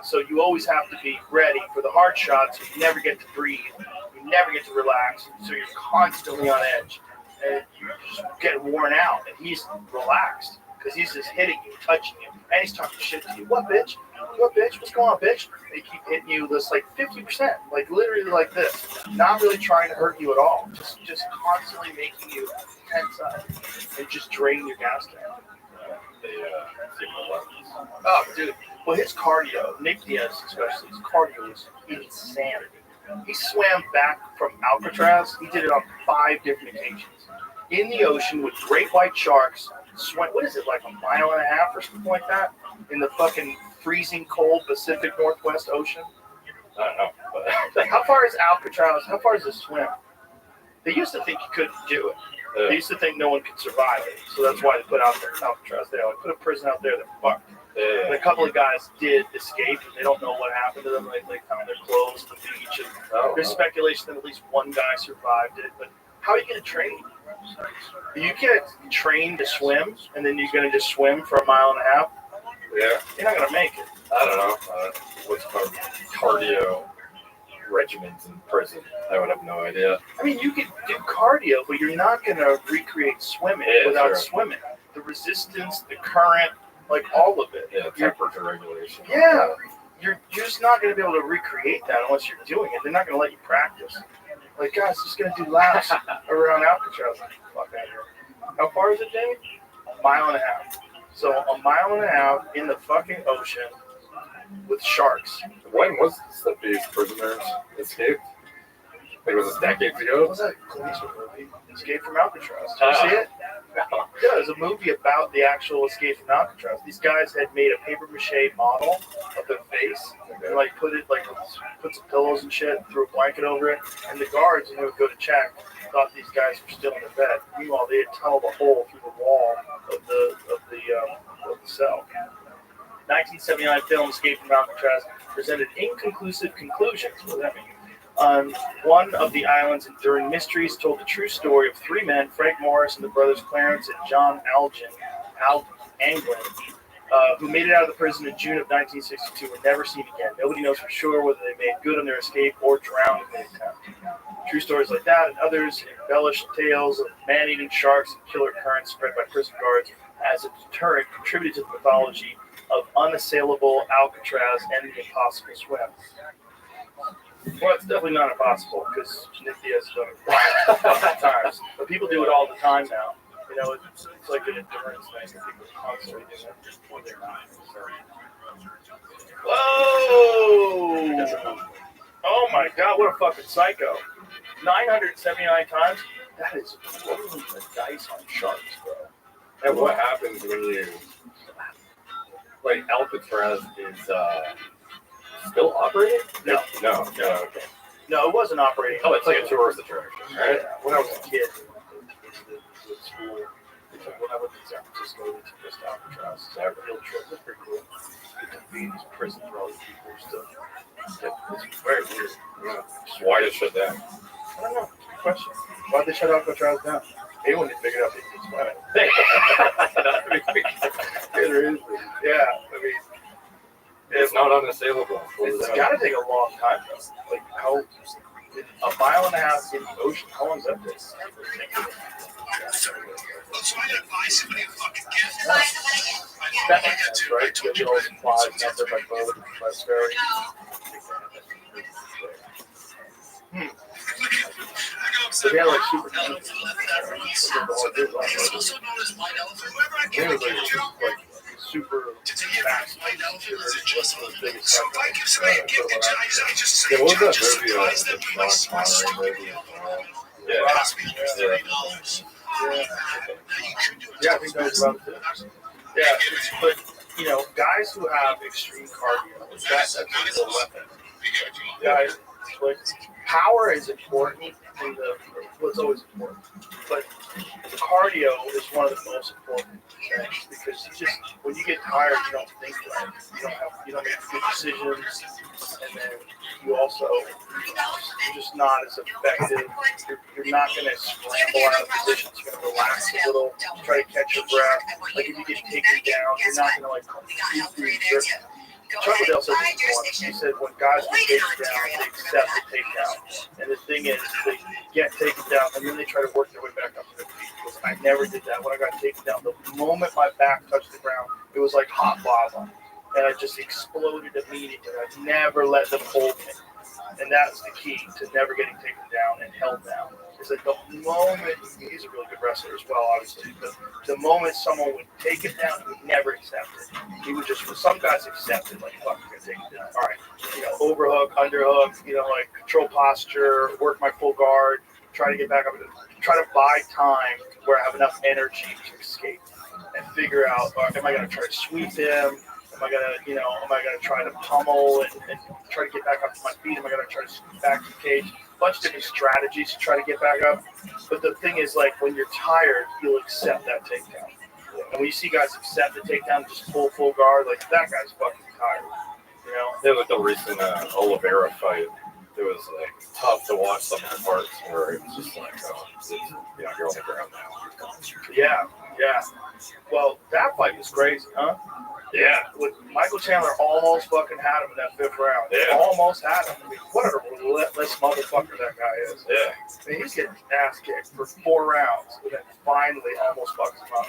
So you always have to be ready for the hard shots. You never get to breathe. You never get to relax. So you're constantly on edge. And you just get worn out. And he's relaxed because he's just hitting you, touching you. And he's talking shit to you. What, bitch? What, bitch? What's going on, bitch? They keep hitting you this like 50%. Like literally like this. Not really trying to hurt you at all. Just constantly making you tense up. And just drain your gas tank. Oh, dude. Well, his cardio, Nick Diaz especially, his cardio is insanity. He swam back from Alcatraz. He did it on 5 different occasions. In the ocean with great white sharks. Swam, what is it, like 1.5 miles or something like that? In the fucking freezing cold Pacific Northwest Ocean? I don't know. But Like, how far is Alcatraz? How far is the swim? They used to think you couldn't do it. They used to think no one could survive it. So that's why they put out there Alcatraz there. Like, put a prison out there, they're fucked. And a couple of guys did escape, and they don't know what happened to them. They found their clothes at the beach. And there's speculation that at least one guy survived it. But how are you going to train? You can't train to swim, and then you're going to just swim for 1.5 miles. yeah, You're not going to make it. I don't know. What's called cardio regimens in prison? I would have no idea. I mean, you could do cardio, but you're not going to recreate swimming Yeah, without sure. swimming. The resistance, the current, like all of it. Yeah, temperature regulation. Yeah, you're just not going to be able to recreate that unless you're doing it. They're not going to let you practice. Like, guys, just going to do laps around Alcatraz. Fuck out here. How far is it, Jamie? 1.5 miles. So 1.5 miles in the fucking ocean with sharks. When was this that these prisoners escaped? Like, was this decades What ago? was that police movie? Escape from Alcatraz. Did you see it? No. Yeah, it was a movie about the actual escape from Alcatraz. These guys had made a paper mache model of their face, and like put some pillows and shit, and threw a blanket over it. And the guards, when they would go to check, thought these guys were still in their bed. Meanwhile, they had tunneled a hole through the wall of the cell. 1979 film Escape from Alcatraz presented inconclusive conclusions. What does that mean? On one of the island's enduring mysteries, told the true story of 3 men, Frank Morris and the brothers Clarence and John Anglin, who made it out of the prison in June of 1962, were never seen again. Nobody knows for sure whether they made good on their escape or drowned in the attempt. True stories like that and others embellished tales of man-eating sharks and killer currents spread by prison guards as a deterrent contributed to the mythology of unassailable Alcatraz and the impossible swim. Well, it's definitely not impossible because Nick Diaz has done it 5 times. But people do it all the time now. You know, it's like an endurance thing. People constantly do it. Whoa! Oh my God, what a fucking psycho. 979 times? That is rolling the dice on sharks, bro. And what happens when you, like, Alcatraz is still operating? No. Okay. No, it wasn't operating. Oh, it's like a tourist attraction, right? When I was a kid, school. We'll have a San Francisco to just Alcatraz. So our field trip was pretty cool. Get to be in this prison for all these people and stuff. Yeah, it's very weird. Yeah. So why did it shut down? I don't know. Good question. Why'd they shut Alcatraz down? They wouldn't have figured out they could explain it. Yeah, I mean, It's not unassailable. it's got to take a long time, though. Like, how, a mile and a half in the ocean, how long does that take? So I gotta buy somebody a fucking gift. That makes sense, right? You get all the supplies, nothing by boat, by ferry. So they had like super It's also known as white elephant. Whoever I They give were a gift to, like super to give fast. white elephant is it just One of the biggest so if I give somebody a gift, I just Yeah, what was that just movie? surprise The them with my Sean smart Connery movie. Yeah. cost me under $30. Yeah. Now you could do it. Yeah, I think that was about it. Yeah, but you know, guys who have extreme cardio, that's a real weapon. Guys, like power is important in the what's always important, but cardio is one of the most important things because you just when you get tired, you don't think right. You don't make good decisions, and then you also you're just not as effective. You're not going to scramble out of positions. You're going to relax a little, try to catch your breath. Like if you get taken down, you're not going to like completely trip. Chuck Liddell said this once. He said when guys get taken down, they accept the takedown. And the thing is, they get taken down and then they try to work their way back up to their feet. Because I never did that when I got taken down. The moment my back touched the ground, it was like hot lava. And I just exploded immediately. I never let them hold me. And that's the key to never getting taken down and held down. Is that the moment, he's a really good wrestler as well, obviously, but the moment someone would take it down, he would never accept it. He would just, for some guys, accept it, like, fuck, I'm going to take it down. All right, overhook, underhook, like control posture, work my full guard, try to get back up, try to buy time where I have enough energy to escape and figure out, am I going to try to sweep him? Am I gonna try to pummel and try to get back up to my feet? Am I gonna try to scoot back to the cage? A bunch of different strategies to try to get back up. But the thing is, like, when you're tired, you'll accept that takedown. And when you see guys accept the takedown, just full guard, like, that guy's fucking tired. Yeah, like the recent Oliveira fight, it was like tough to watch some of the parts where it was just like, you're on the ground now. Yeah. Well, that fight was crazy, huh? Yeah. With Michael Chandler almost fucking had him in that fifth round. Yeah. Almost had him. I mean, what a relentless motherfucker that guy is. Yeah. I mean, he's getting ass kicked for 4 rounds, and then finally almost fucks him up.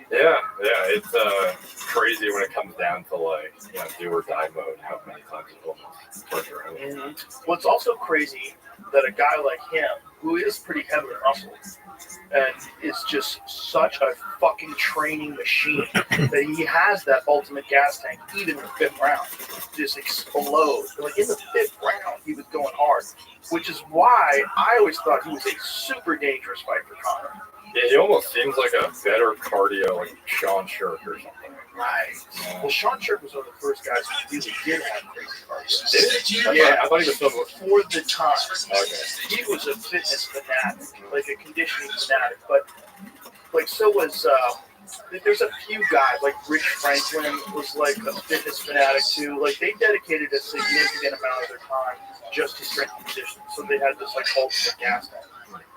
Yeah, it's crazy when it comes down to like, do or die mode, how many times it almost turns around. Mm-hmm. What's also crazy that a guy like him, who is pretty heavily muscled, and is just such a fucking training machine, that he has that ultimate gas tank, even in the 5th round, just explode. Like in the 5th round, he was going hard, which is why I always thought he was a super dangerous fight for Conor. Yeah, he almost seems like a better cardio, like Sean Shirk or something. Right. Well, Sean Shirk was one of the first guys who really did have crazy cardio. Did he? Yeah, I thought he was still for the time. Okay. He was a fitness fanatic, like a conditioning fanatic, but like so was there's a few guys like Rich Franklin was like a fitness fanatic too. Like they dedicated a significant amount of their time just to strength and conditioning, so they had this like ultimate gas tank.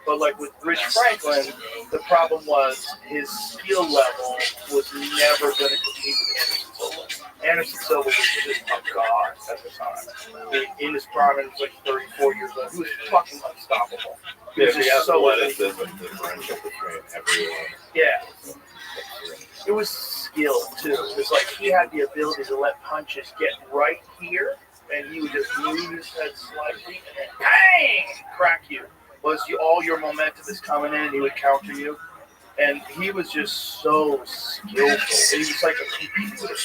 But like with Rich Franklin, the problem was his skill level was never going to compete with Anderson Silva. Anderson Silva was just a god at the time. In his prime, he was like 34 years old. He was fucking unstoppable. He was He just has so athleticism differential between everyone. Yeah. It was skill too. It was like he had the ability to let punches get right here, and he would just move his head slightly and then bang, crack you. All your momentum is coming in, and he would counter you. And he was just so skillful. He was like a computer.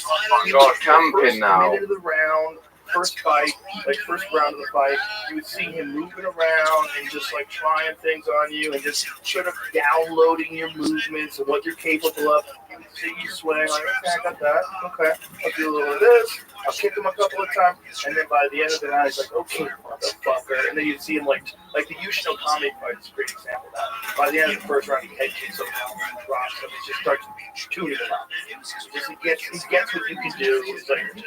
Got camping First now. minute of the round, first fight, like first round of the fight, you would see him moving around and just like trying things on you and just sort of downloading your movements and what you're capable of. See you swing, like, okay, I got that. Okay. I'll do a little of this. I'll kick him a couple of times. And then by the end of the night, he's like, okay, motherfucker. And then you'd see him like the Yushino Kami fight is a great example of that. By the end of the first round, he head kicks him, drops him, he just starts tuning him up. Just he gets what you can do. He's like, and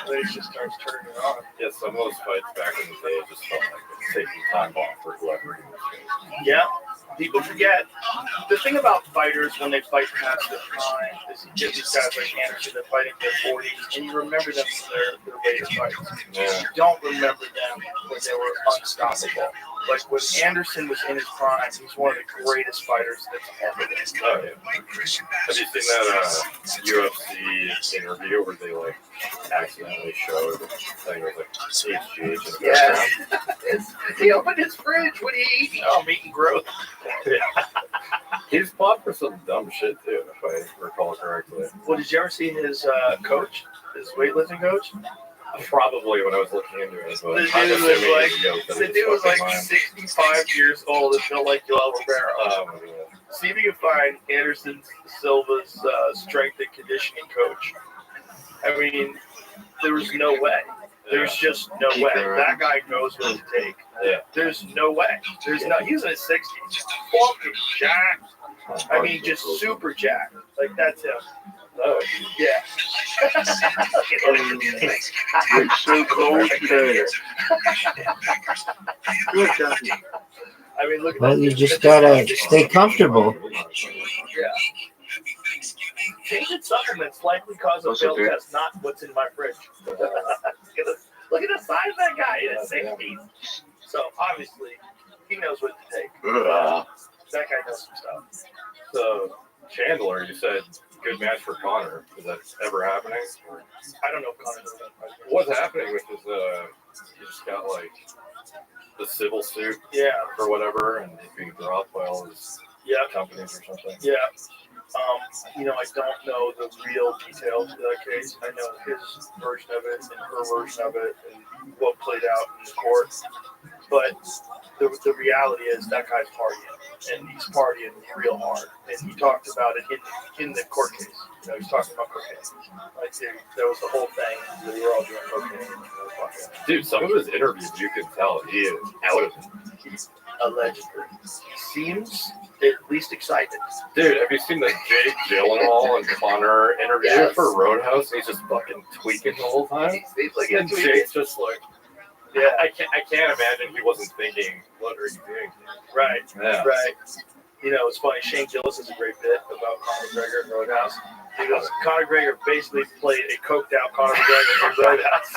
then he just starts turning it on. Yeah, some of those fights back in the day just felt like taking time off for whoever he was facing. Yeah. People forget. The thing about fighters when they fight past their prime is you get these guys like Anderson, they're fighting in their 40s, and you remember them for their later fights. Yeah. You don't remember them when they were unstoppable. Like when Anderson was in his prime, he's one of the greatest fighters that's ever been. Oh, yeah. Have you seen that UFC interview where they like accidentally showed the thing with like HGH in the background? He opened his fridge. What are you eating? Oh, I'm eating growth. He's fought for some dumb shit too, if I recall correctly. Well, did you ever see his coach, his weightlifting coach? Probably when I was looking into it, but The dude was like 65 years old and built like Joel Rivera. Oh my god. See if you can find Anderson Silva's strength and conditioning coach. I mean, there was no way. There's just no way. That guy knows what to take. Yeah. There's no way. He's in his 60s. Fucking jacked. I mean, just super jacked. Like, that's him. Oh, yeah. It's so cold today. Good job. I mean, look at Well, that. you just gotta stay comfortable. Yeah. Tainted supplements likely cause a failed test, not what's in my fridge. Look at the size of that guy in his 60s. So, obviously, he knows what to take. That guy knows some stuff. so Chandler, you said good match for Connor. Is that ever happening? I don't know if Connor's doing that. What's happening with his, he just got like the civil suit Yeah. or whatever, and he's being dropped by all his companies or something. Yeah. I don't know the real details of that case. I know his version of it and her version of it and what played out in the court. But the reality is that guy's partying, and he's partying real hard. And he talked about it in the court case. He's talking about cocaine. Like, there was the whole thing that we were all doing cocaine. Dude, some of his interviews, you can tell he is out of it. He's allegedly. He seems at least excited. Dude, have you seen the Jake Gyllenhaal and Connor interview for Roadhouse? He's just fucking tweaking the whole time. He's like, and Jake's just like, yeah, I can't imagine he wasn't thinking, what are you doing? Right, Yeah. right. It's funny. Shane Gillis has a great bit about Conor McGregor in Roadhouse. He goes, Conor McGregor basically played a coked out Conor McGregor in Roadhouse.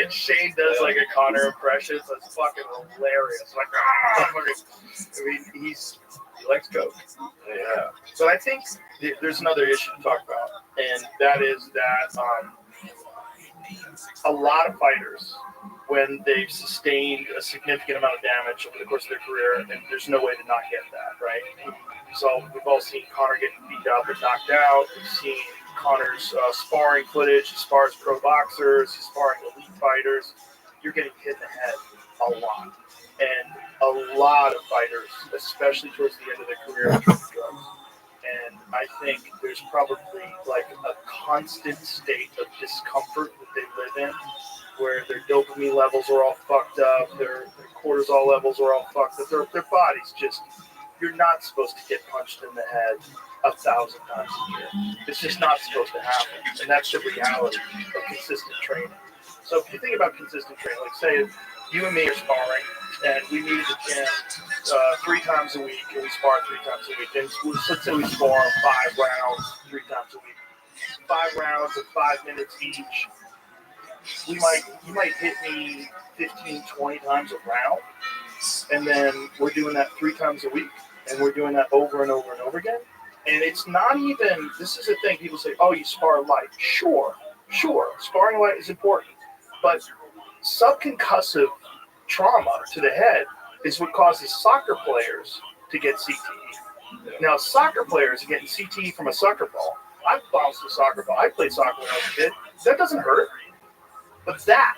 And Shane does like a Conor impression, so it's fucking hilarious. Like, I mean, he likes coke. Yeah. So I think there's another issue to talk about, and that is that a lot of fighters, when they've sustained a significant amount of damage over the course of their career, and there's no way to not get that, right? So we've all seen Conor getting beat up and knocked out. We've seen Conor's sparring footage. He spars pro boxers. He's sparring elite fighters. You're getting hit in the head a lot. And a lot of fighters, especially towards the end of their career, are taking drugs. And I think there's probably like a constant state of discomfort that they live in, where their dopamine levels are all fucked up, their cortisol levels are all fucked up, their body's just, you're not supposed to get punched in the head 1,000 times a year. It's just not supposed to happen. And that's the reality of consistent training. So if you think about consistent training, like say you and me are sparring, and we meet at the gym 3 times a week, and we spar 3 times a week. And let's say we spar 5 rounds 3 times a week. 5 rounds of 5 minutes each. You might hit me 15, 20 times a round, and then we're doing that 3 times a week, and we're doing that over and over and over again. And it's not even, this is the thing, people say, oh, you spar light. Sure, sparring light is important, but subconcussive trauma to the head is what causes soccer players to get CTE. Now, soccer players are getting CTE from a soccer ball. I've bounced a soccer ball. I played soccer when I was a kid. That doesn't hurt. But that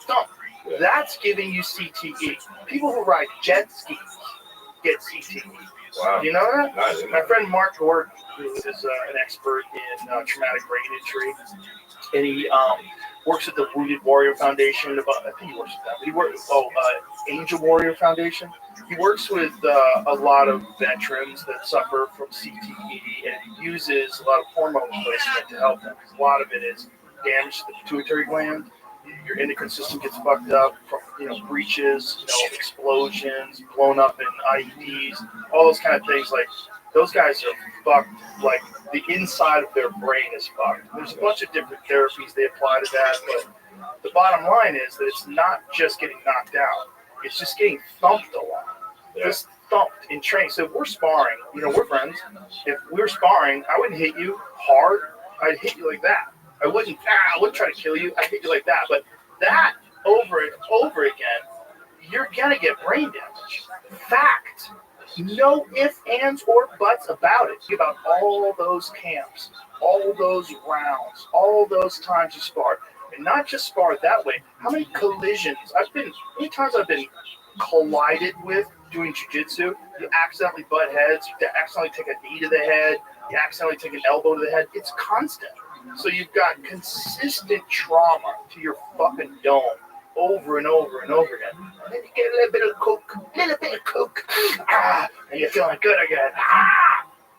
thump, that's giving you CTE. People who ride jet skis get CTE. Wow. Do you know that? No, I didn't. My friend Mark Gord, who is an expert in traumatic brain injury, and he works at the Wounded Warrior Foundation. I think he works with them. He works Angel Warrior Foundation. He works with a lot of veterans that suffer from CTE, and he uses a lot of hormone replacement to help them. A lot of it is damage to the pituitary gland. Your endocrine system gets fucked up from breaches, explosions, blown up in IEDs, all those kind of things. Like those guys are fucked. Like the inside of their brain is fucked. There's a bunch of different therapies they apply to that, but the bottom line is that it's not just getting knocked out. It's just getting thumped a lot. Yeah. Just thumped in training. So if we're sparring, we're friends. If we were sparring, I wouldn't hit you hard. I'd hit you like that. I wouldn't try to kill you. I'd hit you like that. But that over and over again, you're going to get brain damage. Fact. No ifs, ands, or buts about it. Think about all those camps, all those rounds, all those times you sparred. And not just sparred that way. How many collisions? How many times I've been collided with doing jiu-jitsu? You accidentally butt heads. You accidentally take a knee to the head. You accidentally take an elbow to the head. It's constant. So you've got consistent trauma to your fucking dome over and over and over again. And then you get a little bit of coke, and you're feeling good again.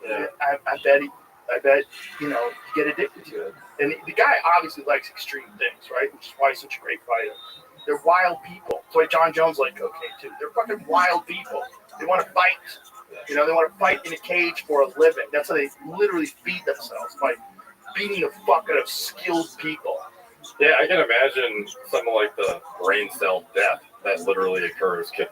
Yeah. I bet, you get addicted to it. And the guy obviously likes extreme things, right? Which is why he's such a great fighter. They're wild people. That's why John Jones like cocaine too. They're fucking wild people. They want to fight. They want to fight in a cage for a living. That's how they literally feed themselves, by beating the fuck out of skilled people. Yeah, I can imagine something like the brain cell death that literally occurs could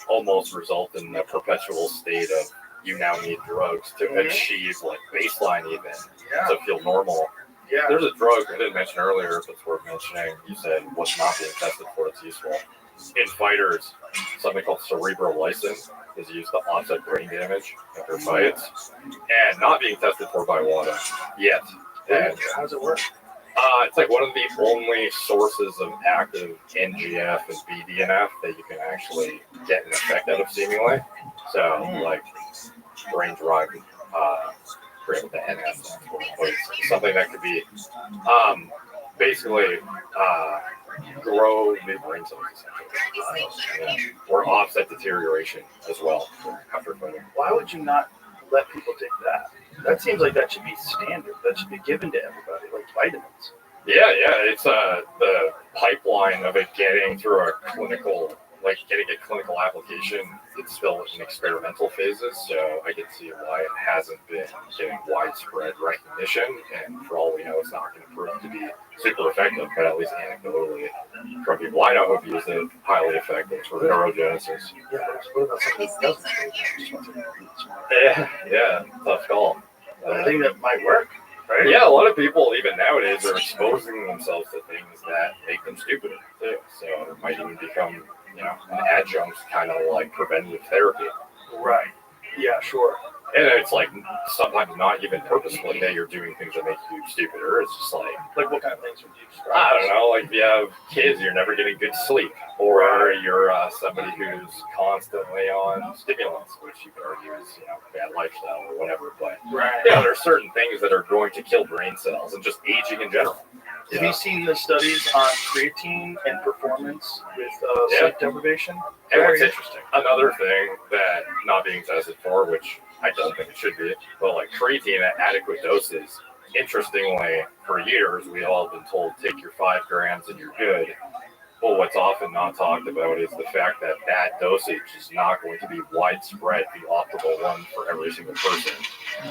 almost result in a perpetual state of you now need drugs to achieve like baseline even to feel normal. Yeah. There's a drug I didn't mention earlier, but it's worth mentioning. You said what's not being tested for it's useful. In fighters, something called cerebrolysin is used to offset brain damage after fights, and not being tested for by WADA yet. And how does it work? It's like one of the only sources of active NGF and BDNF that you can actually get an effect out of seemingly. So, like, brain-derived created the NS, but it's something that could be basically grow new brain cells, essentially, or offset deterioration as well after fighting. Why would you not let people take that? That seems like that should be standard. That should be given to everybody, like vitamins. Yeah, it's the pipeline of it getting through a clinical, like getting a clinical application. It's still in experimental phases, so I can see why it hasn't been getting widespread recognition. And for all we know, it's not going to prove to be super effective, but at least anecdotally, from people I know who've used it, highly effective for neurogenesis. Yeah, but what about somebody who doesn't? Yeah, tough call. I think that might work. Right? Yeah, a lot of people, even nowadays, are exposing themselves to things that make them stupid, too. So it might even become, an adjunct kind of like preventative therapy. Right. Yeah, sure. And it's like sometimes not even purposefully that you're doing things that make you stupider. It's just like what kind of things would you describe? I don't know. Like if you have kids, you're never getting good sleep, or you're somebody who's constantly on stimulants, which you could argue is bad lifestyle or whatever. But there's certain things that are going to kill brain cells and just aging in general. Have you seen the studies on creatine and performance with sleep deprivation? Very interesting. Another thing that not being tested for, which I don't think it should be, but like creatine at adequate doses. Interestingly, for years, we all have been told, take your 5 grams and you're good. But what's often not talked about is the fact that that dosage is not going to be widespread, the optimal one for every single person.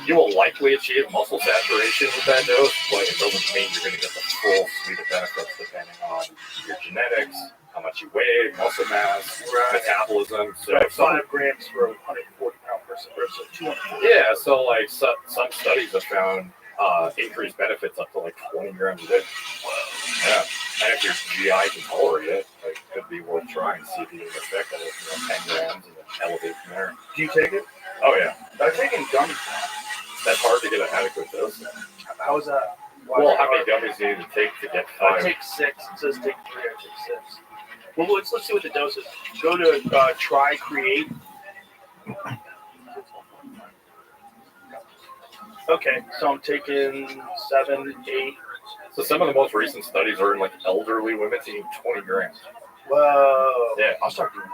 You will likely achieve muscle saturation with that dose, but it doesn't mean you're going to get the full suite of benefits depending on your genetics, how much you weigh, muscle mass, metabolism. So 5 grams for a 140-pound person versus 240. Yeah, so like some studies have found increased benefits up to like 20 grams a day. Yeah, and if your GI can tolerate it, it could be worth trying to see if you can affect it with 10 grams and then elevate from there. Do you take it? Oh yeah, I've taken gummies. That's hard to get an adequate dose. How is that? Well, how many gummies do you need to take to get 5? I take 6. It says take 3. I take 6. Well, let's see what the dose is. Go to Try Create. Okay, so I'm taking 7, 8. So some of the most recent studies are in like elderly women eating 20 grams. Whoa. Yeah. I'll start doing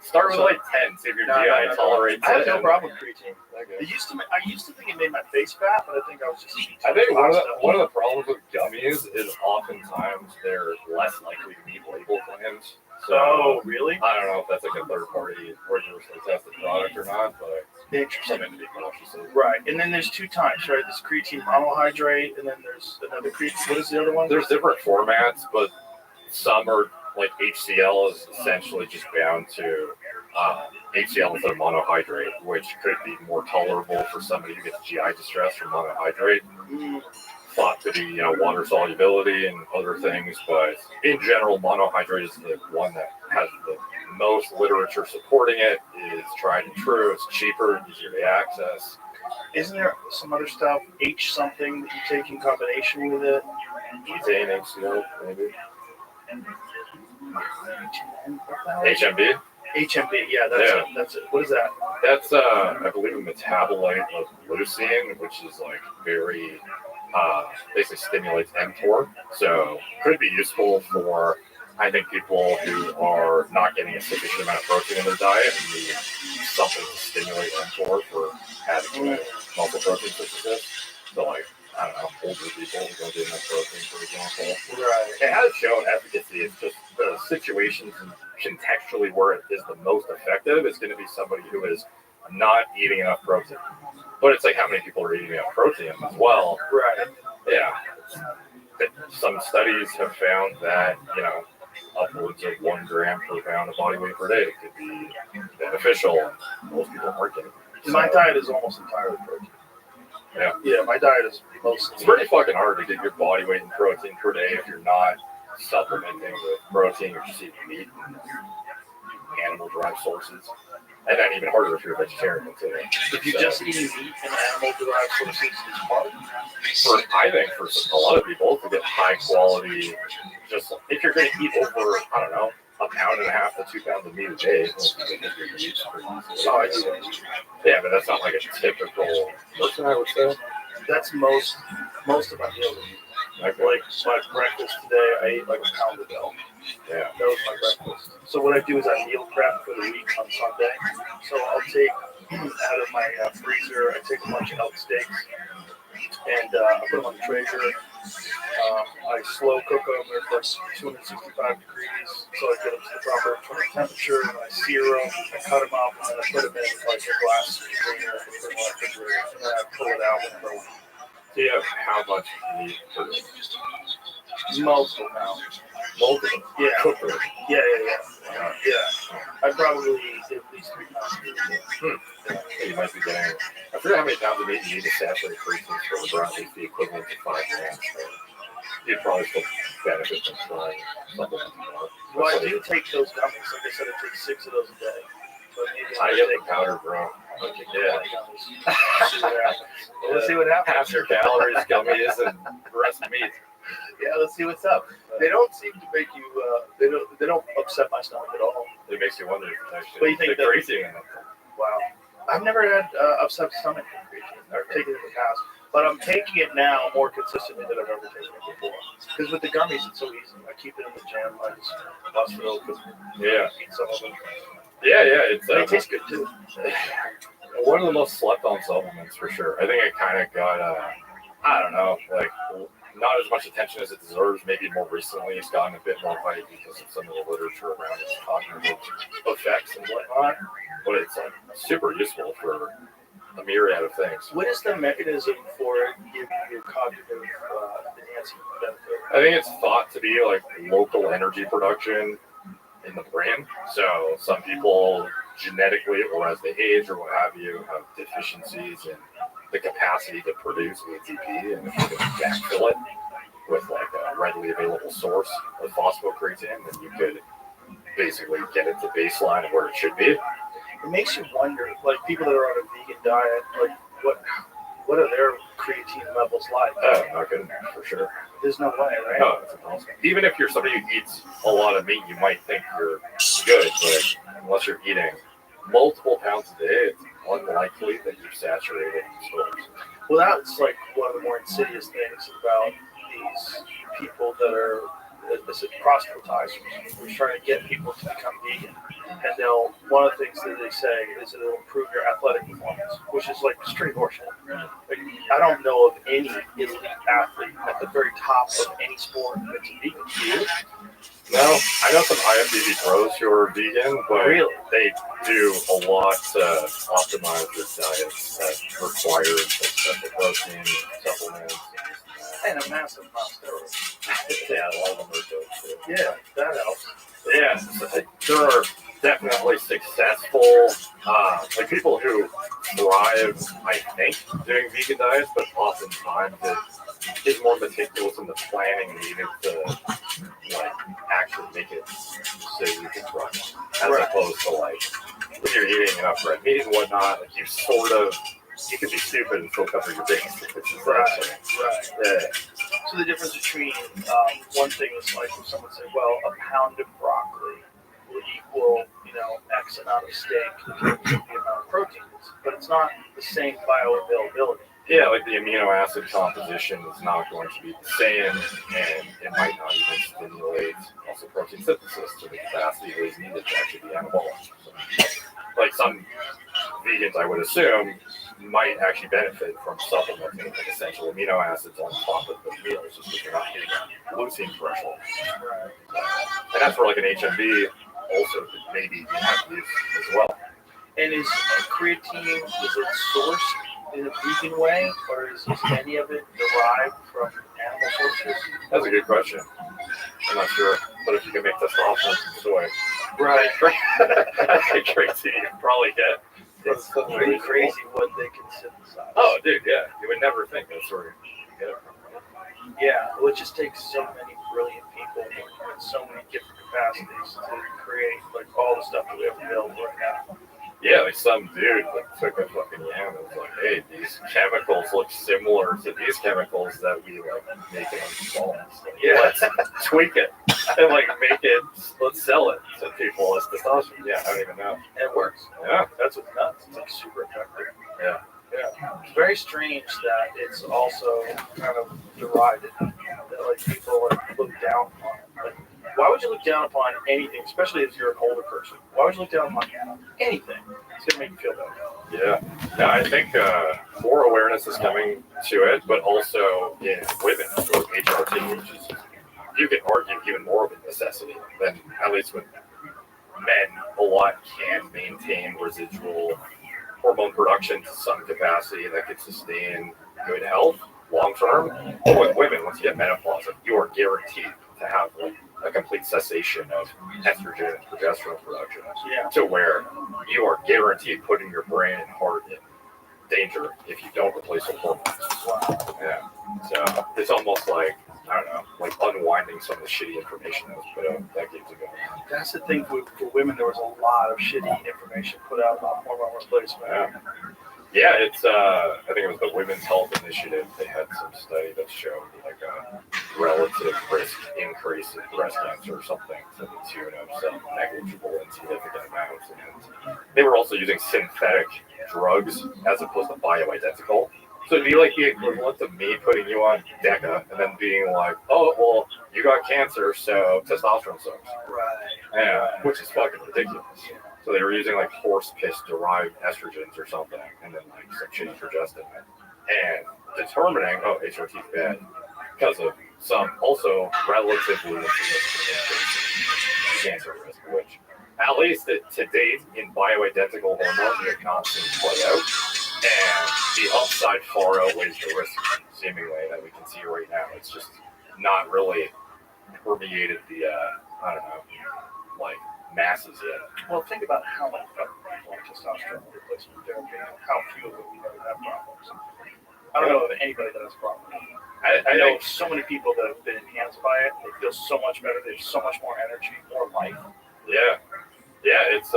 Start with like 10, see if your GI tolerates I have it. no problem with creatine. Okay. I used to think it made my face fat, but I think I was just eating I think too much one of the problems with gummies is oftentimes they're less likely to meet label claims. So Oh, really? I don't know if that's like a third party rigorously tested product or not, but Interesting. something to be cautious of. Right, and then there's 2 types, right? There's creatine monohydrate, and then there's another creatine. What is the other one? There's different formats, but some are like HCl is essentially just bound to HCl with a monohydrate, which could be more tolerable for somebody who gets GI distress from monohydrate. Thought to be, water solubility and other things, but in general, monohydrate is the one that has the most literature supporting it. Is tried and true. It's cheaper, easier to access. Isn't there some other stuff, H something that you take in combination with it? Butane, HCl, maybe. What the hell? HMB. HMB, yeah, that's it. What is that? That's I believe a metabolite of leucine, which is like very basically stimulates mTOR. So could be useful for I think people who are not getting a sufficient amount of protein in their diet and need something to stimulate mTOR for adequate muscle protein synthesis. So like I don't know, older people who don't get enough protein, for example. Right. It has shown efficacy. It's just the situations and contextually where it is the most effective is going to be somebody who is not eating enough protein. But it's like how many people are eating enough protein as well. Right. Yeah. Some studies have found that, upwards of 1 gram per pound of body weight per day could be beneficial. Most people aren't getting it. My diet is almost entirely protein. Yeah. Yeah, my diet is mostly. It's pretty fucking hard to get your body weight in protein per day if you're not supplementing with protein or just eating meat and animal-derived sources. And then even harder if you're a vegetarian too. If you're just eating meat and animal-derived sources, it's hard. I think for a lot of people, to get high quality, just if you're going to eat over, I don't know, 1.5 pounds to 2 pounds of meat a day, yeah, but that's not like a typical person, I would say. That's most of my meals. Like my breakfast today, I ate like a pound of milk. Yeah. That was my breakfast. So what I do is I meal prep for the week on Sunday. So I'll take out of my freezer, I take a bunch of elk steaks and I put them on the traeger. I slow cook them. They're like 265 degrees, so I get them to the proper temperature. And I sear them, I cut them up, and then I put them in like a glass container in the refrigerator. And then I pull it out whenever I want. Do you have how much meat per day? Multiple pounds. Multiple? Yeah. Cooker. Yeah. I probably eat at least 3 pounds of meat. You might be getting, I forget how many pounds of meat you need to saturate protein for around the equivalent to 5 grams. So you'd probably still benefit from trying supplementing more. Well, I do take those gummies. Like I said, I take 6 of those a day. But maybe I get the powder, bro. Okay, Yeah. Let's see what happens. Half your calories, gummies, and the rest meat. Yeah, let's see what's up. They don't seem to make you. They don't upset my stomach at all. It makes you wonder if it's What do actually you think the that- creatine in it. Wow. I've never had upset stomach from creatine. I've taken it in the past, but I'm taking it now more consistently than I've ever taken it before. Because with the gummies, it's so easy. I keep it in the gym. I just bust it open. Yeah. Eat some of them. Yeah, it's They taste good too. one of the most slept on supplements for sure. I think it kind of got, I don't know, like not as much attention as it deserves. Maybe more recently it's gotten a bit more hype because of some of the literature around its cognitive effects and whatnot. But it's like super useful for a myriad of things. What is the mechanism for giving you cognitive enhancing benefit? I think it's thought to be like local energy production in the brain. So some people genetically or as they age or what have you have deficiencies in the capacity to produce ATP, and if you can backfill it with like a readily available source of phosphocreatine, then you could basically get it to baseline of where it should be. It makes you wonder, like people that are on a vegan diet, like what are their creatine levels like? Oh, not good for sure. There's no way, right? No, it's impossible. Even if you're somebody who eats a lot of meat, you might think you're good, but unless you're eating multiple pounds a day, it's unlikely that you're saturated in stores. Well, that's like one of the more insidious things about these people that are this is proselytizers who's trying to get people to become vegan. And they'll one of the things that they say is that it'll improve your athletic performance, which is like straight horseshit. Like, I don't know of any elite athlete at the very top of any sport that's vegan. Do you? No, I know some IFBB pros who are vegan, but Really? they do a lot to optimize their diets that require special protein, supplements, And a massive amount of steroids. yeah, a lot of them are good too. Yeah, that helps. Yeah, there are definitely successful, like people who thrive, I think, doing vegan diets, but oftentimes it is more meticulous in the planning needed to, like, actually make it so you can run, as opposed to, like, if you're eating enough red meat and whatnot, like, you could be stupid and still cover your base. Right. Yeah. So the difference between one thing is like if someone said, well, a pound of broccoli will equal, X amount of steak in terms of the amount of proteins, but it's not the same bioavailability. Yeah, like the amino acid composition is not going to be the same, and it might not even stimulate also protein synthesis to the capacity that is needed to actually be anabolic. So, like some vegans, I would assume, might actually benefit from supplementing like essential amino acids on top of the meals, just because they're not hitting a leucine threshold. And that's where like an HMB also could maybe have use as well. And is creatine, is it sourced in a vegan way, or is any of it derived from animal sources? That's a good question. I'm not sure, but if you can make testosterone from soy, Right. I think creatine you can probably get. It's pretty crazy what they can synthesize. Oh, dude, yeah. You would never think that's where you get it from. Yeah, well, it just takes so many brilliant people with so many different capacities to create like all the stuff that we have available right now. Yeah, like some dude like took a fucking yam and was like, hey, these chemicals look similar to these chemicals that we like make in solids. Like, Yeah. let's tweak it and like make it, let's sell it to people as testosterone. Yeah, I don't even know. And it works. Yeah. That's what's nuts. It's like super effective. Yeah. Yeah. It's very strange that it's also kind of derided. That like people like look down upon it. Like, why would you look down upon anything, especially if you're an older person? Why would you look down upon anything? It's gonna make you feel better. Yeah. No, I think more awareness is coming to it, but also in women or HRT, which is, you can argue, even more of a necessity than, at least with men, a lot can maintain residual hormone production to some capacity that could sustain good health long term. But with women, once you get menopause, you are guaranteed to have like a complete cessation of estrogen and progesterone production, to where you are guaranteed putting your brain and heart in danger if you don't replace the hormones. Yeah. So it's almost like, I don't know, like unwinding some of the shitty information that was put out decades ago. That's the thing for women. There was a lot of shitty information put out about hormone replacement. Yeah, it's I think it was the Women's Health Initiative. They had some study that showed like a relative risk increase in breast cancer or something to the tune of some negligible and significant amounts. And they were also using synthetic drugs as opposed to bioidentical. So it'd be like the equivalent of me putting you on DECA and then being like, oh, well, you got cancer, so testosterone sucks. Right. Yeah, which is fucking ridiculous. So they were using like horse piss derived estrogens or something, and then like some shitty progestin, and determining, oh, HRT is bad because of some also relatively increase in cancer risk, which at least to date in bioidentical hormones we have not seen play out, and the upside far outweighs the risk seemingly that we can see right now. It's just not really permeated the I don't know, like masses yet. Well, think about how many people on testosterone replacement therapy and how few of them we know have problems. I don't know of anybody that has problems. I know of so many people that have been enhanced by it. They feel so much better. They have so much more energy, more life. Yeah, it's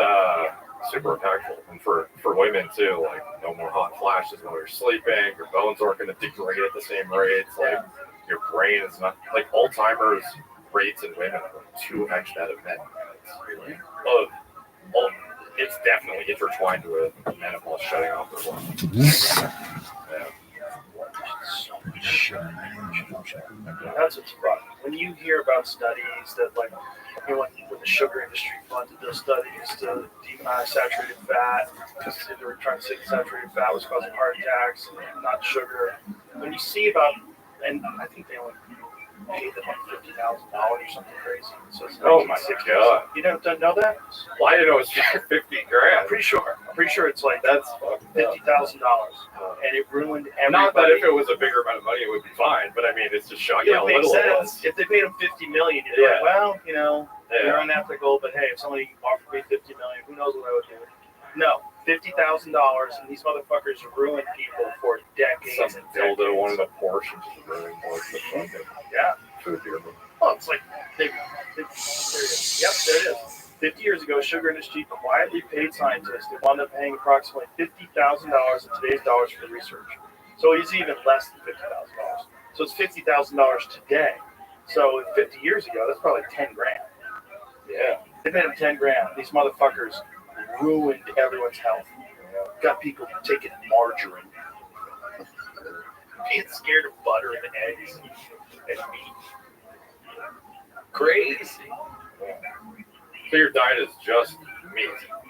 super impactful, and for women too. Like no more hot flashes when you're sleeping. Your bones aren't going to degrade at the same rates. Like your brain is not like Alzheimer's rates in women are 2x that of men. Really? Oh, it's definitely intertwined with menopause shutting off the hormones. Yeah. That's what's fun. When you hear about studies that, like, you know, when the sugar industry funded those studies to demonize saturated fat because they were trying to say saturated fat was causing heart attacks and not sugar. When you see about, and I think they only paid them like $50,000 or something crazy. So it's Oh my 1960s. God. You don't know that? Well, I didn't know it was $50 I'm grand. pretty sure it's like That's fucking $50,000, and it ruined everybody. Not that if it was a bigger amount of money, it would be fine. But I mean, it's just shocking It how would make little it was. sense if they paid him $50 million. You'd be Yeah. like, well, you know, Yeah. you're unethical, but hey, if somebody offered me $50 million, who knows what I would do? No, $50,000, and these motherfuckers ruined people for decades Some and dildo decades. wanted a Porsche and just ruined more the fucking Yeah. food dearly. Well, it's like there it is. Yep, there it is. 50 years ago, sugar industry quietly paid scientists that wound up paying approximately $50,000 in today's dollars for research. So it's even less than $50,000. So it's $50,000 today. So 50 years ago, that's probably 10 grand. Yeah. They paid them 10 grand. These motherfuckers ruined everyone's health. Got people taking margarine, being scared of butter and eggs and meat. Crazy. So your diet is just meat.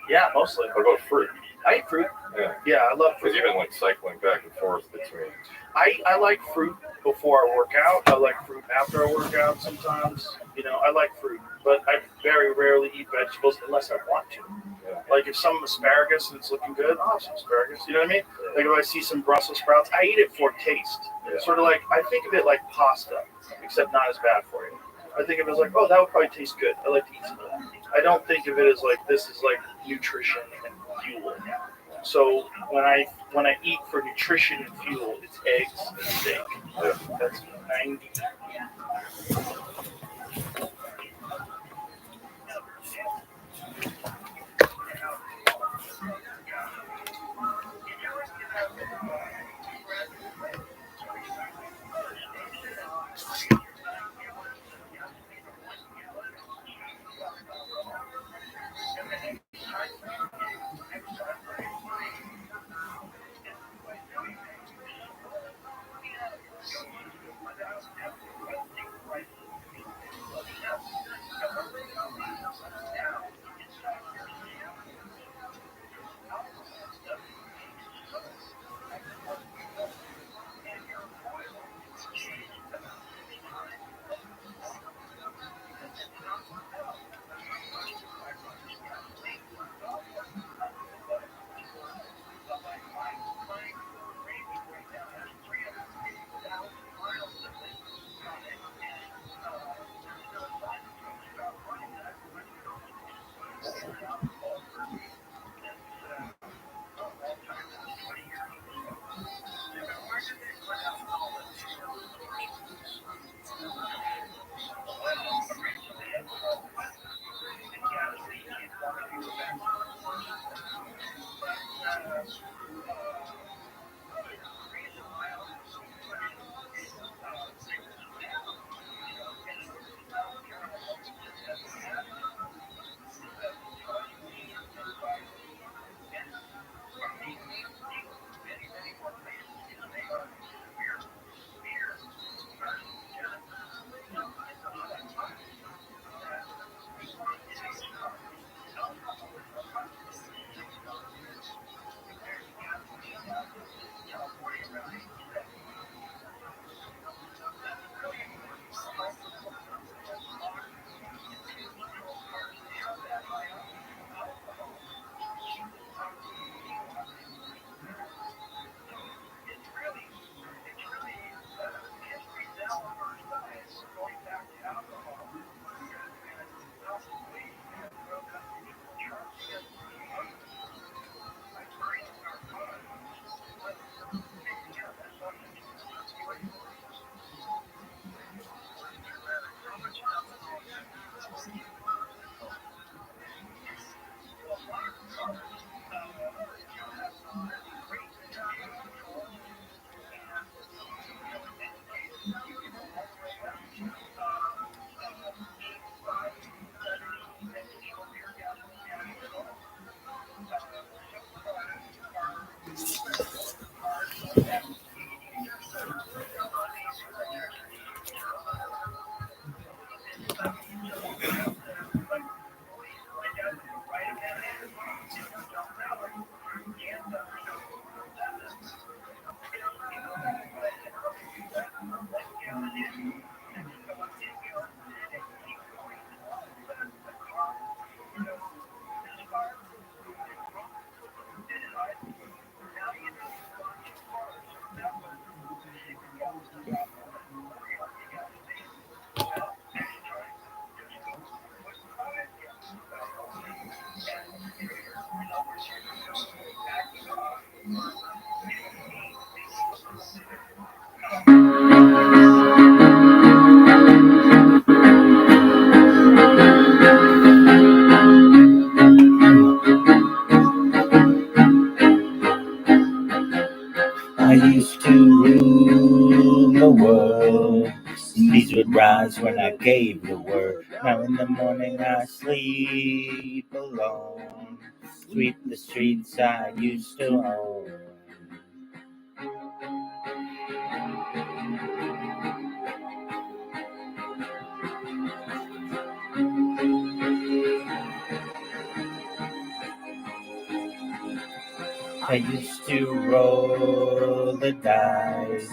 Yeah, mostly. What about fruit? I eat fruit. Yeah. Yeah, I love Because fruit. you've been like cycling back and forth between. I like fruit before I work out. I like fruit after I work out sometimes. You know, I like fruit, but I very rarely eat vegetables unless I want to. Yeah. Like if some asparagus and it's looking good, I'll have some asparagus. You know what I mean? Like if I see some Brussels sprouts, I eat it for taste. Yeah. Sort of like, I think of it like pasta, except not as bad for you. I think of it as like, oh, that would probably taste good. I like to eat some of that. I don't think of it as like, this is like nutrition and fuel. So when I eat for nutrition and fuel, it's eggs and steak. Yeah. That's 90. would rise when I gave the word. Now in the morning I sleep alone. Sweep the streets I used to own. I used to roll the dice,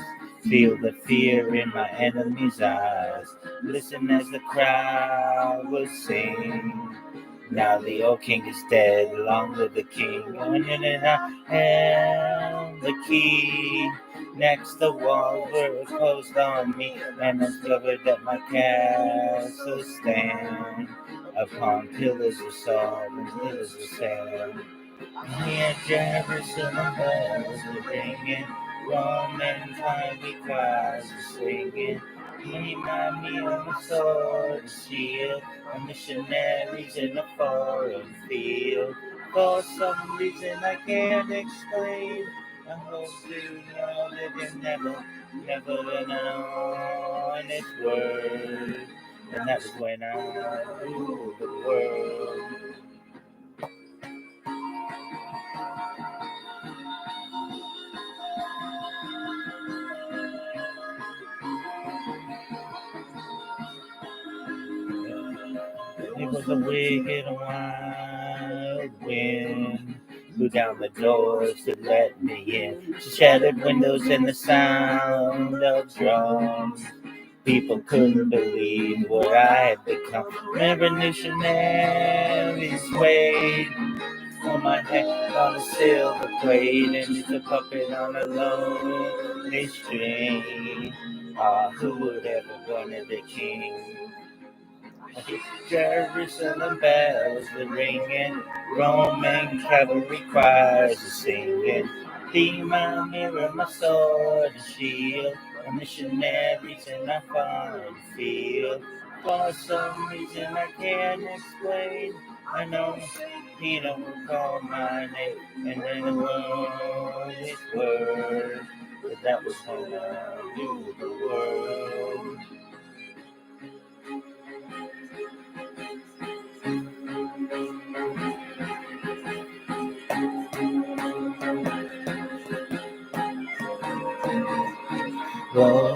feel the fear in my enemy's eyes, listen as the crowd would sing. Now the old king is dead, long live the king. And I held the key. Next the walls were closed on me, and I discovered that my castle stand upon pillars of salt and pillars of sand. Here Jerusalem bells are ringing, Roman highway choirs are singing. Remind me of a sword and shield, and missionaries in a foreign field. For some reason I can't explain, I hope you know that you never know in this word. And that was when I ruled the world. It was a wicked and wild wind blew down the doors to let me in. She shattered windows and the sound of drums. People couldn't believe what I had become. Revolutionaries wait on my head on a silver plate, and it's a puppet on a lonely string. Ah, who would ever wanted the king? Jerusalem bells are ringing, Roman cavalry choirs are singing. Be my mirror, my sword and shield, and missionaries in a foreign field. For some reason I can't explain, I know Peter will call my name, and then the world is word. But that was when I knew the world. Whoa,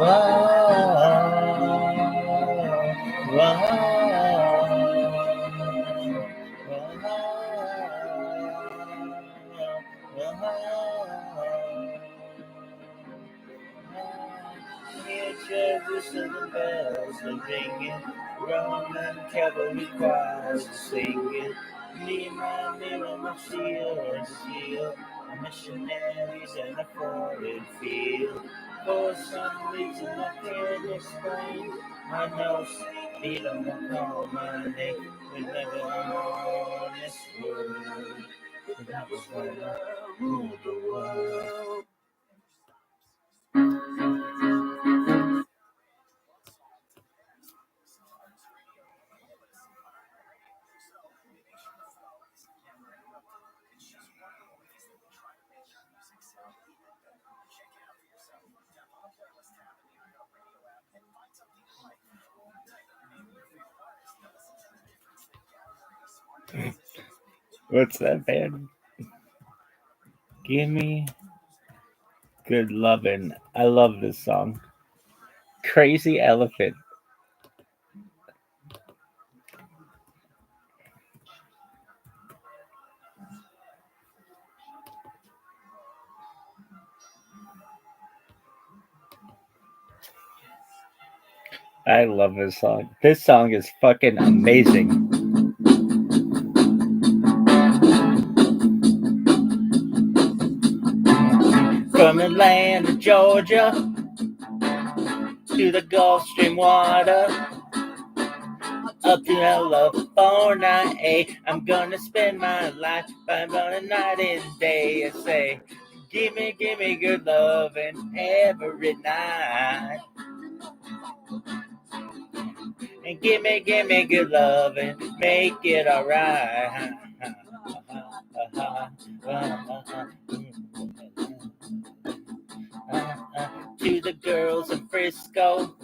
Jerusalem bells are ringing, Roman cavalry choirs are singing. Me, my mirror, my shield, missionaries in a foreign field. For some reason I can't explain, I know Peter will call my name, but never on this world. But that was when I ruled the world. What's that band? Give me good lovin'. I love this song. Crazy Elephant. I love this song. This song is fucking amazing. From Atlanta, Georgia, to the Gulf Stream water, up to California, I'm gonna spend my life by running night and day. I say, give me good loving every night. And give me good loving, make it alright. To the girls in Frisco,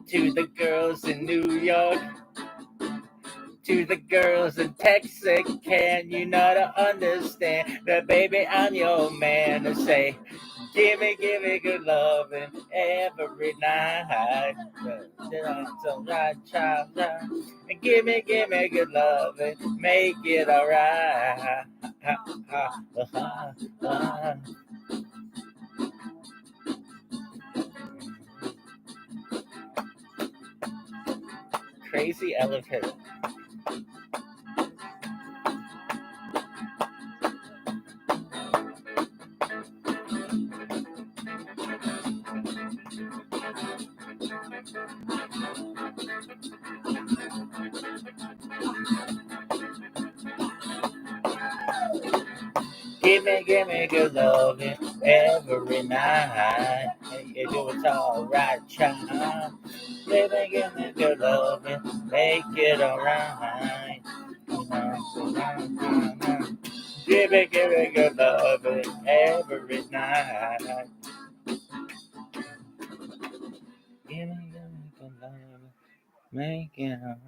To the girls in New York, to the girls in Texas, can you not understand that, baby, I'm your man to say, give me good loving every night. So right, child, and give me good loving, make it alright. Crazy elephant. Give me good loving every night. You do it all right, child. Give me good loving, make it alright. Give me good loving every night. Give me good loving, make it alright.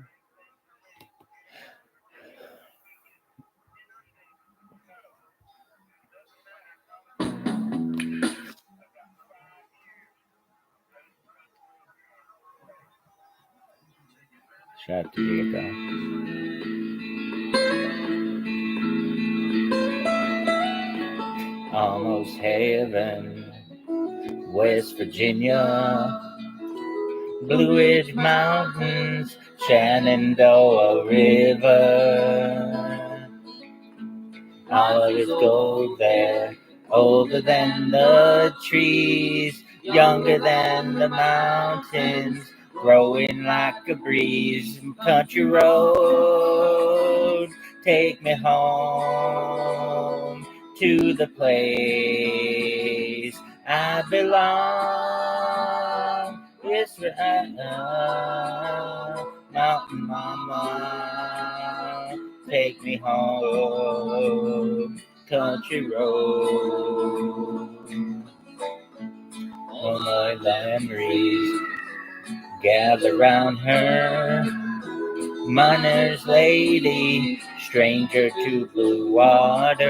Shout out to you, though. Almost heaven, West Virginia, Blue Ridge Mountains, Shenandoah River. All of it's gold there, older than the trees, younger than the mountains, growing like a breeze. Country road, take me home to the place I belong. Israel, Mountain Mama, take me home, country road. All my memories gather round her, miner's lady, stranger to blue water.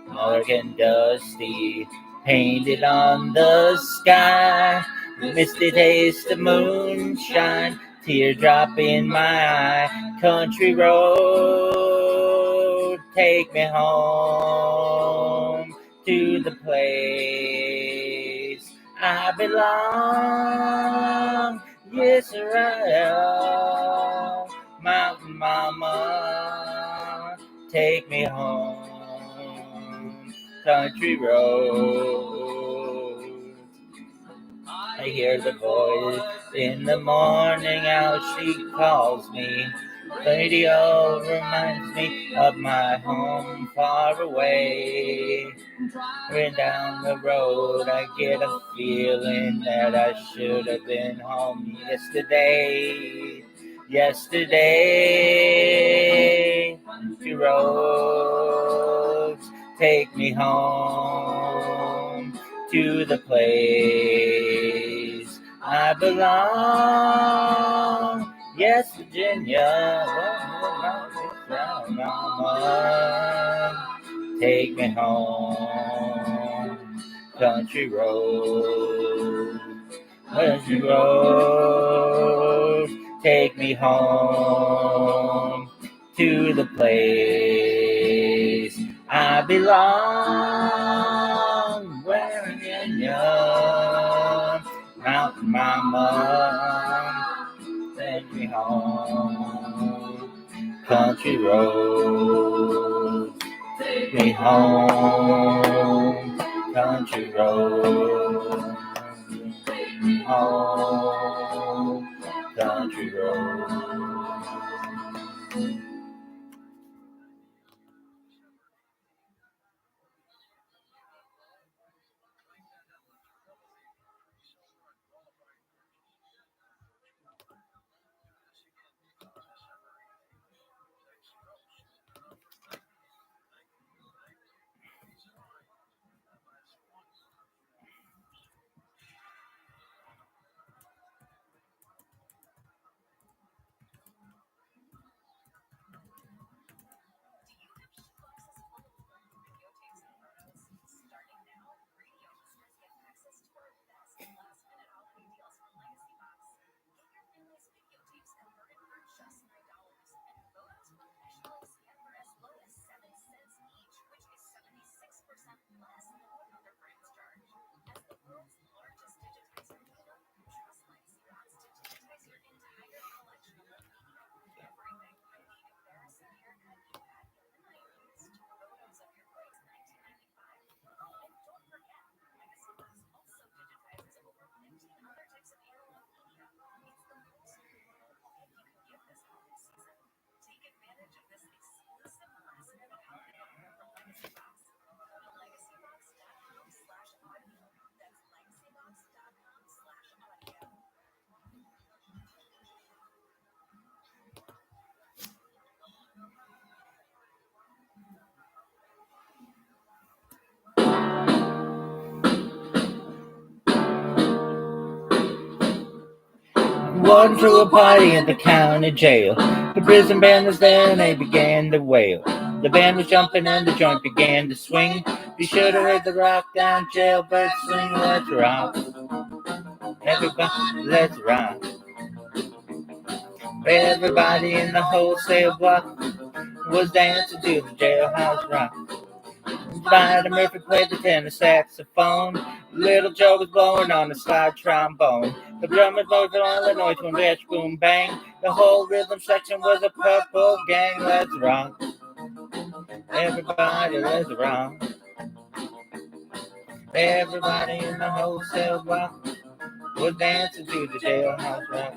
Dark and dusty, painted on the sky, misty taste of moonshine, teardrop in my eye. Country road, take me home to the place I belong. Yes, Israel, Mountain Mama, take me home, country road. I hear the voice in the morning, how she calls me. Radio reminds me of my home far away. When down the road I get a feeling that I should have been home yesterday. Yesterday, country roads, take me home to the place I belong. Yes, Virginia, mama, take me home, country road, country road, take me home to the place I belong. Where in your Mountain Mama, take me home, country road, take me home, country road, take me home, country road. Warden threw a party at the county jail. The prison band was there and they began to wail. The band was jumping and the joint began to swing. Be sure to hit the rock down, jailbird swing. Let's rock. Everybody, let's rock. Everybody in the wholesale block was dancing to the jailhouse rock. Spider Murphy played the tenor saxophone. Little Joe was blowing on the slide trombone. The drummers blowed on the noise when bitch boom bang. The whole rhythm section was a purple gang. Let's rock. Everybody, let's rock. Everybody in the wholesale block was dancing to the jailhouse rock.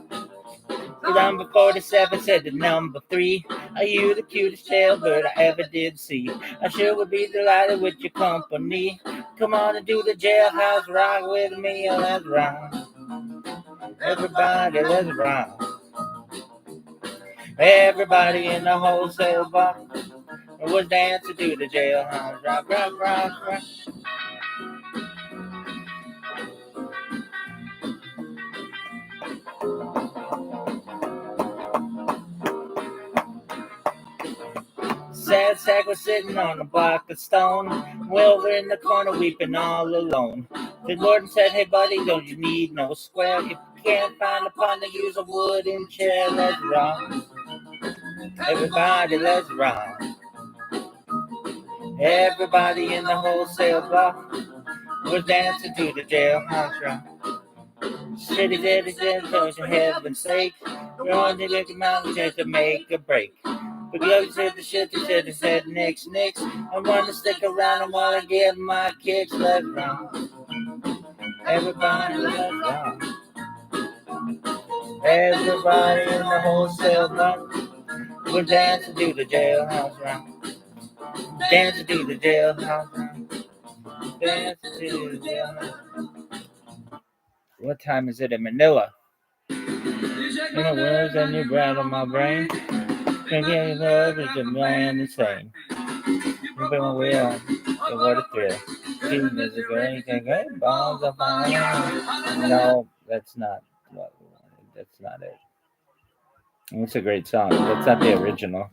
The number 47 said to number 3, are you the cutest jailbird I ever did see? I sure would be delighted with your company. Come on and do the jailhouse rock with me. Let's rock. Everybody, let's rock. Everybody in the wholesale bar was dancing to the jailhouse rock, rock, rock, rock. Sad sack was sitting on a block of stone. Will we're in the corner weeping all alone. The Lord said, hey buddy, don't you need no square? If you can't find a partner, use a wooden chair. Let's rock. Everybody, let's rock. Everybody in the wholesale block was dancing to the jailhouse rock. City, city, city, for heaven's sake. We're on the big mountain just to make a break. But Glory said the shit, he said, Nix. I want to stick around and while I get my kicks. Let's rock. Everybody, let's rock. Everybody in the wholesale block we're dancing to the jailhouse rock. Dancing to the jailhouse rock. Dancing to the jailhouse. What time is it in Manila? In the words and you brought on my brain. Thinking love is a man insane. You've been away on the what a thrill. Shooting is a great balls of fire. No, that's not what we wanted. That's not it. It's a great song. That's not the original.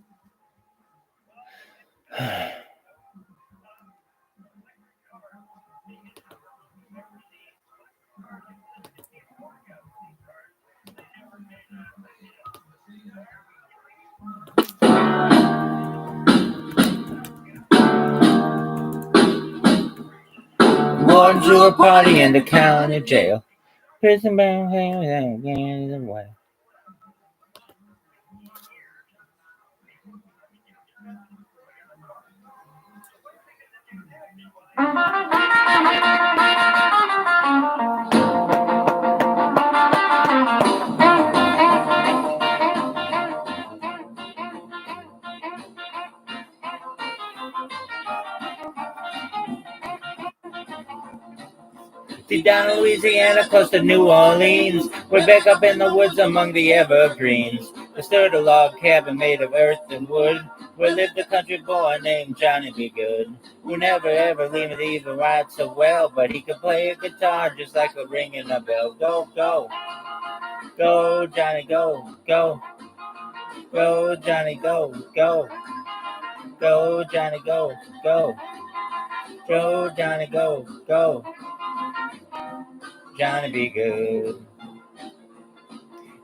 Warden threw a party in the county jail. Prison bell hangs away. Deep down in Louisiana, close to New Orleans, we're back up in the woods among the evergreens. There stood a log cabin made of earth and wood, where lived a country boy named Johnny B. Good, who never ever learned to even ride so well, but he could play a guitar just like a ringing a bell. Go, go, go, Johnny, go, go, go, Johnny, go, go, go, Johnny, go, go, go, Johnny, go, go. Johnny be good.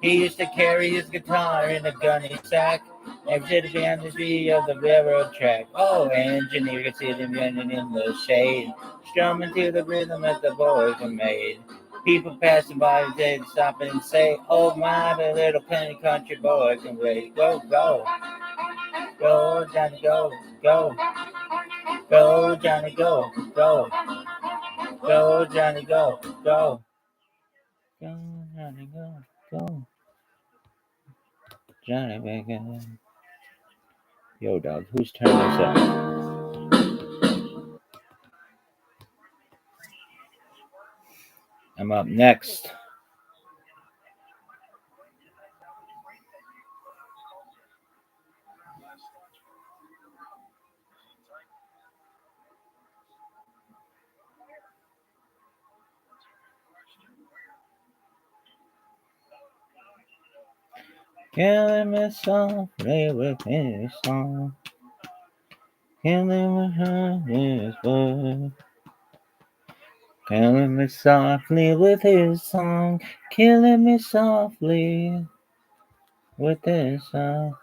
He used to carry his guitar in a gunny sack and sit behind the tree of the railroad track. Oh, engineer could see him running in the shade, strumming to the rhythm that the boys were made. People passing by, they'd stop and say, oh my, the little penny country boy can play. Go, go, go, Johnny, go, go, go, Johnny, go, go, go, Johnny, go, go. Go, Johnny, go, go. Johnny, baby. Yo, dog, whose turn is it? I'm up next. Killing me softly with his song. Killing me with his word. Killing me softly with his song. Killing me softly with his song.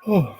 Oh.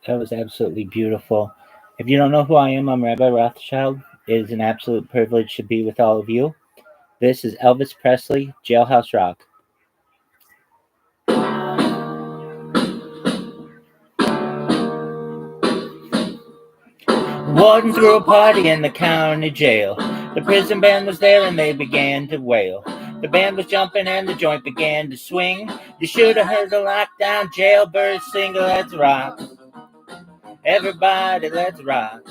That was absolutely beautiful. If you don't know who I am, I'm Rabbi Rothschild. It is an absolute privilege to be with all of you. This is Elvis Presley, Jailhouse Rock. Warden threw a party in the county jail. The prison band was there and they began to wail. The band was jumping and the joint began to swing. You should have heard the lockdown jailbirds sing, let's rock. Everybody, let's rock.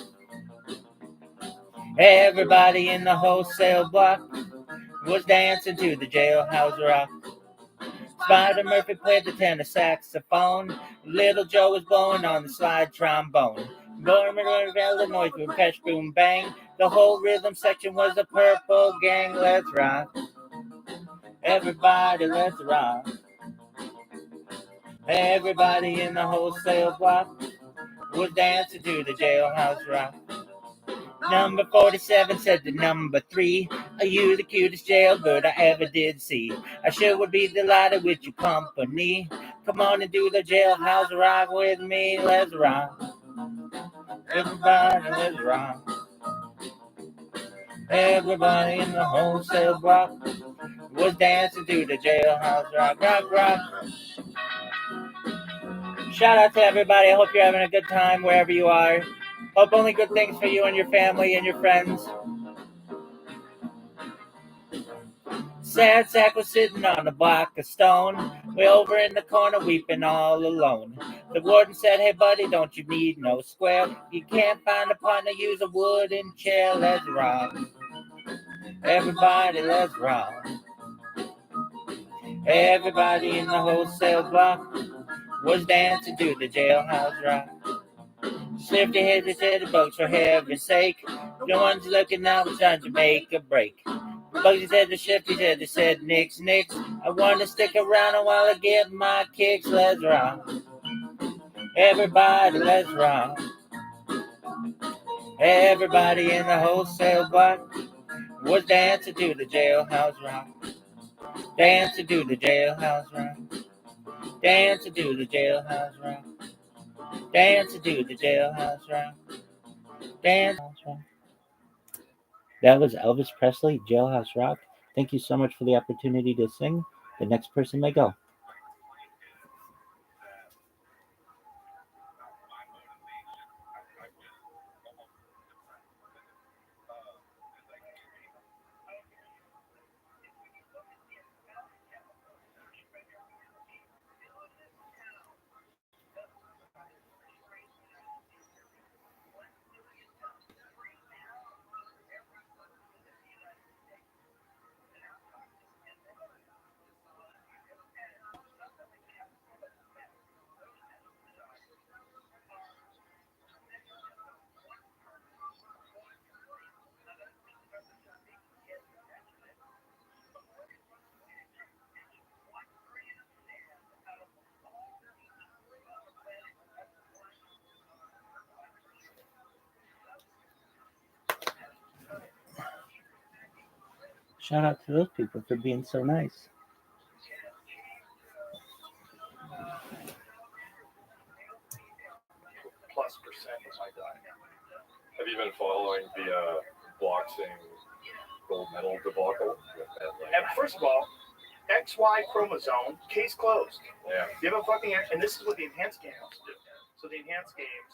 Everybody in the wholesale block was dancing to the jailhouse rock. Spider Murphy played the tenor saxophone. Little Joe was blowing on the slide trombone. Born in Illinois with Pesh Boom Bang. The whole rhythm section was a Purple Gang. Let's rock. Everybody, let's rock. Everybody in the wholesale block was dancing to the jailhouse rock. Number 47 said to number 3, are you the cutest jailbird I ever did see? I sure would be delighted with your company. Come on and do the jailhouse rock with me. Let's rock. Everybody, let's rock. Everybody in the wholesale block was dancing to the jailhouse rock, rock, rock. Shout out to everybody. I hope you're having a good time wherever you are. Hope only good things for you and your family and your friends. Sad sack was sitting on a block of stone, way over in the corner weeping all alone. The warden said, hey buddy, don't you need no square? You can't find a partner, use a wooden chair. Let's rock. Everybody, let's rock. Everybody in the wholesale block was dancing to the jailhouse rock. Shifty head to the bugs for heaven's sake. No one's looking now, it's time to make a break. Bugsy said to Shifty said, they said, Nix, Nix. I want to stick around a while I get my kicks. Let's rock. Everybody, let's rock. Everybody in the wholesale block was dancing to the jailhouse rock. Dancing to the jailhouse rock. Dancing to the jailhouse rock. Dancing to the jailhouse rock. Dance. That was Elvis Presley, Jailhouse Rock. Thank you so much for the opportunity to sing. The next person may go. Shout out to those people for being so nice. Plus percent of my diet. Have you been following the boxing gold medal debacle? And first of all, XY chromosome, case closed. Yeah. You have a fucking, and this is what the enhanced games do. So the enhanced games,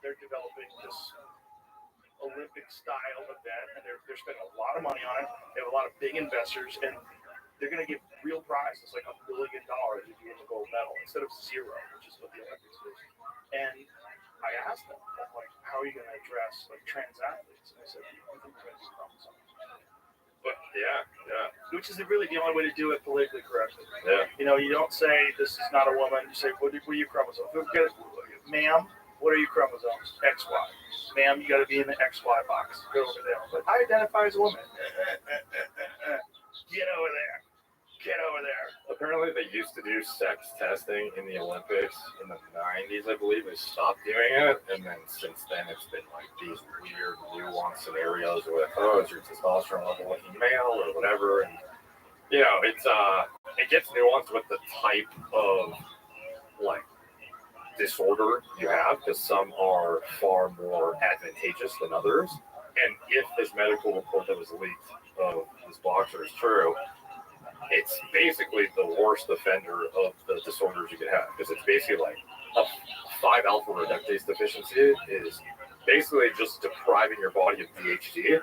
they're developing this Olympic style event, and they're spending a lot of money on it. They have a lot of big investors, and they're going to give real prizes, like $1 billion if you win the gold medal, instead of zero, which is what the Olympics is. And I asked them, like, how are you going to address like trans athletes? And they said, I think we're going to do chromosomes. But yeah. Which is really the only way to do it politically correctly. Yeah. You don't say this is not a woman. You say, what are your chromosomes? Ma'am, what are your chromosomes? XY. Ma'am, you got to be in the XY box. Go over there. But I identify as a woman. Get over there. Get over there. Apparently, they used to do sex testing in the Olympics in the 90s, I believe. They stopped doing it, and then since then, it's been like these weird, nuanced scenarios with, is your testosterone level looking male or whatever, and it gets nuanced with the type of like disorder you have, because some are far more advantageous than others. And if this medical report that was leaked of this boxer is true, it's basically the worst offender of the disorders you could have, because it's basically like a 5-alpha reductase deficiency is basically just depriving your body of DHT.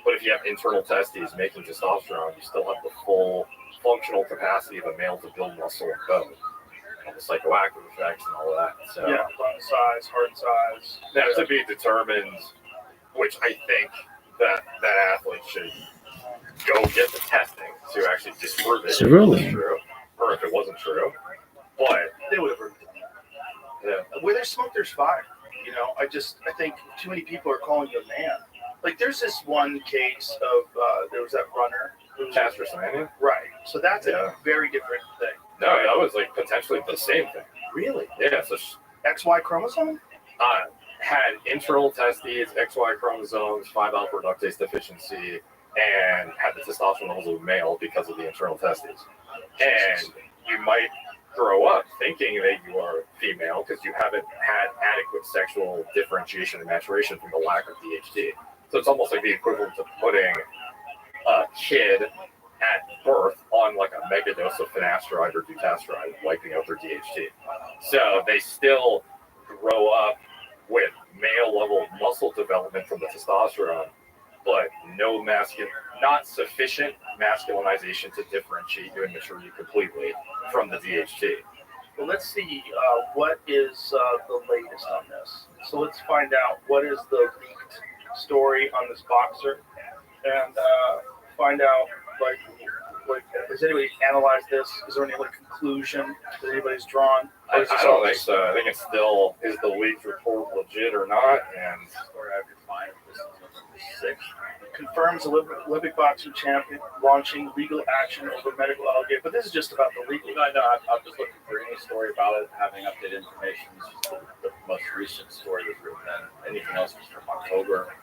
But if you have internal testes making testosterone, you still have the full functional capacity of a male to build muscle and bone, and the psychoactive effects and all of that. So yeah, bone size, heart size. Now to be determined, which I think that athlete should go get the testing to actually disprove it if it was true, or if it wasn't true. But they would have heard it. Yeah. Where there's smoke, there's fire. I think too many people are calling you a man. Like there's this one case of there was that runner who was castrosomania. Right. So that's a very different thing. No, that was like potentially the same thing. Really? Yeah. So XY chromosome? Had internal testes, XY chromosomes, 5-alpha reductase deficiency, and had the testosterone levels of a male because of the internal testes. And you might grow up thinking that you are female because you haven't had adequate sexual differentiation and maturation from the lack of DHT. So it's almost like the equivalent of putting a kid at birth on like a mega dose of finasteride or dutasteride, wiping out their DHT. So they still grow up with male level muscle development from the testosterone, but not sufficient masculinization to differentiate you and mature you completely from the DHT. Well, let's see what is the latest on this. So let's find out what is the leaked story on this boxer, and find out like has anybody analyzed this? Is there any conclusion that anybody's drawn? I don't think so. I think it's still, is the leaked report legit or not? And Or after 5, this is November 6th. Confirms Olympic boxing champion launching legal action over medical allegation. But this is just about the legal. I know. I'm just looking for any story about it, having updated information. This is the most recent story that's written. Anything else was from October.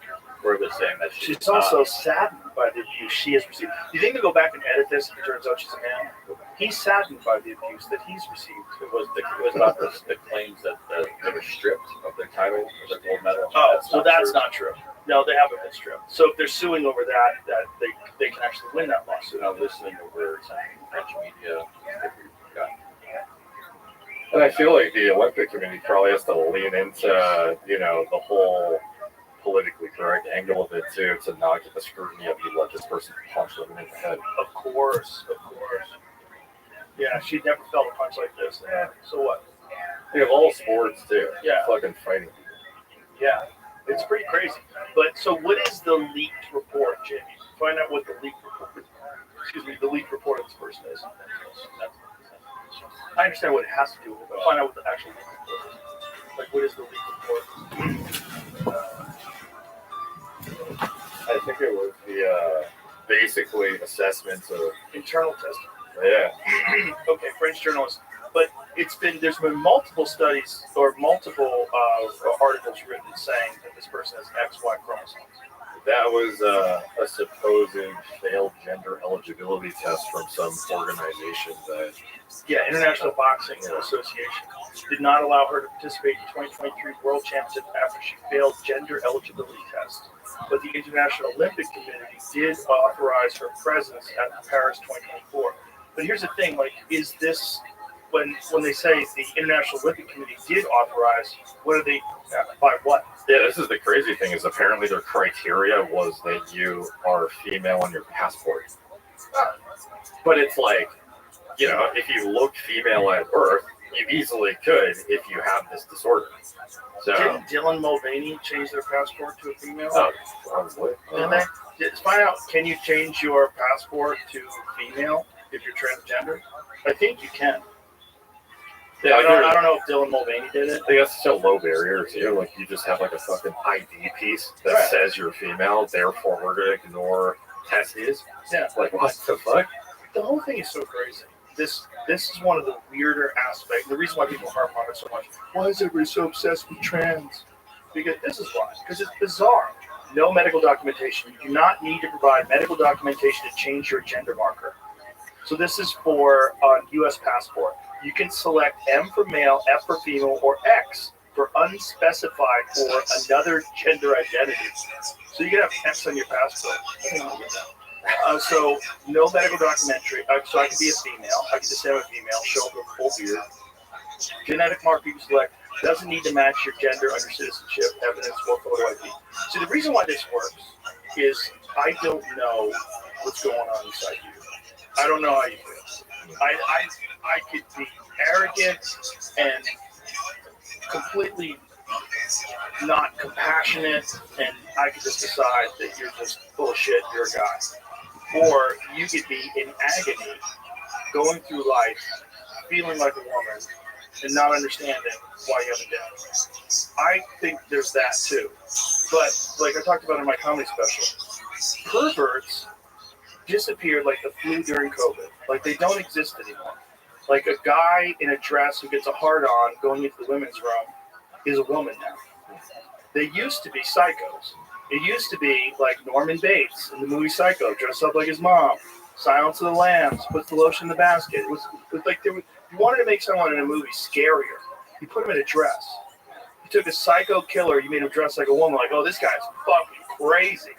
Where they're saying that She's also saddened by the abuse she has received. Do you think they'll go back and edit this if it turns out she's a man? He's saddened by the abuse that he's received. It was about the claims that they were stripped of their title, of their gold medal. Oh, so that's not true. No, they haven't been stripped. So if they're suing over that they can actually win that lawsuit. I'm listening over some French media. And I feel like the Olympic Committee probably has to lean into, the whole politically correct angle of it too, to not get the scrutiny of you let this person punch them in the head. Of course. Yeah, she'd never felt a punch like this. Yeah, so what? Of all sports too. Yeah. Fucking fighting people. Yeah, it's pretty crazy. But so what is the leaked report, Jamie? Find out what the leaked report of this person is. I understand what it has to do with it, but find out what the actual leaked report is. Like, what is the leaked report? I think it was the basically assessments of Internal testing. yeah. Okay, French journalist. But there's been multiple studies or multiple articles written saying that this person has XY chromosomes. That was a supposed failed gender eligibility test from some organization that International Boxing Association did not allow her to participate in 2023 World Championship after she failed gender eligibility test. But the International Olympic Committee did authorize her presence at Paris 2024. But here's the thing, is this, when they say the International Olympic Committee did authorize, what are they, by what? Yeah, this is the crazy thing, is apparently their criteria was that you are female on your passport. But it's like, if you look female at birth, you easily could if you have this disorder. So, Didn't Dylan Mulvaney change their passport to a female? Probably. Didn't they? Just find out, can you change your passport to female if you're transgender? I think you can. Yeah, I don't know if Dylan Mulvaney did it. I think that's such a low barrier too. Like, you just have like a fucking ID piece that says you're female, therefore we're gonna ignore testes. Yeah. Like, what the fuck? The whole thing is so crazy. This is one of the weirder aspects. The reason why people harp on it so much. Why is everybody so obsessed with trans? Because this is why. Because it's bizarre. No medical documentation. You do not need to provide medical documentation to change your gender marker. So this is for U.S. passport. You can select M for male, F for female, or X for unspecified or another gender identity. So you can have X on your passport. So no medical documentary. So I could be a female. I could just say I'm a female, show up with a full beard. Genetic marker you select doesn't need to match your gender under citizenship, evidence, or photo ID. See, the reason why this works is I don't know what's going on inside you. I don't know how you feel. I could be arrogant and completely not compassionate, and I could just decide that you're just full of shit, you're a guy. Or you could be in agony, going through life, feeling like a woman, and not understanding why you have a dad. I think there's that too. But like I talked about in my comedy special, perverts disappeared like the flu during COVID. Like they don't exist anymore. Like a guy in a dress who gets a hard-on going into the women's room is a woman now. They used to be psychos. It used to be like Norman Bates in the movie Psycho, dressed up like his mom, Silence of the Lambs, puts the lotion in the basket. It was like you wanted to make someone in a movie scarier. You put him in a dress. You took a psycho killer, you made him dress like a woman, like, oh, this guy's fucking crazy.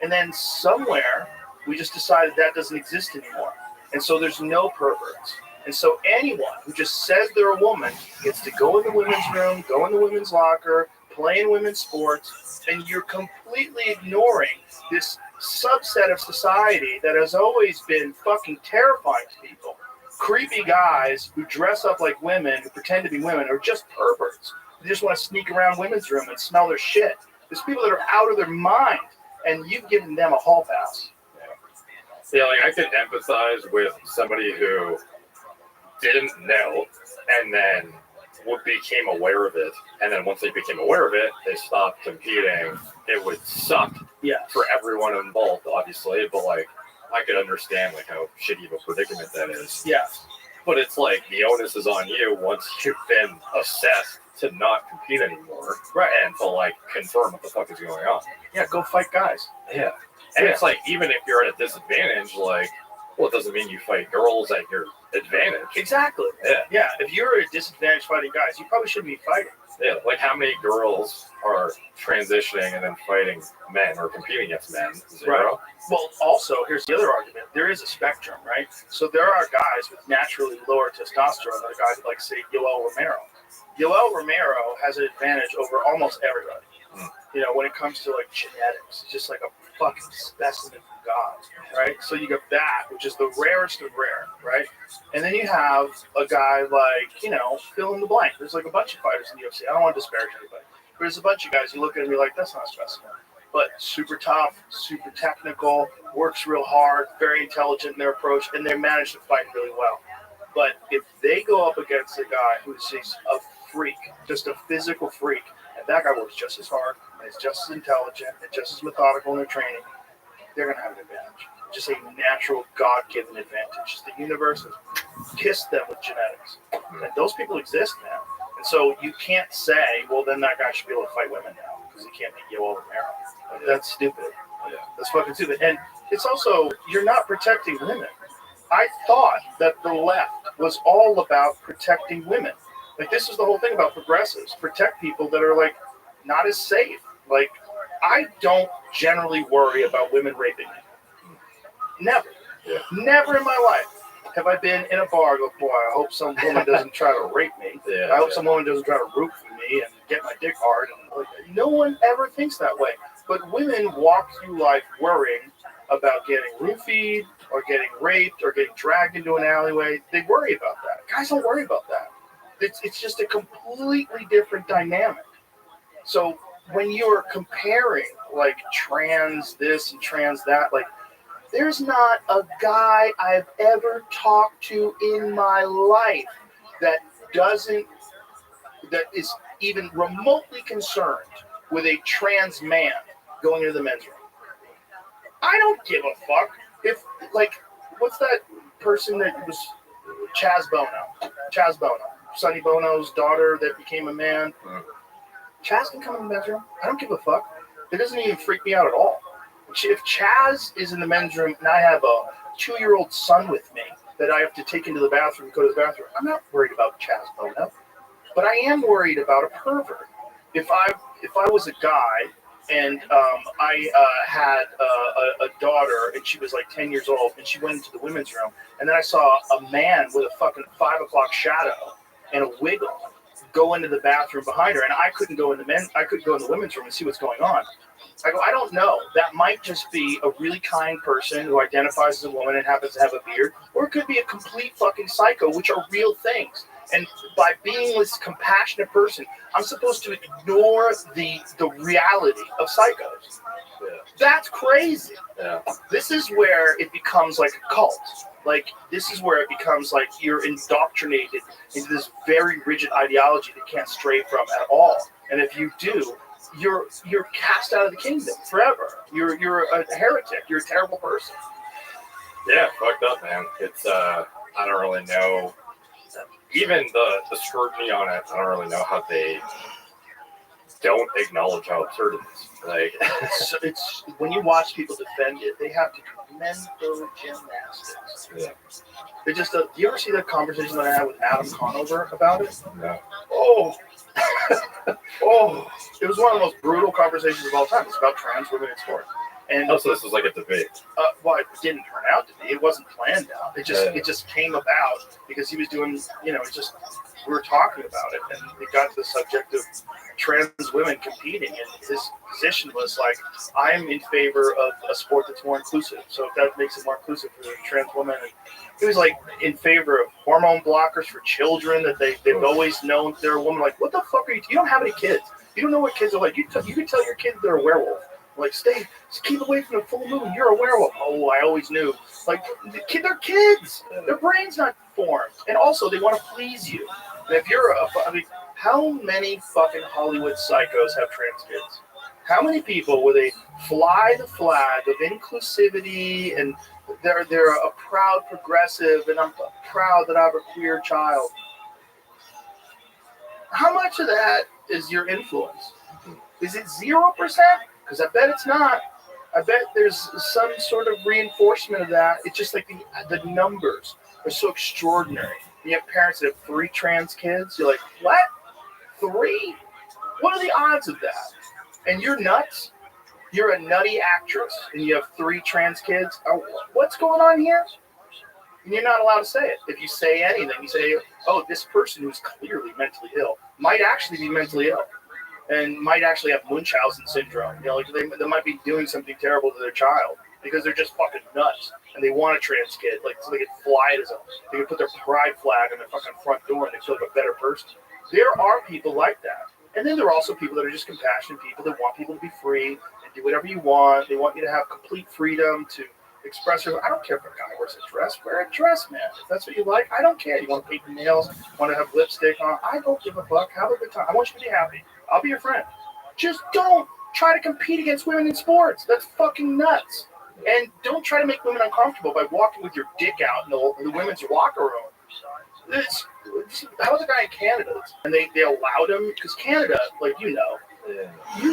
And then somewhere, we just decided that doesn't exist anymore. And so there's no perverts. And so anyone who just says they're a woman gets to go in the women's room, go in the women's locker, play in women's sports, and you're completely ignoring this subset of society that has always been fucking terrifying to people. Creepy guys who dress up like women, who pretend to be women, are just perverts. They just want to sneak around women's room and smell their shit. There's people that are out of their mind, and you've given them a hall pass. Yeah, like I could empathize with somebody who didn't know and then became aware of it, and then once they became aware of it, they stopped competing. It would suck for everyone involved, obviously, but like I could understand like how shitty of a predicament that is. Yeah. But it's like the onus is on you once you've been assessed to not compete anymore, Right. and to like confirm what the fuck is going on. Yeah, go fight guys. Yeah. And it's like, even if you're at a disadvantage, like, well, it doesn't mean you fight girls at your advantage. Exactly. Yeah. Yeah, if you're a disadvantaged fighting guys, you probably shouldn't be fighting. Yeah, like how many girls are transitioning and then fighting men or competing against men? Zero. Right. Well, also, here's the other argument. There is a spectrum, right? So there are guys with naturally lower testosterone than guys like, say, Yoel Romero. Yoel Romero has an advantage over almost everybody. You know, when it comes to like genetics, it's just like a fucking specimen from God, right? So you got that, which is the rarest of rare, right? And then you have a guy like, you know, fill in the blank. There's like a bunch of fighters in the UFC. I don't want to disparage anybody, but there's a bunch of guys you look at and be like, that's not a specimen. But super tough, super technical, works real hard, very intelligent in their approach, and they manage to fight really well. But if they go up against a guy who's just a freak, just a physical freak, and that guy works just as hard, and is just as intelligent, and just as methodical in their training, they're going to have an advantage. Just a natural, God-given advantage. The universe has kissed them with genetics. And those people exist now. And so you can't say, well, then that guy should be able to fight women now, because he can't beat Yoel Romero. Like, that's stupid. Yeah. That's fucking stupid. And it's also, you're not protecting women. I thought that the left was all about protecting women. Like, this is the whole thing about progressives. Protect people that are, like, not as safe. Like, I don't generally worry about women raping me. Never. Yeah. Never in my life have I been in a bar and go, boy, I hope some woman doesn't try to rape me. Yeah, I hope some woman doesn't try to root for me and get my dick hard. And, like, no one ever thinks that way. But women walk through life worrying about getting roofied or getting raped or getting dragged into an alleyway. They worry about that. Guys don't worry about that. It's just a completely different dynamic. So when you're comparing like trans this and trans that, like there's not a guy I've ever talked to in my life that is even remotely concerned with a trans man going into the men's room. I don't give a fuck if, like, what's that person that was Chaz Bono, Sonny Bono's daughter that became a man. Chaz can come in the men's room. I don't give a fuck. It doesn't even freak me out at all. If Chaz is in the men's room and I have a 2-year-old son with me that I have to take into the bathroom and go to the bathroom, I'm not worried about Chaz Bono. But I am worried about a pervert. If I was a guy and I had a daughter and she was like 10 years old and she went into the women's room and then I saw a man with a fucking 5 o'clock shadow and a wig on go into the bathroom behind her and I couldn't go in the women's room and see what's going on. I go, I don't know. That might just be a really kind person who identifies as a woman and happens to have a beard, or it could be a complete fucking psycho, which are real things. And by being this compassionate person, I'm supposed to ignore the reality of psychos. Yeah. That's crazy. Yeah. This is where it becomes like a cult. Like, this is where it becomes like you're indoctrinated into this very rigid ideology that you can't stray from at all. And if you do, you're cast out of the kingdom forever. You're a heretic. You're a terrible person. Yeah, fucked up, man. It's I don't really know. Even the scrutiny on it, I don't really know how they don't acknowledge how absurd it is. Like, it's when you watch people defend it, they have to do mental gymnastics. Yeah. They just. Do you ever see that conversation that I had with Adam Conover about it? No. Oh, oh! It was one of the most brutal conversations of all time. It's about trans women in sports. And also, this was like a debate. Well, it didn't turn out to be. It wasn't planned out. It just came about because he was doing. You know, we were talking about it, and it got to the subject of trans women competing, and his position was like, I'm in favor of a sport that's more inclusive. So if that makes it more inclusive for the trans women, and he was like in favor of hormone blockers for children that they've always known they're a woman. Like, what the fuck are you? You don't have any kids. You don't know what kids are like. You can tell your kids they're a werewolf. Like, keep away from the full moon. You're a werewolf. Oh, I always knew. Like, they're kids. Their brain's not formed. And also, they want to please you. If you're I mean, how many fucking Hollywood psychos have trans kids? How many people where they fly the flag of inclusivity and they're a proud progressive and I'm proud that I have a queer child? How much of that is your influence? Is it 0%? Because I bet it's not. I bet there's some sort of reinforcement of that. It's just like the numbers are so extraordinary. You have parents that have 3 trans kids. You're like, what? 3? What are the odds of that? And you're nuts. You're a nutty actress, and you have 3 trans kids. Oh, what's going on here? And you're not allowed to say it. If you say anything, you say, oh, this person who's clearly mentally ill might actually be mentally ill and might actually have Munchausen syndrome. You know, like they might be doing something terrible to their child because they're just fucking nuts and they want a trans kid, like so they can fly it as they can put their pride flag on their fucking front door and they feel like a better person. There are people like that. And then there are also people that are just compassionate people that want people to be free and do whatever you want. They want you to have complete freedom to express yourself. I don't care if a guy wears a dress. Wear a dress, man. If that's what you like, I don't care. You want to paint your nails, want to have lipstick on. I don't give a fuck. Have a good time. I want you to be happy. I'll be your friend. Just don't try to compete against women in sports. That's fucking nuts. And don't try to make women uncomfortable by walking with your dick out in the women's locker room. How was a guy in Canada? And they allowed him, because Canada, like you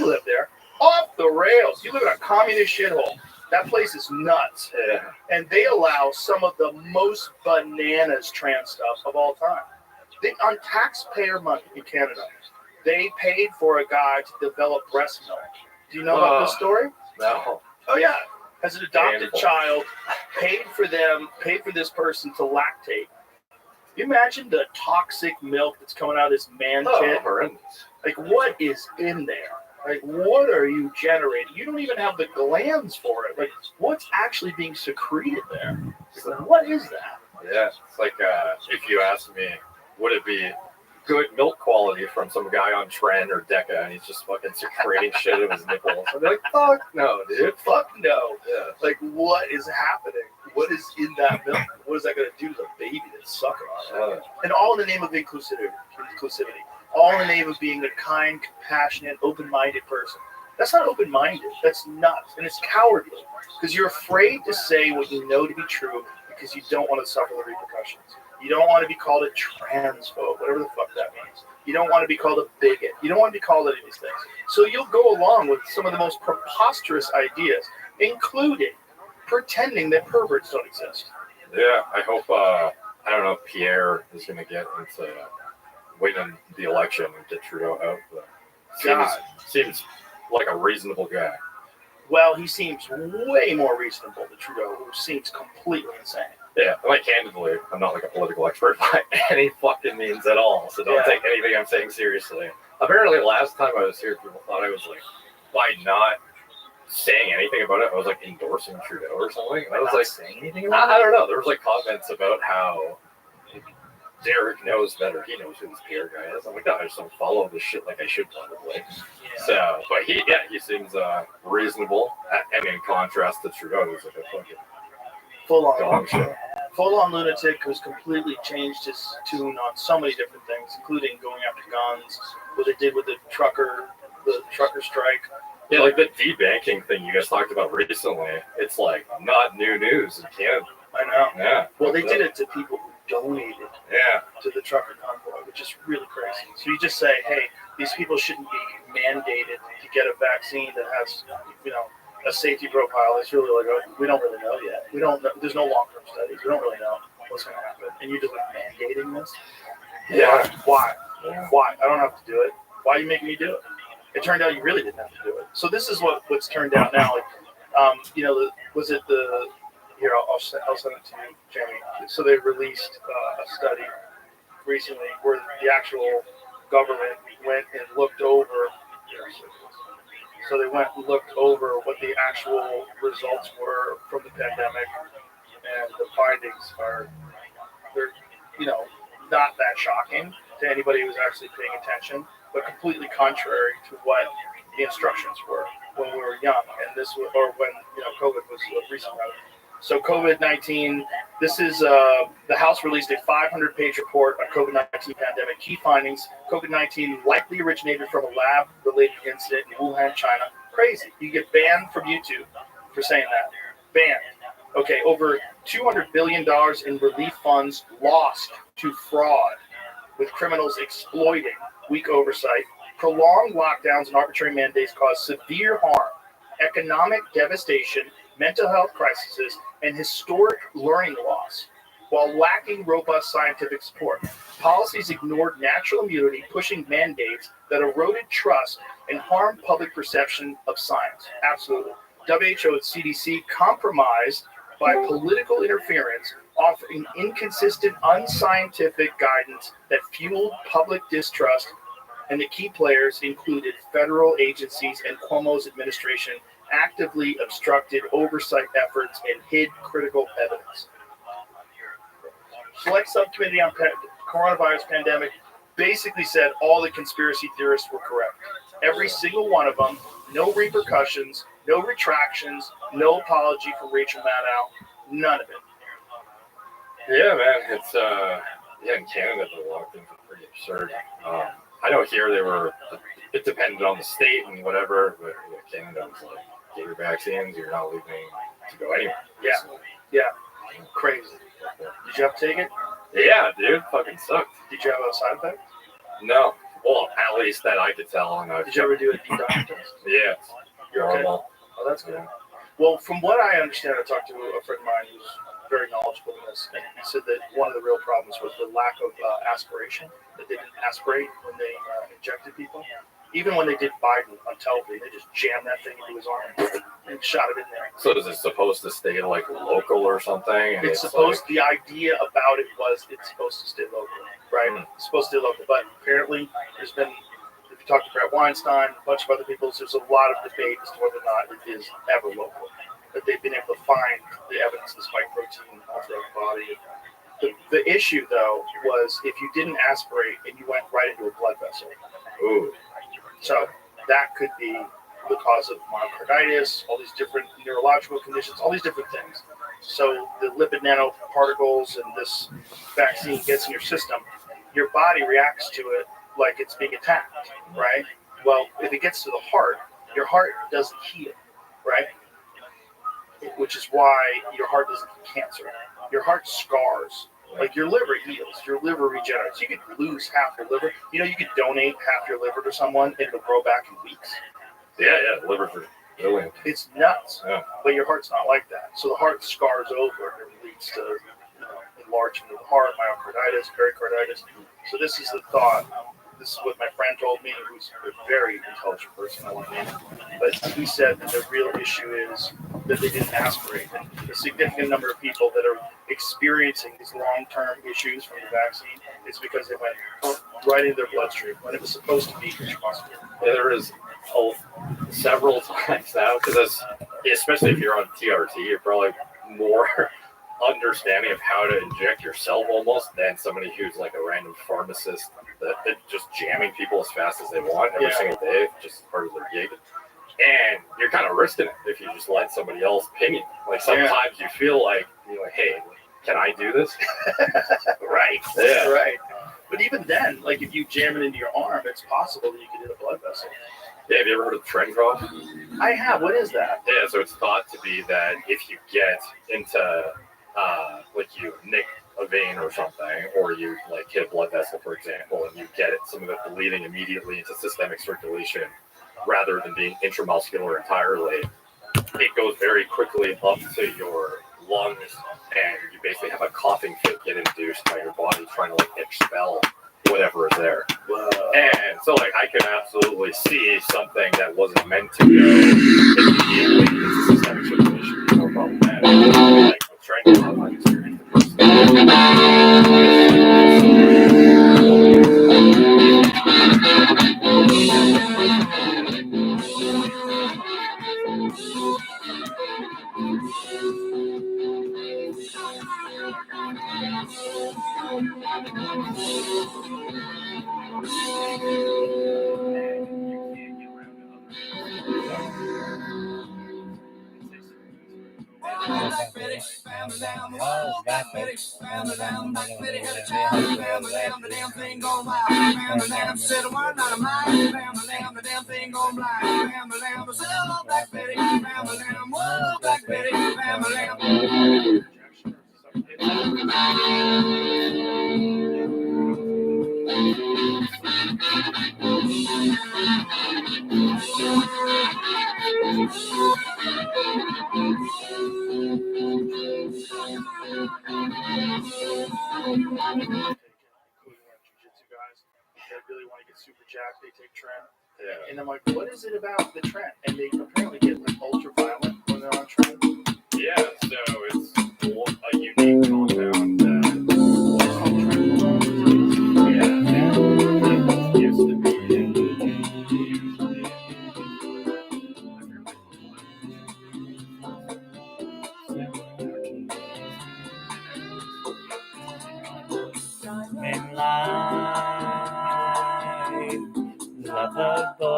live there, off the rails. You live in a communist shithole. That place is nuts. Yeah. And they allow some of the most bananas trans stuff of all time. On taxpayer money in Canada, they paid for a guy to develop breast milk. Do you know about this story? No. Oh, yeah. As an adopted child, paid for this person to lactate. You imagine the toxic milk that's coming out of this man kid? Like, what is in there? Like, what are you generating? You don't even have the glands for it. Like, what's actually being secreted there? Like, what is that? Yeah, it's like if you ask me, would it be good milk quality from some guy on Trend or Deca and he's just fucking secreting shit out of his nipples? I'd be like, fuck no, dude. Fuck no. Yeah. Like, what is happening? What is in that milk? What is that going to do to the baby that's sucking on it? And all in the name of inclusivity. All in the name of being a kind, compassionate, open-minded person. That's not open-minded. That's nuts. And it's cowardly. Because you're afraid to say what you know to be true because you don't want to suffer the repercussions. You don't want to be called a transphobe, whatever the fuck that means. You don't want to be called a bigot. You don't want to be called any of these things. So you'll go along with some of the most preposterous ideas, including pretending that perverts don't exist. Yeah, I hope, I don't know if Pierre is going to get into winning the election and get Trudeau out. But seems like a reasonable guy. Well, he seems way more reasonable than Trudeau, who seems completely insane. Yeah, like candidly, I'm not like a political expert by any fucking means at all, so don't take anything I'm saying seriously. Apparently, last time I was here, people thought I was like, by not saying anything about it, I was like endorsing Trudeau or something. And I was like, saying anything about it? I don't know. There was like comments about how Derek knows better. He knows who this PR guy is. I'm like, no, I just don't follow this shit like I should probably. Yeah. So, but he seems reasonable. And in contrast to Trudeau, who's like a fucking full-on lunatic who's completely changed his tune on so many different things, including going after guns, what they did with the trucker strike. Yeah, like the debanking thing you guys talked about recently. It's like not new news in Canada. I know. Yeah. Well, they did it to people who donated to the trucker convoy, which is really crazy. So you just say, hey, these people shouldn't be mandated to get a vaccine that has, a safety profile. It's really like, we don't really know yet. We don't know. There's no long-term studies. We don't really know what's going to happen. And you're just like mandating this? Yeah. Why? Why? I don't have to do it. Why are you making me do it? It turned out you really didn't have to do it. So this is what's turned out now. Like, here, I'll send it to you, Jamie. So they released a study recently where the actual government went and looked over. So they went and looked over what the actual results were from the pandemic, and the findings they're not that shocking to anybody who's actually paying attention, but completely contrary to what the instructions were when we were young, and when COVID was recent. So COVID-19 This is the House released a 500-page report on COVID-19 pandemic. Key findings: COVID-19 likely originated from a lab-related incident in Wuhan, China. Crazy. You get banned from YouTube for saying that. Banned. Okay, over $200 billion in relief funds lost to fraud, with criminals exploiting weak oversight. Prolonged lockdowns and arbitrary mandates cause severe harm, economic devastation, mental health crises, and historic learning loss, while lacking robust scientific support. Policies ignored natural immunity, pushing mandates that eroded trust and harmed public perception of science. Absolutely. WHO and CDC compromised by political interference, offering inconsistent, unscientific guidance that fueled public distrust, and the key players included federal agencies and Cuomo's administration actively obstructed oversight efforts and hid critical evidence. Select Subcommittee on Coronavirus Pandemic basically said all the conspiracy theorists were correct. Every single one of them, no repercussions, no retractions, no apology from Rachel Maddow, none of it. Yeah, man, it's in Canada a lot of things are pretty absurd. I know here it depended on the state and whatever, but Canada was like, get your vaccines, you're not leaving to go anywhere. Yeah, crazy. Did you have to take it? Yeah, dude, fucking sucked. Did you have a side effect? No, well, at least that I could tell. And did you ever do a deep dive test? Yeah, you're okay. Oh, that's good. Well, from what I understand, I talked to a friend of mine who's very knowledgeable in this, and he said that one of the real problems was the lack of aspiration, that they didn't aspirate when they injected people. Even when they did Biden on television, they just jammed that thing into his arm and shot it in there. So is it supposed to stay like local or something? It's supposed. The idea about it was it's supposed to stay local, right? It's supposed to stay local, but apparently there's been. If you talk to Brett Weinstein, a bunch of other people, there's a lot of debate as to whether or not it is ever local. That they've been able to find the evidence of the spike protein throughout the body. The issue, though, was if you didn't aspirate and you went right into a blood vessel. Ooh. So that could be the cause of myocarditis, all these different neurological conditions, all these different things. So the lipid nanoparticles and this vaccine gets in your system, your body reacts to it like it's being attacked, right? Well, if it gets to the heart, your heart doesn't heal, right? Which is why your heart doesn't get cancer. Your heart scars. Like your liver heals, your liver regenerates. You could lose half your liver. You know, you could donate half your liver to someone and it'll grow back in weeks. Yeah, livers are brilliant. It's nuts. Yeah. But your heart's not like that. So the heart scars over and it leads to enlargement of the heart, myocarditis, pericarditis. So this is the thought. This is what my friend told me, who's a very intelligent person, I want to name him. But he said that the real issue is that they didn't aspirate. A significant number of people that are experiencing these long-term issues from the vaccine is because they went right into their bloodstream when it was supposed to be intramuscular. Yeah, there is several times now, because especially if you're on TRT, you're probably more understanding of how to inject yourself almost than somebody who's like a random pharmacist that just jamming people as fast as they want every single day, just as part of their gig. And you're kind of risking it if you just let somebody else ping you. Like sometimes you feel like, hey, can I do this? Right. Yeah. Right. But even then, like if you jam it into your arm, it's possible that you could hit a blood vessel. Yeah, have you ever heard of trend cross? I have. What is that? Yeah, so it's thought to be that if you get into like you nick a vein or something, or you like hit a blood vessel, for example, and you get some of it bleeding immediately into systemic circulation rather than being intramuscular entirely, it goes very quickly up to your lungs, and you basically have a coughing fit get induced by your body trying to like expel whatever is there. And so like I can absolutely see something that wasn't meant to go immediately into systemic circulation. No problem with that. Like with trying to have my experience. Oh, Black Betty, Black Betty had a child, the damn thing gone wild, said a word not a mile, the damn thing gone blind, said hello, Black Betty, whoa, Black Betty, jiu-jitsu guys that really want to get super jacked, they take Tren. Yeah. And I'm like, what is it about the Tren? And they apparently get like ultra violent when they're on Tren. Yeah, so it's a unique compound that used to be in life, lover boy,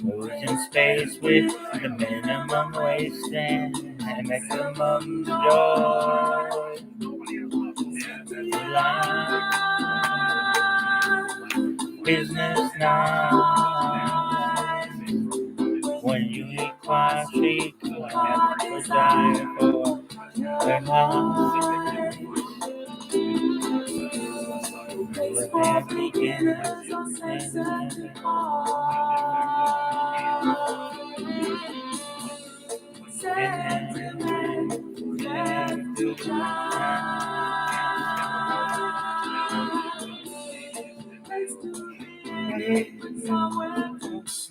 losing space with the minimum wasting and maximum joy. Life, business now. When you require street, you have to desire for their heart. Where begins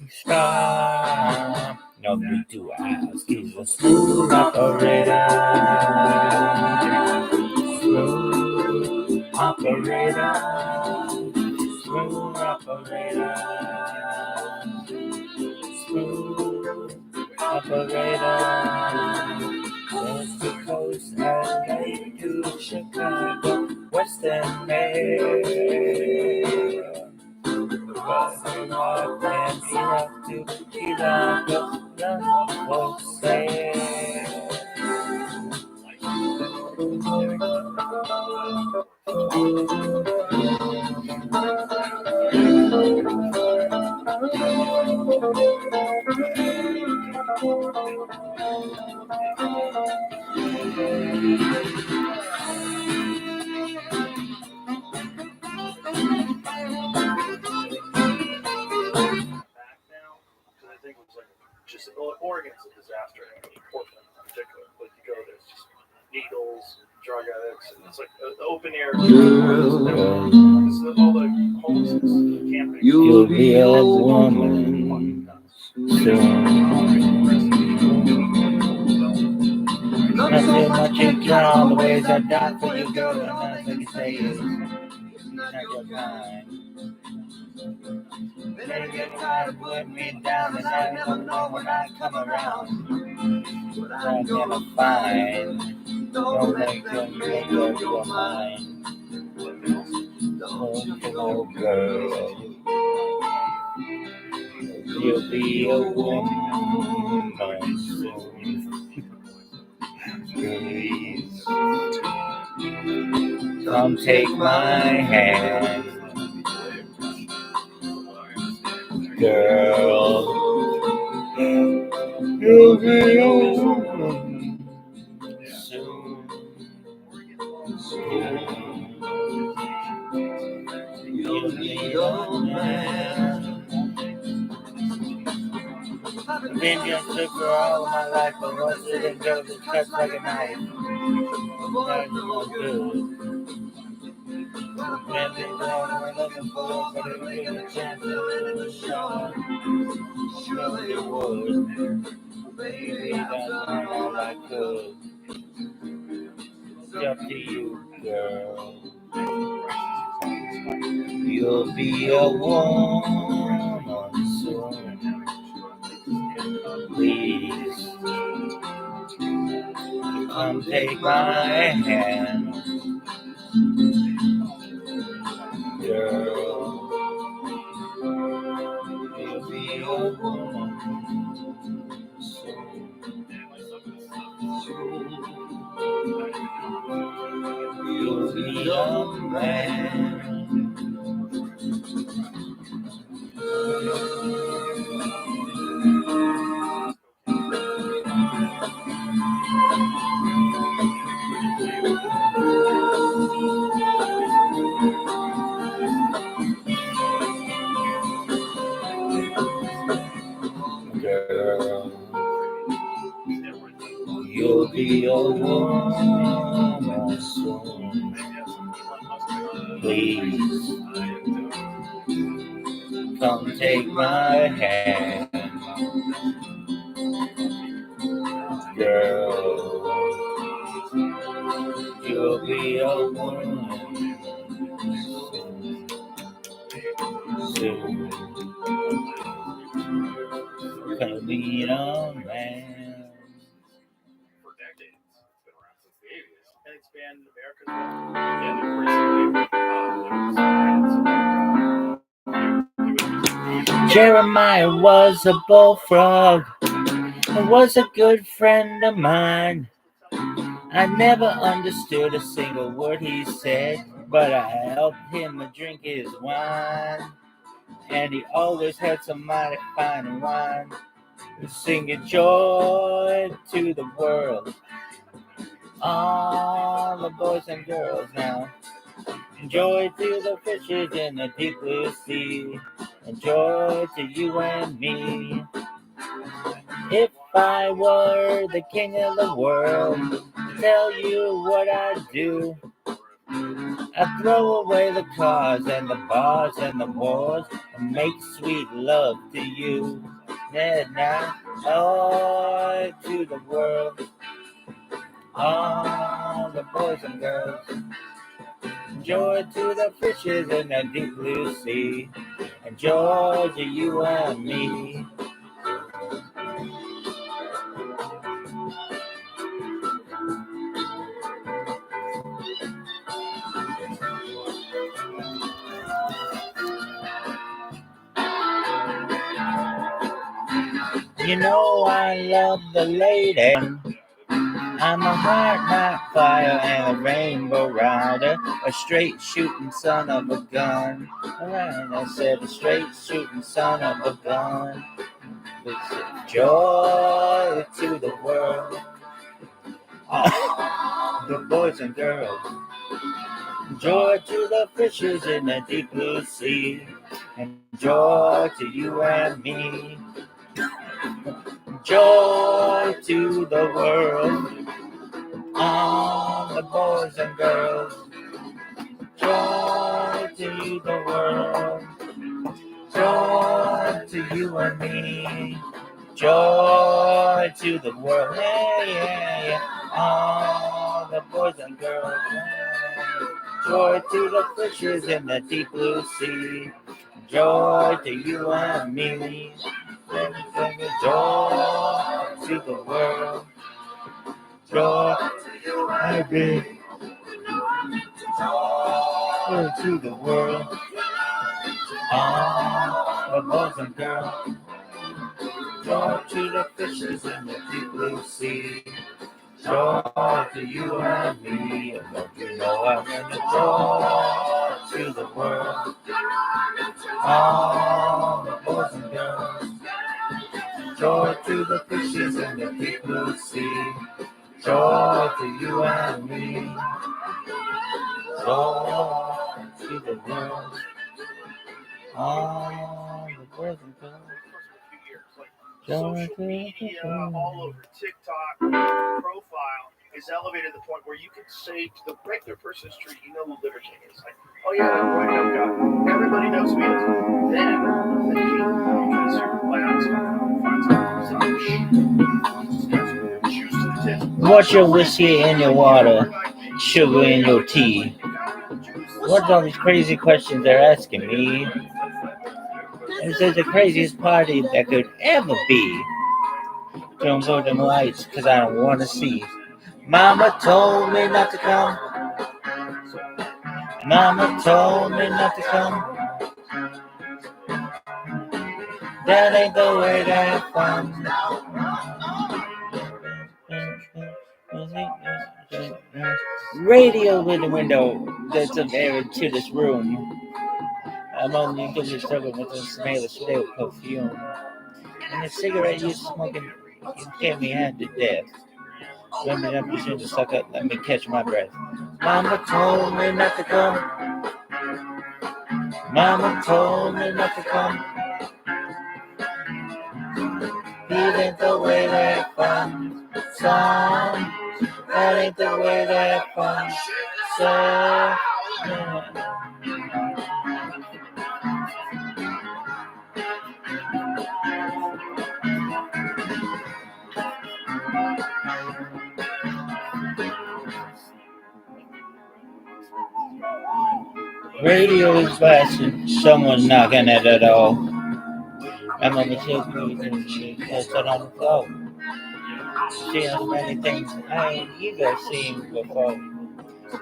stop. No need to ask, he's a smooth operator. Smooth operator. Smooth operator. Smooth operator. Coast to coast, LA to Chicago, Western Maine. Crossing off and up to Chicago, the folks say. Back now, because I think it was like just Oregon's a disaster. I mean, Portland in particular. Like you go, there's just needles, drug addicts, and it's like the open air. This is all the homelessness, camping. You'll be a woman soon. Nothing much you can, all the ways I die for you, girl, and nothing you say is not your kind. Better get tired of putting me down, and I never know when I come around. What I never find, don't make them make up your mind. Don't go, girl. You'll be a woman soon. Please, come take my hand, girl. You'll be a woman soon. You'll be a man. I've been just a girl all my life, but once it and girl that cuts like a knife. That's no good. Maybe what we're looking for, but if we get a chance to live in show, sure they would. Baby, I've done all I could. It's up to you, girl. You'll be a woman soon. Please, come take my hand, girl. You'll be a woman soon. Be a man. Girl, you'll be a woman soon. Please come take my hand. Girl, you'll be a woman soon. Gonna be a man. For decades. It's been around since the 80s. And expand in America as well. Yeah, they've recently Jeremiah was a bullfrog. He was a good friend of mine. I never understood a single word he said, but I helped him drink his wine. And he always had some mighty fine wine. Singing joy to the world. All the boys and girls now. Joy to the fishes in the deep blue sea. And joy to you and me. If I were the king of the world, tell you what I'd do. I'd throw away the cars and the bars and the wars and make sweet love to you. Now, joy to the world, all the boys and girls. Joy to the fishes in the deep blue sea, and joy to you and me. You know I love the lady. I'm a hard night flyer and a rainbow rider, a straight shooting son of a gun. Alright, I said a straight shooting son of a gun. With joy to the world, the boys and girls. Joy to the fishes in the deep blue sea, and joy to you and me. Joy to the world, all the boys and girls. Joy to the world, joy to you and me. Joy to the world, yeah, yeah, yeah. All the boys and girls. Joy to the fishes in the deep blue sea. Joy to you and me. Joy to the world. Joy and me. Joy to the world. All the boys and girls. Joy to the fishes in the deep blue sea. Joy to you and me. And don't you know I'm in the joy to the world. All the boys and girls. Joy to the fishes in the deep blue sea. Joy to you and me. Joy to the world. All the boys and girls. Social media all over TikTok profile is elevated to the point where you can say to the regular person in the street, you know who Liver King is. Like, oh yeah, that white up guy. Everybody knows who he is. Then because your labs find some juice to the tip. What's your whiskey in your water? Sugar in your tea? What's all these crazy questions they're asking me? This is the craziest party that could ever be. Don't go them lights, cause I don't wanna see. Mama told me not to come. Mama told me not to come. That ain't the way to have fun. Radio in the window. There's some air into this room. I'm only going to struggle with the smell of stale perfume. And the cigarette you smoking, you can't be had to death. Women, I'm just to suck up, let me catch my breath. Mama told me not to come. Mama told me not to come. It ain't the way that fun. Son, that ain't the way that fun. So, radio is blasting, someone knocking at the door. I'm on the TV and she puts it on the floor. She has many things I ain't either seen before.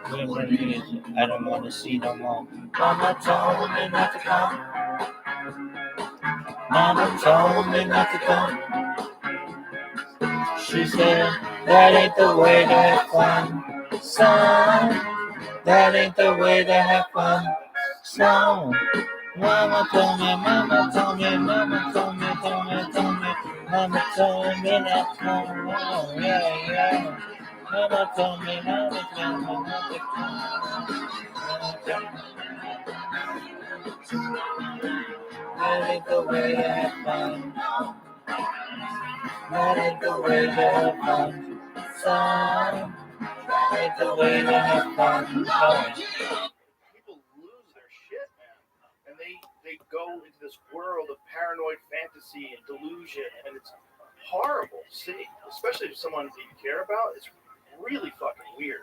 I don't want to see no more. Mama told me not to come. Mama told me not to come. She said, that ain't the way to have fun. Son, that ain't the way to have fun. So, Mama told me, Mama told me, Mama told me, told me, told me, Mama told me not to come. Oh, yeah, yeah. Mama told me, Mama told me not to come. That ain't the way to have fun. That ain't the way to have fun. Son, that ain't the way to have fun. People lose their shit, man, and they go into this world of paranoid fantasy and delusion, and it's horrible to see, especially if someone that you care about. It's really fucking weird.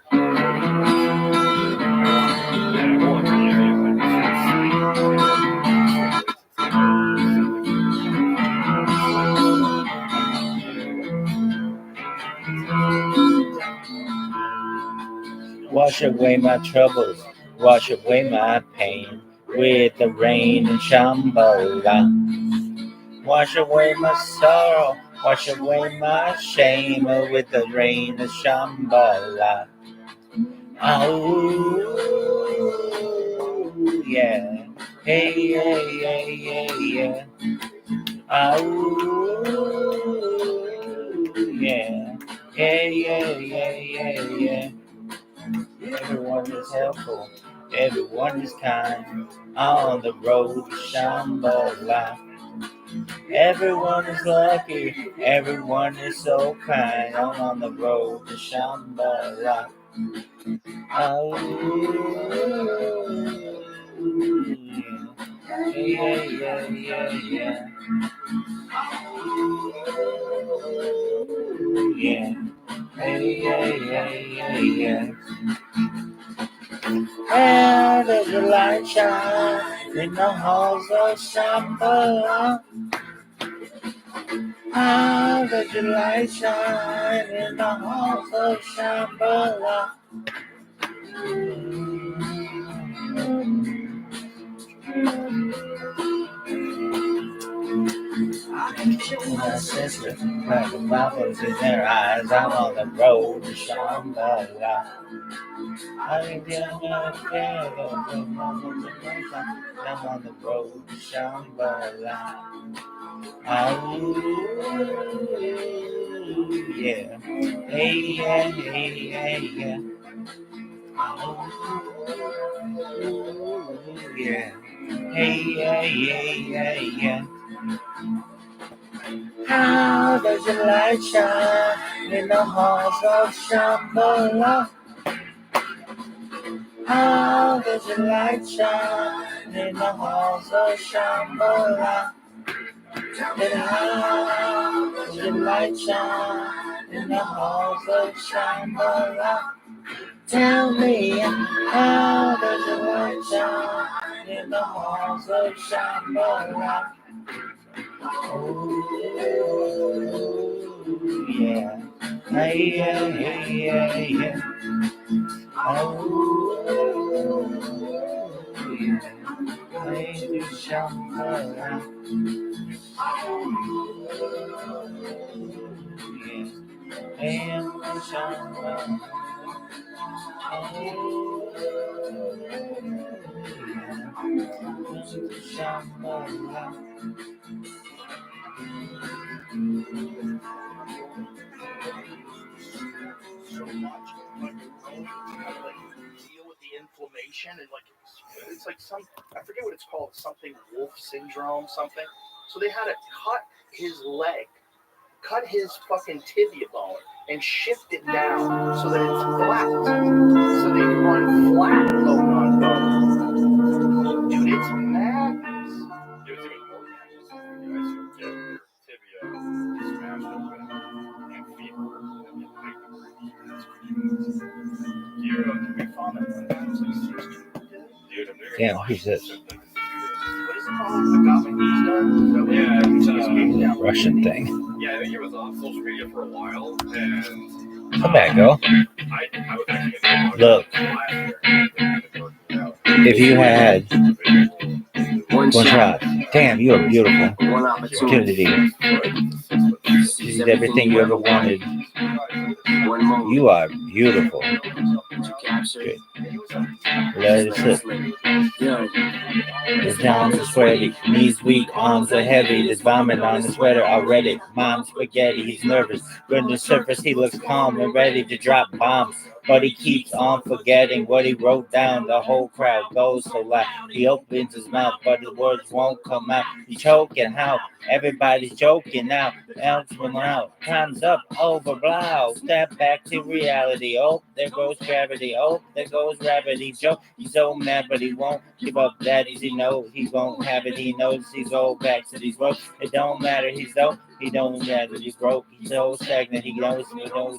Wash away my troubles, wash away my pain with the rain and Shambhala. Wash away my sorrow, wash away my shame with the rain of Shambhala. Oh, yeah. Hey, yeah, yeah, yeah, yeah. Oh, yeah. Yeah, yeah, yeah, yeah, yeah. Everyone is helpful, everyone is kind. On the road to Shambhala. Everyone is lucky, everyone is so kind. I'm on the road to Shambhala. Oh, yeah, yeah, yeah, yeah. Yeah, yeah, yeah, yeah, yeah. How does the light shine in the halls of Shambhala? How does the light shine in the halls of Shambhala? My sister, like the bubbles in their eyes, I'm on the road to Shambhala. I'm on the road to Shambhala. Oh, yeah. Hey, yeah, hey, yeah, yeah. Oh, yeah. Hey, yeah, yeah, yeah, yeah. How does the light shine in the halls of Shambhala? How does the light shine in the halls of Shambhala? And how does the light shine in the halls of Shambhala? Tell me, how does the light shine in the halls of Shambhala? Oh, yeah. Hey, yeah, hey, yeah, yeah. Oh, yeah. Hey, to Shambhala. Yeah. Hey, to Shambhala. So much, but deal with the inflammation and it's like some, I forget what it's called, something wolf syndrome, something. So they had to cut his leg, cut his fucking tibia bone, and shift it down so that it's flat, so they can run flat bone on bone. Dude, it's madness. It was even more madness. You guys would get your tibia smashed open and fever and get You're can we find that one? dude, if they're Damn, gonna who's this? What is it called? Yeah, it's Russian thing. Yeah, I think it was on social media for a while, and Come back, girl. I was actually in the Look. last year. If you had One one shot, shot, damn, you are beautiful. one opportunity, Opportunity. She's everything you ever wanted. one moment You are beautiful. to capture it. Let it slip. Yo, His down is sweaty, knees weak, arms are heavy. There's vomit on his sweater. I read it. Mom's spaghetti. He's nervous. But the surface, he looks calm and ready to drop bombs. But he keeps on forgetting what he wrote down. The whole crowd goes so loud. He opens his mouth, but the words won't come out. He's choking out. Everybody's joking now. Announcement out. Time's up. Over. Blow. Step back to reality. Oh, there goes gravity. Oh, there goes gravity. Joke. He's so mad, but he won't give up that easy. No, he won't have it. He knows he's go back to these roads. It don't matter. He's dope. He don't matter. He's broke. He's so stagnant. He knows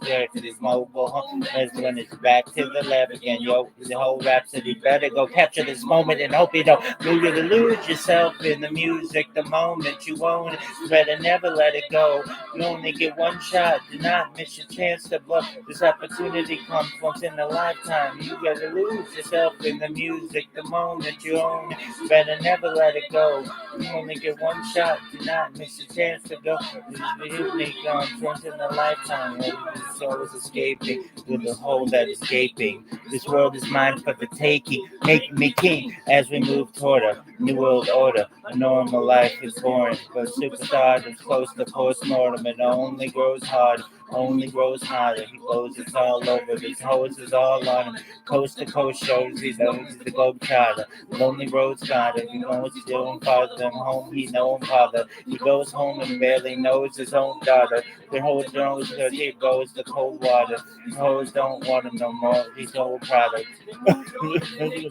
there to this mobile home. That's when it's back to the lab again. Yo, the whole rhapsody. Better go capture this moment and hope you don't lose yourself in the music. The moment you own it, you better never let it go. You only get one shot. Do not miss your chance to blow. This opportunity comes once in a lifetime. You gotta lose yourself in the music. The moment you own it, you better never let it go. You only get one shot. Do not miss your chance to go. This music comes once in a lifetime. The soul is escaping with the hole that is gaping. This world is mine for the taking. Make me king as we move toward a new world order. A normal life is boring, but superstar is close to postmortem. It only grows harder. Only grows harder. He blows it all over. His hose is all on him. Coast to coast shows he knows he's the globe charter. Lonely roads got him. He knows he's doing farther than home. He know him father. He goes home and barely knows his own daughter. The hose knows because he goes to cold water. The hose don't want him no more. He's old product.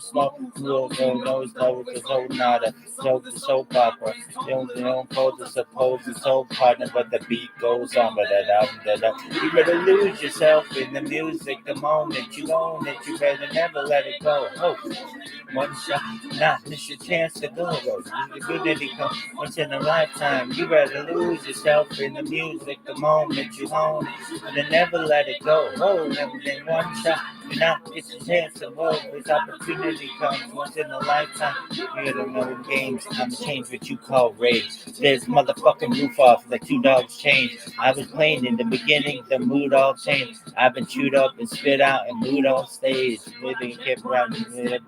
Smoke, knows the whole nada. So the soap opera. You don't pose the supposed soul partner, but the beat goes on. You better lose yourself in the music. The moment you own it, you better never let it go. Oh, one shot, not miss your chance to go. The good that it comes once in a lifetime. You better lose yourself in the music. The moment you own it, and never let it go. Oh, never then one shot. Do not miss your chance to go. This opportunity comes once in a lifetime. You don't know games. I'm change what you call rage. There's motherfucking roof off like two dogs change. I was playing in the beginning, the mood all changed. I've been chewed up and spit out and mood on stage. Living kept around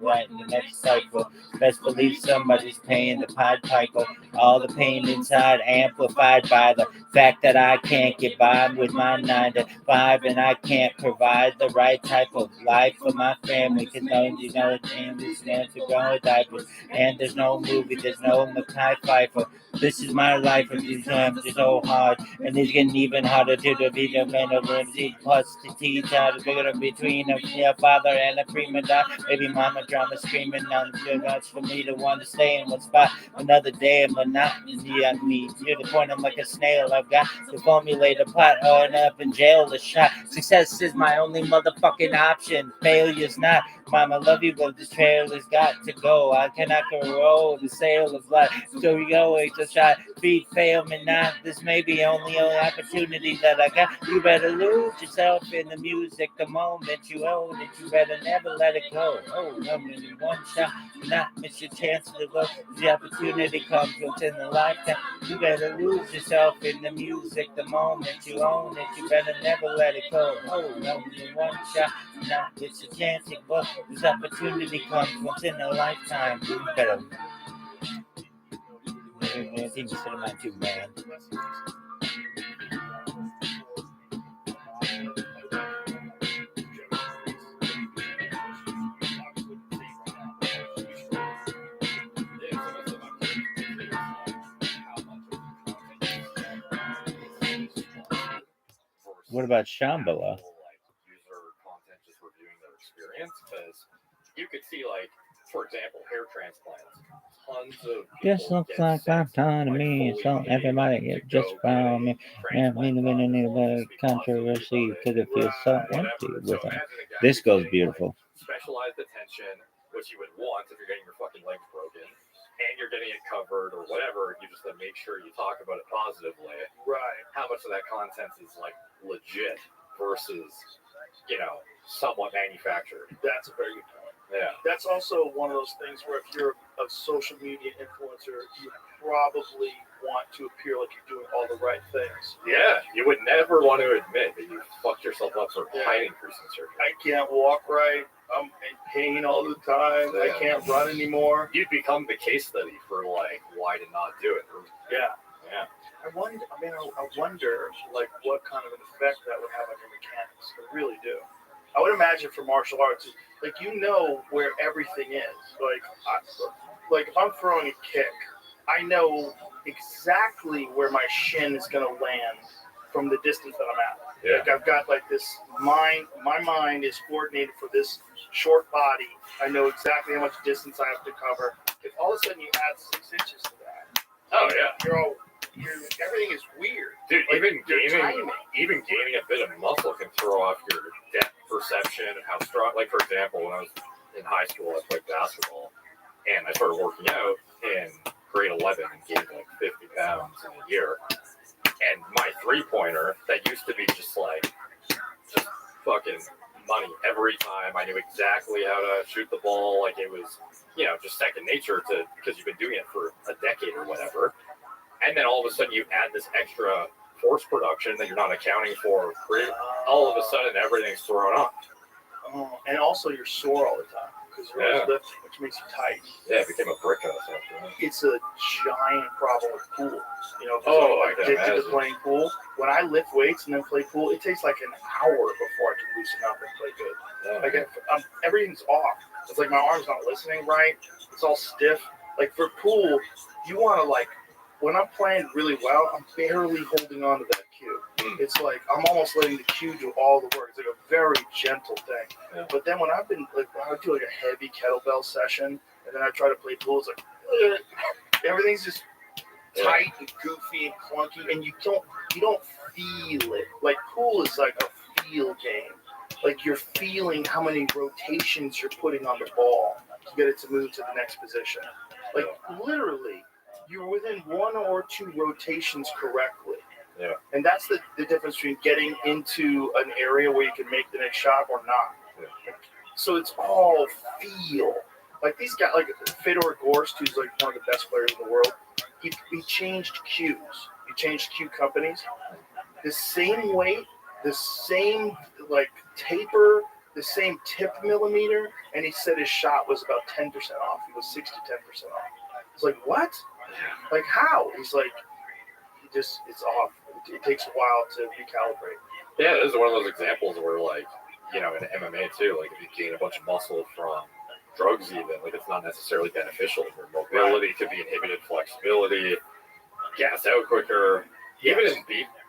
right in the next cycle. Best believe somebody's paying the Pied Piper. All the pain inside amplified by the fact that I can't get by with my 9 to 5 and I can't provide the right type of life for my family. Cause no, you know, this man's going with diapers. And there's no movie, there's no Mackay Pfeiffer. This is my life, and these times are so hard, and it's getting even harder to be the man of MC. Plus, the teach out is bigger between a father and a prima donna. Baby mama drama screaming on the much for me to want to stay in one spot. Another day of monotony on me. You're the point, I'm like a snail. I've got to formulate a plot, or end up in jail, a shot. Success is my only motherfucking option. Failure's not. Mama, love you, but this trail has got to go. I cannot control the sail of life. So we always just try feed, fail me not. This may be only opportunity that I got. You better lose yourself in the music the moment you own it. You better never let it go. Oh, only one shot, not miss your chance to go. The opportunity comes once in a lifetime. You better lose yourself in the music the moment you own it. You better never let it go. Oh, only one shot, not miss your chance to go. This opportunity comes once in a lifetime. You better. Team Cinnamon too, man. What about Shambhala? User content just reviewing their experience, because you could see, like, for example, hair transplants. Tons of This looks like lifetime to me. So everybody get just from me. And me the controversy because it feels so empty with them. This goes beautiful. Specialized attention, which you would want if you're getting your fucking legs broken, and you're getting it covered or whatever. You just have to make sure you talk about it positively. Right. How much of that content is like legit versus, somewhat manufactured. That's a very good point. Yeah. That's also one of those things where if you're a social media influencer, you probably want to appear like you're doing all the right things. Yeah, you would never want to admit that you fucked yourself up for height increasing surgery. I can't walk right. I'm in pain all the time. Yeah. I can't run anymore. You'd become the case study for like why to not do it. Yeah. Yeah. I wonder, like, what kind of an effect that would have on your mechanics. I really do. I would imagine for martial arts, like, where everything is. Like if I'm throwing a kick, I know exactly where my shin is going to land from the distance that I'm at. Yeah. Like I've got like this mind. My mind is coordinated for this short body. I know exactly how much distance I have to cover. If all of a sudden you add 6 inches to that, Oh yeah. Everything is weird. Dude, Like, even gaining a bit of muscle can throw off your depth perception and how strong. Like, for example, when I was in high school, I played basketball, and I started working out in grade 11 and gained like 50 pounds in a year. And my three-pointer, that used to be just fucking money every time. I knew exactly how to shoot the ball. Like, it was, just second nature because you've been doing it for a decade or whatever. And then all of a sudden you add this extra force production that you're not accounting for. All of a sudden everything's thrown off. And also you're sore all the time because you're always lifting, which makes you tight. Yeah, it became a brick house after that. It's a giant problem with pool. I can addicted to imagine. playing pool. When I lift weights and then play pool, it takes like an hour before I can loosen up and play good. Yeah. Everything's off. It's like my arm's not listening right. It's all stiff. Like for pool, you want to when I'm playing really well, I'm barely holding on to that cue. It's like I'm almost letting the cue do all the work. It's like a very gentle thing. Yeah. But then when I do like a heavy kettlebell session, and then I try to play pool, it's like everything's just tight and goofy and clunky, and you don't feel it. Like pool is like a feel game. Like you're feeling how many rotations you're putting on the ball to get it to move to the next position. Like literally, you're within 1 or 2 rotations correctly. Yeah. And that's the difference between getting into an area where you can make the next shot or not. Yeah. So it's all feel. Like these guys, like Fedor Gorst, who's like one of the best players in the world, he changed cues. He changed cue companies. The same weight, the same taper, the same tip millimeter, and he said his shot was about 10% off. He was 6 to 10% off. It's like, what? Like how? He's like, it's off. It takes a while to recalibrate. Yeah, this is one of those examples where, in MMA too, like if you gain a bunch of muscle from drugs even, it's not necessarily beneficial. Your mobility could be inhibited, flexibility, gas out quicker. Even in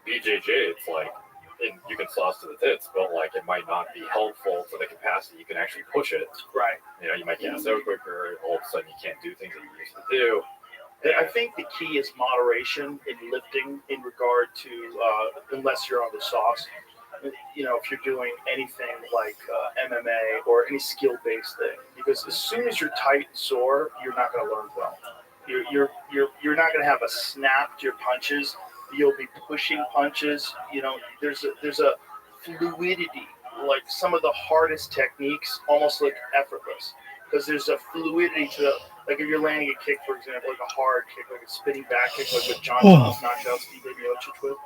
BJJ, it's you can sauce to the tits, but it might not be helpful to the capacity you can actually push it. Right. You might gas out quicker. All of a sudden, you can't do things that you used to do. I think the key is moderation in lifting in regard to, unless you're on the sauce. you know, if you're doing anything like MMA or any skill-based thing, because as soon as you're tight and sore, you're not going to learn well. You're not going to have a snap to your punches. You'll be pushing punches. You know, there's a fluidity. Like some of the hardest techniques almost look effortless because there's a fluidity to it. Like if you're landing a kick, for example, like a hard kick, like a spinning back kick, like what John Jones knocked out Steve Miocic with.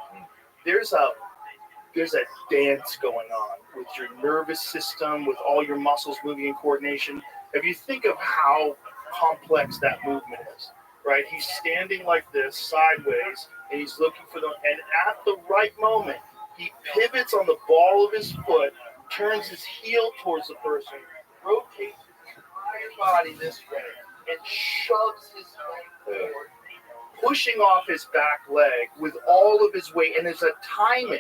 There's a dance going on with your nervous system, with all your muscles moving in coordination. If you think of how complex that movement is, right? He's standing like this sideways, and he's looking for them. And at the right moment, he pivots on the ball of his foot, turns his heel towards the person, rotates his entire body this way, and shoves his leg forward, pushing off his back leg with all of his weight. And there's a timing.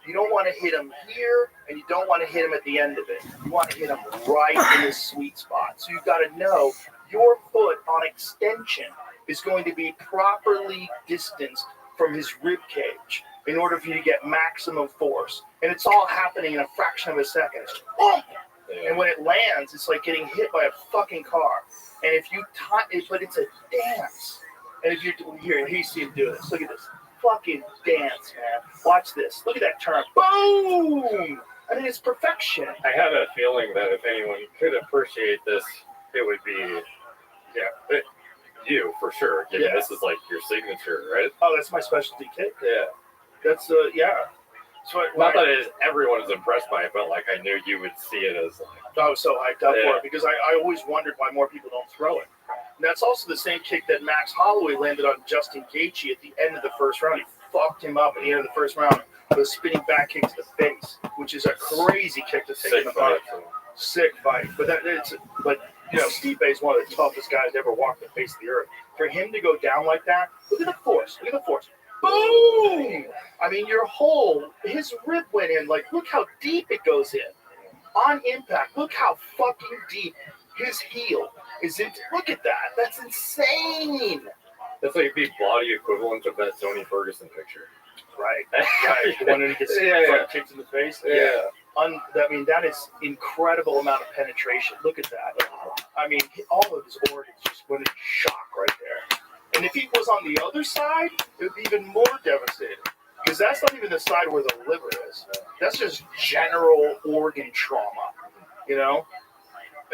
You don't want to hit him here, and you don't want to hit him at the end of it. You want to hit him right in his sweet spot. So you've got to know your foot on extension is going to be properly distanced from his rib cage in order for you to get maximum force. And it's all happening in a fraction of a second. It's boom! And when it lands, it's like getting hit by a fucking car. And if you time it, but it's a dance. And if you here you see him do this. Look at this. Fucking dance, man. Watch this. Look at that turn. Boom! I mean, it's perfection. I had a feeling that if anyone could appreciate this, it would be, you for sure. Yeah. This is like your signature, right? Oh, that's my specialty kick. Yeah. That's yeah. So Not that everyone is impressed by it, but like I knew you would see it as like. I was so hyped up for it because I always wondered why more people don't throw it. And that's also the same kick that Max Holloway landed on Justin Gaethje at the end of the first round. He fucked him up at the end of the first round with a spinning back kick to the face, which is a crazy kick to take in the fight. Sick fight. But you know, Stipe is one of the toughest guys to ever walk the face of the earth. For him to go down like that, look at the force. Look at the force. Boom! I mean, his rib went in. Like, look how deep it goes in. On impact, look how fucking deep his heel is in. Look at that. That's insane. That's like the body equivalent of that Tony Ferguson picture. Right. Right. The one that he gets front kicked in the face. Yeah. I mean, that is incredible amount of penetration. Look at that. I mean, all of his organs just went in shock right there. And if he was on the other side, it would be even more devastating. Because that's not even the side where the liver is. That's just general organ trauma, you know?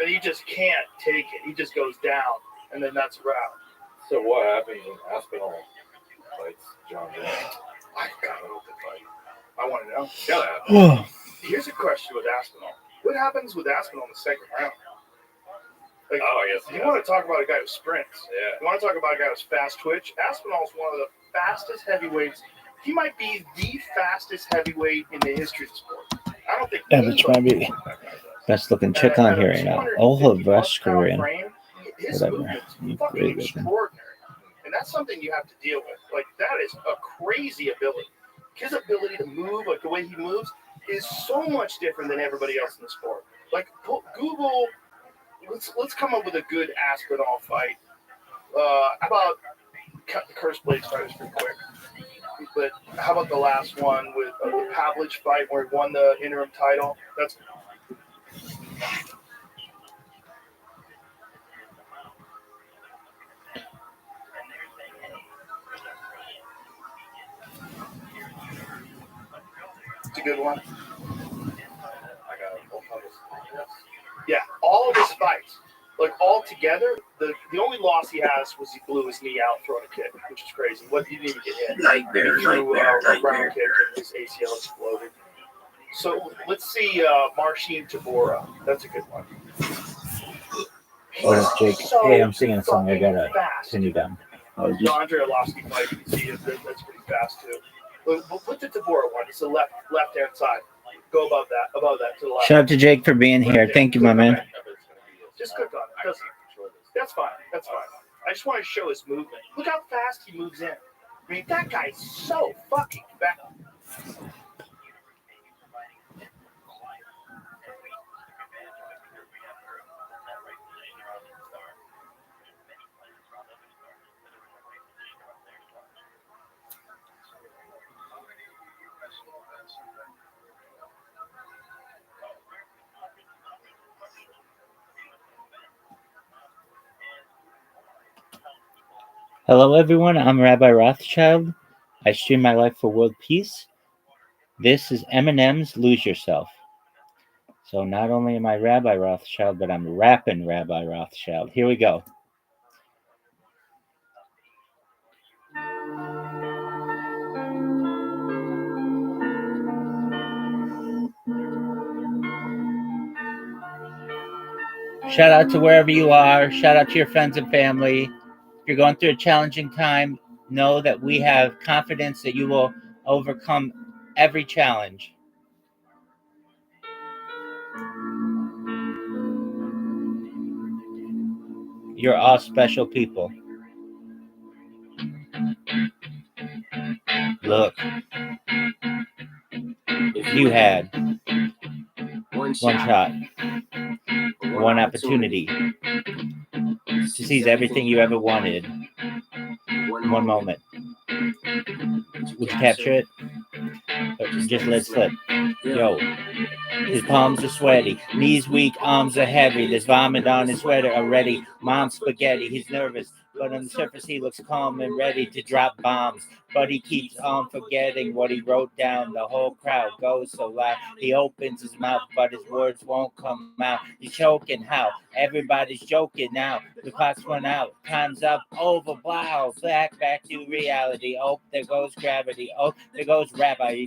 And he just can't take it. He just goes down, and then that's a wrap. So what happens when Aspinall fights John Jones? I gotta hope the fight. I want to know. Gotta happen. Here's a question with Aspinall. What happens with Aspinall in the second round? Like, you want to talk about a guy who sprints. Yeah. You want to talk about a guy who's fast twitch. Aspinall's one of the fastest heavyweights. He might be the fastest heavyweight in the history of the sport. I don't think Average might be best looking chick on here right now. All of us Korean. Whatever. It's fucking extraordinary. And that's something you have to deal with. Like, that is a crazy ability. His ability to move, like the way he moves, is so much different than everybody else in the sport. Like, Google, let's come up with a good Aspinall fight. How about cut the Curse Blades fighters pretty quick? But how about the last one with the Pavlich fight where he won the interim title? That's it's a good one. Yeah, all of his fights, like all together, the only loss he has was he blew his knee out throwing a kick, which is crazy. He didn't even get hit. He threw a ground kick and his ACL exploded. So let's see Marcin Tybura. That's a good one. What up, Jake? So hey, I'm singing a song. I gotta fast. pin you down. The Andre Arlovski fight, you can see it. That's pretty fast too. We'll put the Tybura one. It's the left-hand side. Go above that to the left. Shout out to Jake for being here. Thank you, my man. Just click on it. That's fine. That's fine. I just want to show his movement. Look how fast he moves in. I mean, that guy's so fucking fast. Hello, everyone. I'm Rabbi Rothschild. I stream my life for world peace. This is Eminem's Lose Yourself. So not only am I Rabbi Rothschild, but I'm rapping Rabbi Rothschild. Here we go. Shout out to wherever you are. Shout out to your friends and family. If you're going through a challenging time, know that we have confidence that you will overcome every challenge. You're all special people. Look, if you had one shot, one opportunity to seize everything you ever wanted in one moment, would you capture it? Or just let it slip? Yo, his palms are sweaty, knees weak, arms are heavy. There's vomit on his sweater already. Mom's spaghetti, he's nervous, but on the surface he looks calm and ready to drop bombs. But he keeps on forgetting what he wrote down. The whole crowd goes so loud. He opens his mouth, but his words won't come out. He's choking. How? Everybody's joking now. The clock's run out. Time's up. Over. Wow. Back to reality. Oh, there goes gravity. Oh, there goes Rabbi. He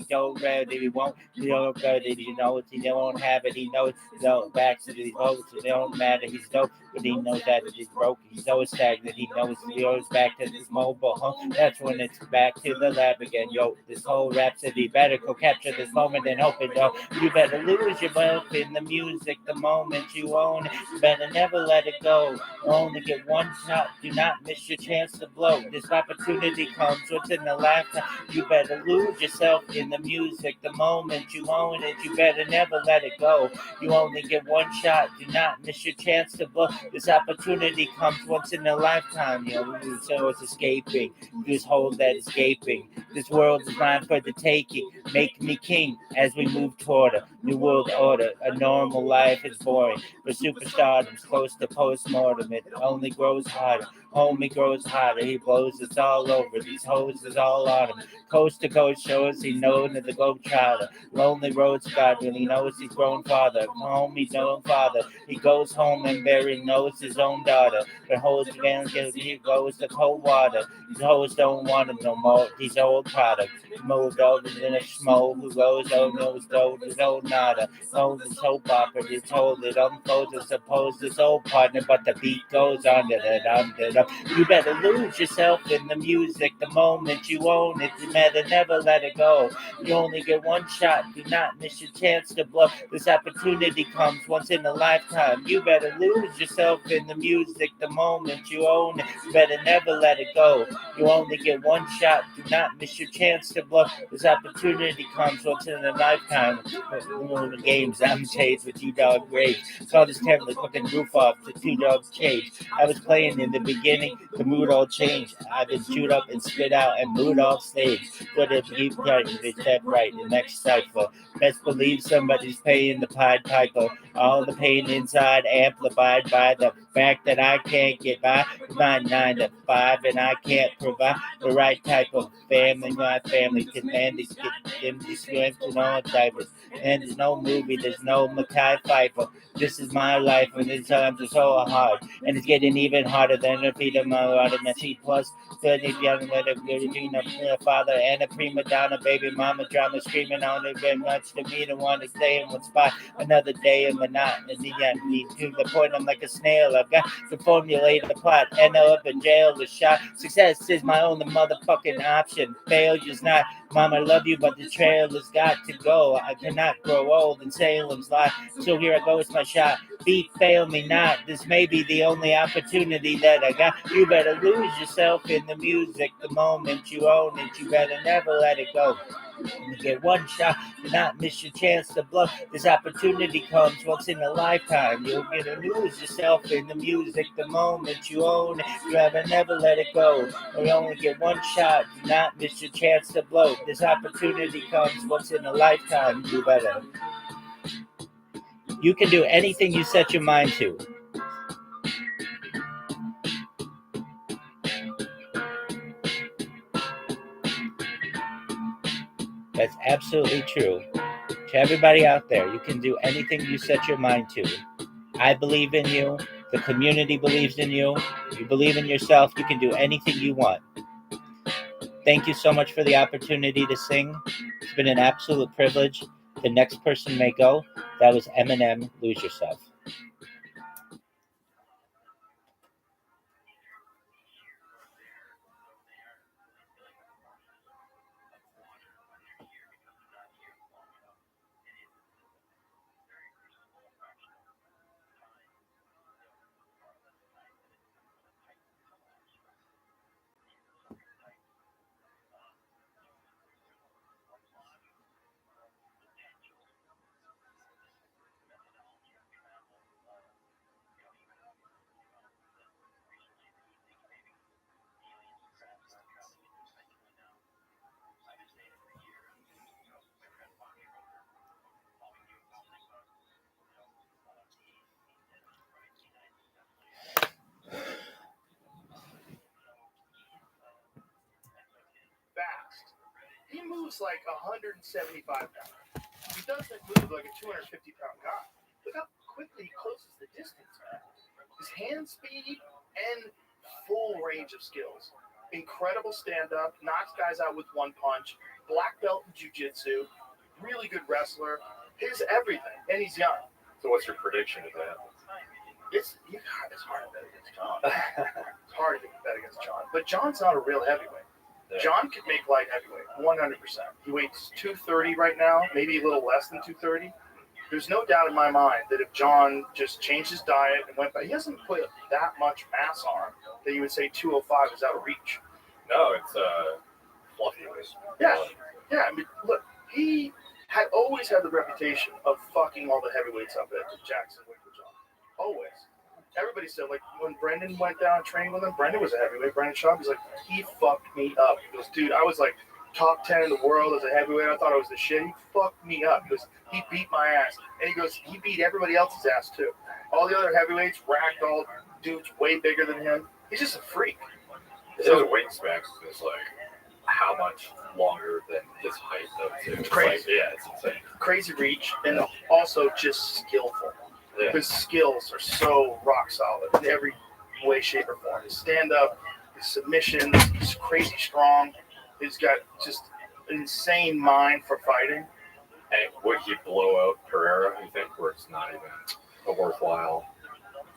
don't ready. He won't. He don't go. He knows he don't have it. He knows. So back to the votes. It don't matter. He's dope. But he knows that he's broke. He's so stagnant. He knows he goes back to his mobile home. That's when it's back to the lab again. Yo, this whole rhapsody better go capture this moment and open yo. You better lose yourself in the music the moment you own it. You better never let it go. You only get one shot. Do not miss your chance to blow. This opportunity comes once in a lifetime. You better lose yourself in the music the moment you own it. You better never let it go. You only get one shot. Do not miss your chance to blow. This opportunity comes once in a lifetime. You know, so it's escaping. This hole that is gaping. This world is mine for the taking. Make me king as we move toward a new world order. A normal life is boring, but superstardom's close to postmortem. It only grows harder. Homie grows hotter. He blows us all over. These hoes is all on him. Coast to coast shows he known to the globetrotter. Lonely roads God when he knows he's grown father. Homie's own father. He goes home and Barry knows his own daughter. But hoes again, he goes to cold water. These hoes don't want him no more. These old products. Moved over in a schmo who goes over knows told his old nada. Knows his soap opera. He told it unfolds and suppose his old partner. But the beat goes on. You better lose yourself in the music the moment you own it. You better never let it go. You only get one shot. Do not miss your chance to blow. This opportunity comes once in a lifetime. You better lose yourself in the music the moment you own it. You better never let it go. You only get one shot. Do not miss your chance to blow. This opportunity comes once in a lifetime. The games I'm chased with two-dog rage. Saw this tablet fucking roof off to two-dog cage. I was playing in the beginning, the mood all changed. I've been chewed up and spit out and booed off stage. But if you right, they step right, the next cycle. Best believe somebody's paying the Pied Piper. All the pain inside amplified by the fact that I can't get by. My 9 to 5 and I can't provide the right type of family. My family can man these strength and all diapers. And there's no movie, there's no Mackay Pfeiffer. This is my life and these times are so hard. And it's getting even harder than a feed of my water. And C plus 30 young with a father and a prima donna, baby mama drama screaming on it very much to me to want to stay in one spot. Another day of monotony. I need to the point I'm like a snail. I've got to formulate a plot. End up in jail with shot. Success is my only motherfucking option. Failure's not. Mom, I love you, but the trail has got to go. I cannot grow old in Salem's lot. So here I go, it's my shot. Beat, fail me not. This may be the only opportunity that I got. You better lose yourself in the music the moment you own it. You better never let it go. You get one shot, do not miss your chance to blow. This opportunity comes once in a lifetime. You're gonna lose yourself in the music the moment you own it. You better never let it go. You only get one shot, do not miss your chance to blow. This opportunity comes once in a lifetime. You can do anything you set your mind to. That's absolutely true. To everybody out there, you can do anything you set your mind to. I believe in you. The community believes in you. You believe in yourself. You can do anything you want. Thank you so much for the opportunity to sing. It's been an absolute privilege. The next person may go. That was Eminem, Lose Yourself. Fast. He moves like 175 pounds. He doesn't move like a 250-pound guy. Look how quickly he closes the distance, man. His hand speed and full range of skills. Incredible stand-up, knocks guys out with one punch, black belt in jiu-jitsu, really good wrestler. His everything, and he's young. So what's your prediction of that? It's hard to bet against John. It's hard to bet against John. But John's not a real heavyweight. Yeah. John could make light heavyweight, 100%. He weighs 230 right now, maybe a little less than 230. There's no doubt in my mind that if John just changed his diet and went back, he hasn't put that much mass on that you would say 205 is out of reach. No, it's fluffy. Yeah. I mean, look, he had always had the reputation of fucking all the heavyweights up at Jackson Wicker John. Always. Everybody said, like, when Brendan went down and trained with him, Brendan was a heavyweight. Brendan Schaub, he's like, he fucked me up. He goes, dude, I was like top 10 in the world as a heavyweight. I thought I was the shit. He fucked me up. He goes, he beat my ass. And he goes, he beat everybody else's ass, too. All the other heavyweights, ragdoll dudes way bigger than him. He's just a freak. His wingspan is like how much longer than his height, though, too. It's crazy. Like, yeah, it's insane. Crazy reach, and also just skillful. Yeah. His skills are so rock solid in every way, shape, or form. His stand-up, his submissions, he's crazy strong. He's got just an insane mind for fighting. And would he blow out Pereira, you think, where it's not even a worthwhile?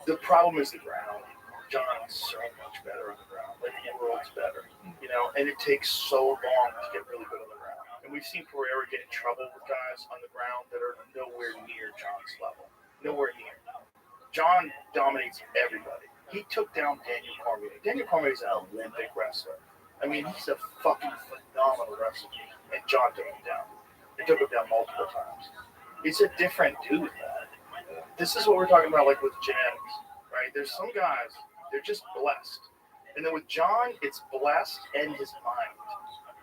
The problem is the ground. John is so much better on the ground. Like, the world's better, you know, and it takes so long to get really good on the ground. And we've seen Pereira get in trouble with guys on the ground that are nowhere near John's level. Nowhere near. John dominates everybody. He took down Daniel Cormier. Daniel Cormier is an Olympic wrestler. I mean, he's a fucking phenomenal wrestler. And John took him down. He took him down multiple times. He's a different dude, man. This is what we're talking about, like with genetics, right? There's some guys, they're just blessed. And then with John, it's blessed and his mind.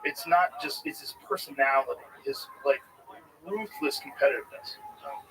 It's not just, it's his personality, his, like, ruthless competitiveness.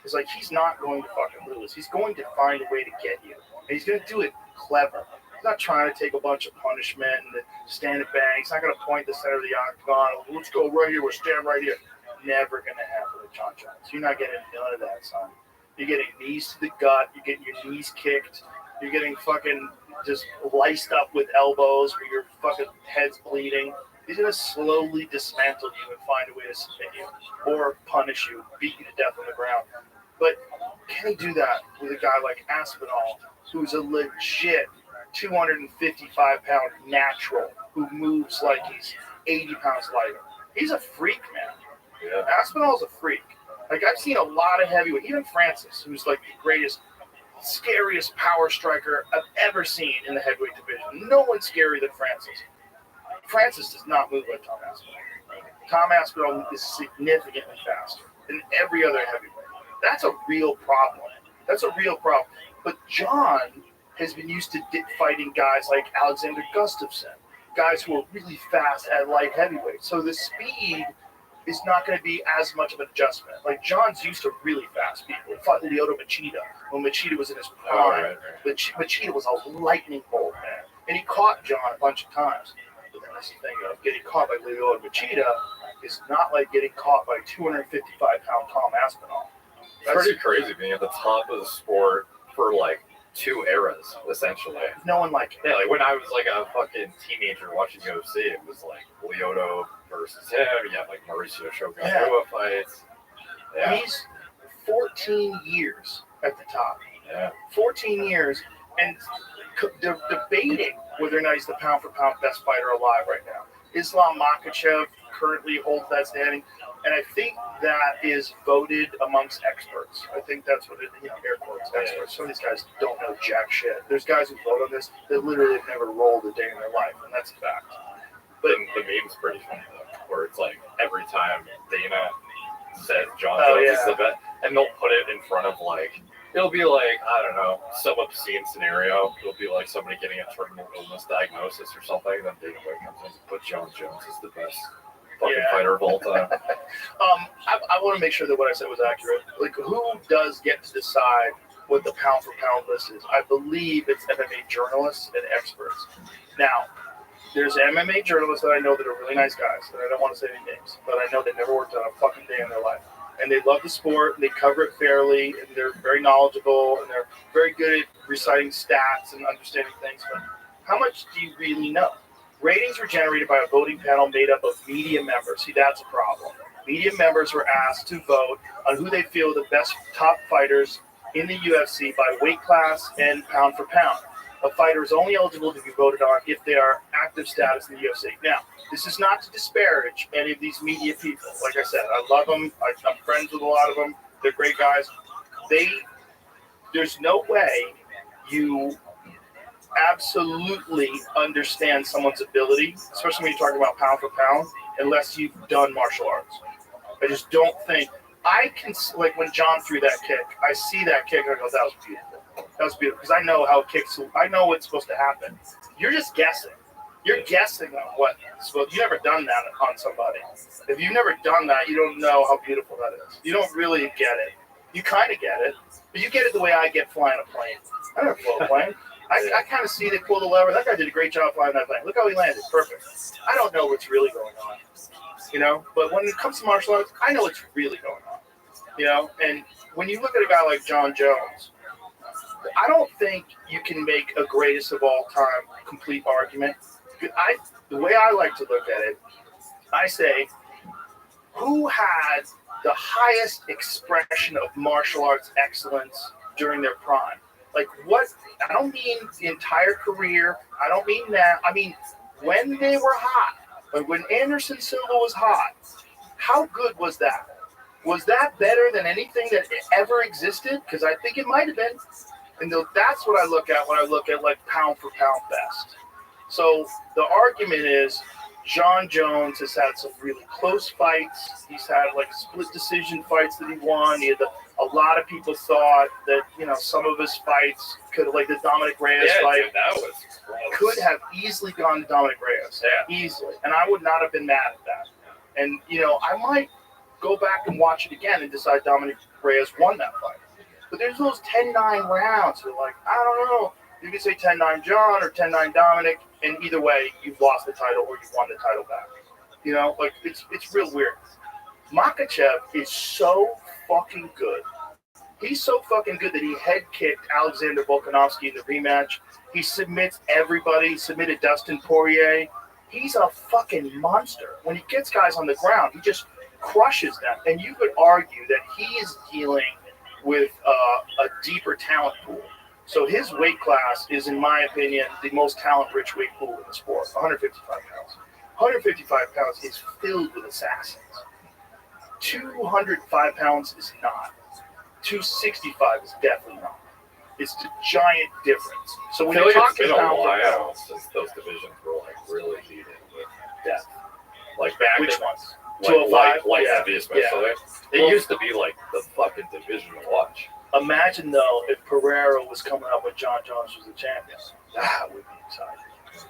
It's like he's not going to fucking lose. He's going to find a way to get you. And he's going to do it clever. He's not trying to take a bunch of punishment and stand and bang. He's not going to point the center of the octagon. Let's go right here. We'll stand right here. Never going to happen with John Jones. You're not getting none of that, son. You're getting knees to the gut. You're getting your knees kicked. You're getting fucking just laced up with elbows where your fucking head's bleeding. He's going to slowly dismantle you and find a way to submit you or punish you, beat you to death on the ground. But can he do that with a guy like Aspinall, who's a legit 255-pound natural who moves like he's 80 pounds lighter? He's a freak, man. Yeah. Aspinall's a freak. Like, I've seen a lot of heavyweight, even Francis, who's like the greatest, scariest power striker I've ever seen in the heavyweight division. No one's scarier than Francis. Francis does not move like Tom Aspinall. Tom Aspinall is significantly faster than every other heavyweight. That's a real problem. That's a real problem. But John has been used to fighting guys like Alexander Gustafsson, guys who are really fast at light heavyweight. So the speed is not going to be as much of an adjustment. Like, John's used to really fast people. He fought Lyoto Machida when Machida was in his prime. Oh, right. Machida was a lightning bolt, man. And he caught John a bunch of times. But the this thing of getting caught by Lyoto Machida is not like getting caught by 255-pound Tom Aspinall. It's pretty crazy being at the top of the sport for like 2 eras, essentially. No one like it. Yeah, like when I was like a fucking teenager watching UFC, it was like Lyoto versus him. You have like Mauricio Shogun fights. Yeah. He's 14 years at the top. Yeah. 14 years, and they're debating whether or not he's the pound-for-pound best fighter alive right now. Islam Makhachev currently holds that standing, and I think that is voted amongst experts. I think that's what it, air quotes, experts. Some of these guys don't know jack shit. There's guys who vote on this that literally have never rolled a day in their life, and that's a fact. But the meme's pretty funny, though, where it's like every time Dana says John Jones is the best, and they'll put it in front of like, it'll be like, I don't know, some obscene scenario. It'll be like somebody getting a terminal illness diagnosis or something, and then Dana White comes in and put John Jones as the best fucking fighter of all time. I want to make sure that what I said was accurate. Like, who does get to decide what the pound-for-pound list is? I believe it's MMA journalists and experts. Now, there's MMA journalists that I know that are really nice guys, and I don't want to say any names, but I know they never worked on a fucking day in their life. And they love the sport, and they cover it fairly, and they're very knowledgeable, and they're very good at reciting stats and understanding things. But how much do you really know? Ratings were generated by a voting panel made up of media members. See, that's a problem. Media members were asked to vote on who they feel the best top fighters in the UFC by weight class and pound for pound. A fighter is only eligible to be voted on if they are active status in the UFC. Now, this is not to disparage any of these media people. Like I said, I love them. I'm friends with a lot of them. They're great guys. There's no way you absolutely understand someone's ability, especially when you're talking about pound for pound, unless you've done martial arts. I just don't think I can, like when John threw that kick, I see that kick and I go, that was beautiful. That was beautiful because I know how kicks, I know what's supposed to happen. You're just guessing. You're guessing on what. So you've never done that on somebody. If you've never done that, you don't know how beautiful that is. You don't really get it. You kind of get it, but you get it the way I get flying a plane. I don't fly a plane. I kind of see they pull the lever. That guy did a great job flying that plane. Look how he landed. Perfect. I don't know what's really going on, But when it comes to martial arts, I know what's really going on, And when you look at a guy like John Jones, I don't think you can make a greatest of all time complete argument. The way I like to look at it, I say, who had the highest expression of martial arts excellence during their prime? Like what? I don't mean the entire career. I don't mean that. I mean when they were hot. Like when Anderson Silva was hot. How good was that? Was that better than anything that ever existed? Because I think it might have been. And that's what I look at when I look at like pound for pound best. So the argument is John Jones has had some really close fights. He's had like split decision fights that he won. A lot of people thought that, some of his fights could, like the Dominic Reyes fight, dude, that was could have easily gone to Dominic Reyes. Yeah. Easily. And I would not have been mad at that. And, I might go back and watch it again and decide Dominic Reyes won that fight. But there's those 10-9 rounds. So like, I don't know. You can say 10-9 John or 10-9 Dominic, and either way, you've lost the title or you've won the title back. Like it's real weird. Makhachev is so fucking good. He's so fucking good that he head kicked Alexander Volkanovski in the rematch. He submits everybody. He submitted Dustin Poirier. He's a fucking monster. When he gets guys on the ground, he just crushes them. And you could argue that he is dealing with a deeper talent pool. So his weight class is, in my opinion, the most talent-rich weight pool in the sport, 155 pounds. 155 pounds is filled with assassins. 205 pounds is not. 265 is definitely not. It's a giant difference. So when you're talking about pound for pound, since those divisions were like really heated with death. Like back Which in, ones? like 205? Light heavy especially. Yeah. It used to be like the fucking division to watch. Imagine though if Pereira was coming up when John Jones was the champion. That would be exciting.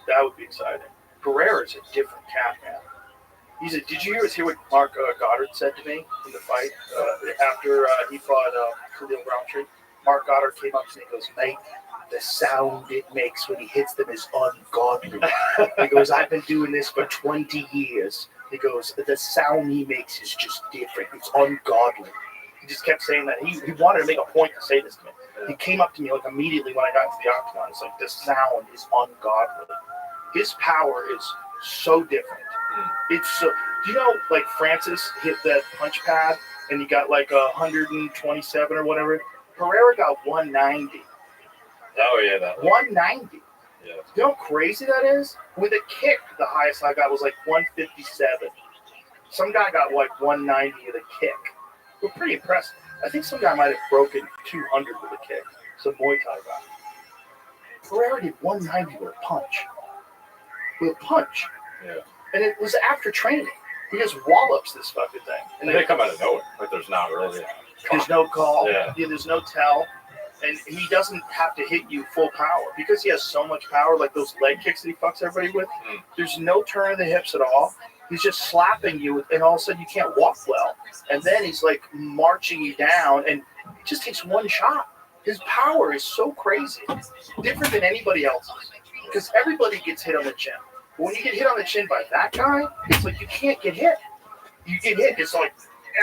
That would be exciting. Pereira's a different cat, man. Did you hear what Mark Goddard said to me in the fight after he fought Khalil Roundtree? Mark Goddard came up to me and goes, mate, the sound it makes when he hits them is ungodly. He goes, I've been doing this for 20 years. He goes, the sound he makes is just different. It's ungodly. He just kept saying that. He wanted to make a point to say this to me. He came up to me like immediately when I got into the octagon. It's like, the sound is ungodly. His power is so different. It's so, do you know, like Francis hit that punch pad and he got like 127 or whatever? Pereira got 190. Oh yeah, that. 190. Yeah. You know how crazy that is? With a kick, the highest I got was like 157. Some guy got like 190 with a kick. We're pretty impressed. I think some guy might have broken 200 with a kick. Some Muay Thai guy. Pereira did 190 with a punch. With a punch. Yeah. And it was after training. He just wallops this fucking thing. And they come out of nowhere. Like there's not really. There's no call. Yeah. There's no tell. And he doesn't have to hit you full power. Because he has so much power, like those leg kicks that he fucks everybody with, there's no turn of the hips at all. He's just slapping you, and all of a sudden you can't walk well. And then he's like marching you down, and it just takes one shot. His power is so crazy. Different than anybody else's. Because everybody gets hit on the chin. But when you get hit on the chin by that guy, it's like you can't get hit. You get hit, it's like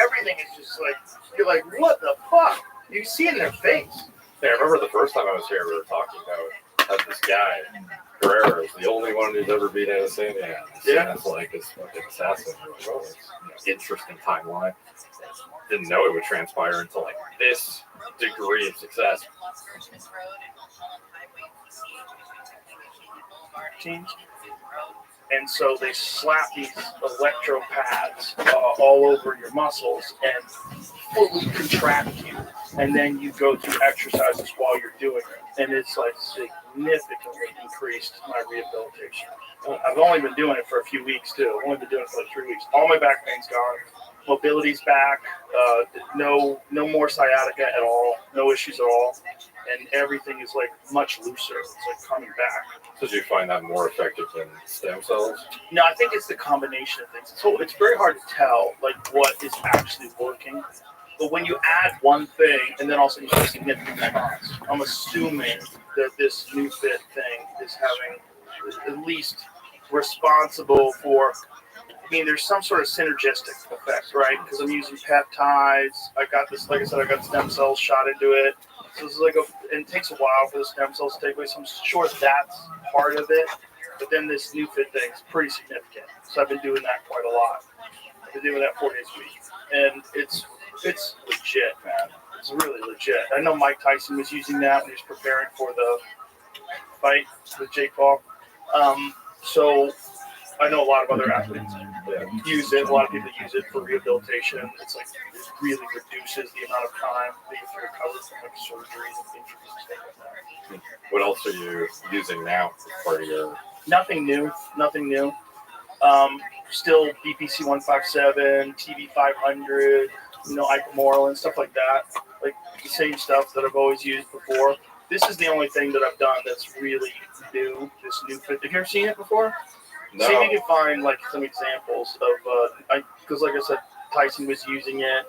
everything is just like, you're like, what the fuck? You see it in their face. Yeah, I remember the first time I was here, we were talking about how this guy, Guerrero, is the only one who's ever beat Adesanya. Yeah. It's like this fucking assassin. Oh, it's interesting timeline. Didn't know it would transpire into like this degree of success. Teams. And so they slap these electro pads all over your muscles and fully contract you. And then you go through exercises while you're doing it. And it's like significantly increased my rehabilitation. I've only been doing it for a few weeks too. I've only been doing it for like 3 weeks. All my back pain's gone. Mobility's back. No more sciatica at all. No issues at all. And everything is like much looser. It's like coming back. So do you find that more effective than stem cells? No, I think it's the combination of things. So it's very hard to tell like what is actually working. But when you add one thing and then also you see significant response, I'm assuming that this new fit thing is having at least responsible for, I mean, there's some sort of synergistic effect, right? Because I'm using peptides. I got this, like I said, I got stem cells shot into it. So it's like and it takes a while for the stem cells to take place. I'm sure that's part of it. But then this new fit thing is pretty significant. So I've been doing that quite a lot. I've been doing that 4 days a week. And it's legit, man. It's really legit. I know Mike Tyson was using that when he was preparing for the fight with Jake Paul. So I know a lot of other athletes use it. A lot of people use it for rehabilitation. It's like it really reduces the amount of time that you have to recover from like surgeries and injuries and stuff like that. What else are you using now for your? Nothing new. Still BPC 157, TV 500, Ipamorelin and stuff like that. Like the same stuff that I've always used before. This is the only thing that I've done that's really new. This new fit. Have you ever seen it before? No. See if you can find like some examples of because like I said, Tyson was using it.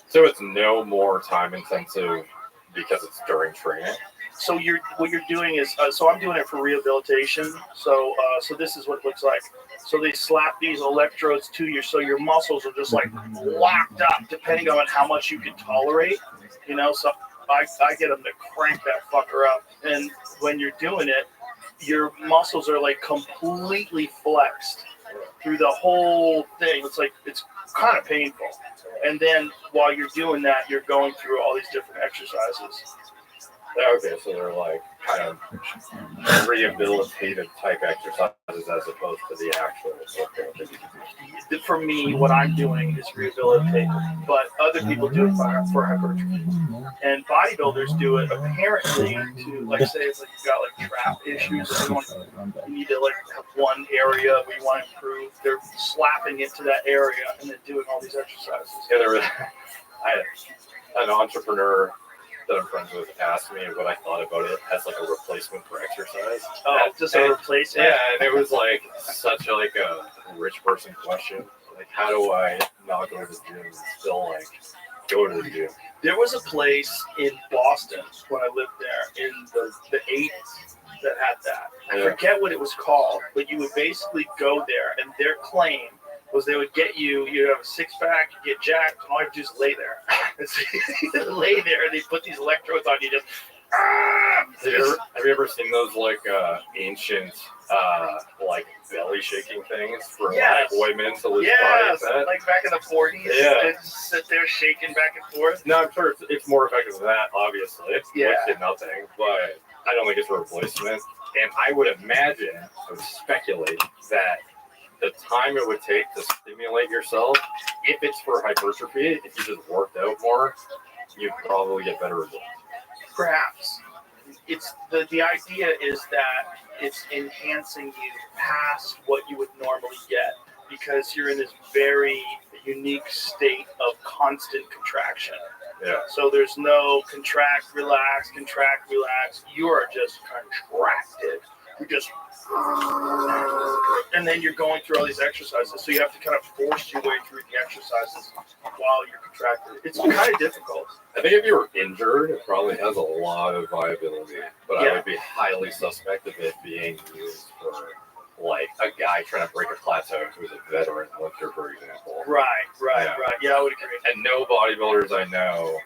So it's no more time intensive because it's during training. So what you're doing is so I'm doing it for rehabilitation. So this is what it looks like. So they slap these electrodes to you, so your muscles are just like locked up, depending on how much you can tolerate. So I get them to crank that fucker up, and when you're doing it, your muscles are like completely flexed through the whole thing. It's kind of painful. And then while you're doing that, you're going through all these different exercises. Okay, so they're like kind of rehabilitative type exercises as opposed to the actual workout. For me, what I'm doing is rehabilitative, but other people do it for hypertrophy. And bodybuilders do it apparently to, like, say it's like you got like trap issues, and you need to like have one area where you want to improve. They're slapping it to that area and then doing all these exercises. Yeah, I had an entrepreneur that I'm friends with asked me what I thought about it as like a replacement for exercise. Oh, just a replacement? Yeah, and it was like such like a rich person question. Like, how do I not go to the gym and still like go to the gym. There was a place in Boston when I lived there in the 80s that had that. I Yeah. forget what it was called, but you would basically go there, and their claim was they would get you have a six-pack, you get jacked, and all you have to do is lay there. You lay there, and they put these electrodes on you, just... Have you ever seen those like ancient like belly shaking things for Yes. like women to lose Yes, body fat? like back in the 40s. Yeah. They just sit there shaking back and forth. No, I'm sure it's more effective than that, obviously. It's Yeah. wasted nothing, but I don't think it's a replacement. And I would imagine, I would speculate that the time it would take to stimulate yourself, if it's for hypertrophy, if you just worked out more, you'd probably get better results. Perhaps. It's the idea is that it's enhancing you past what you would normally get because you're in this very unique state of constant contraction. Yeah. So there's no contract, relax. You are just contracted. You're just, and then you're going through all these exercises. So you have to kind of force your way through the exercises while you're contracted. It's kind of difficult. I think if you were injured, it probably has a lot of viability, but I Yeah. would be highly suspect of it being used for like a guy trying to break a plateau who's a veteran lifter, for example. Right. Yeah. Yeah, I would agree. And no bodybuilders I know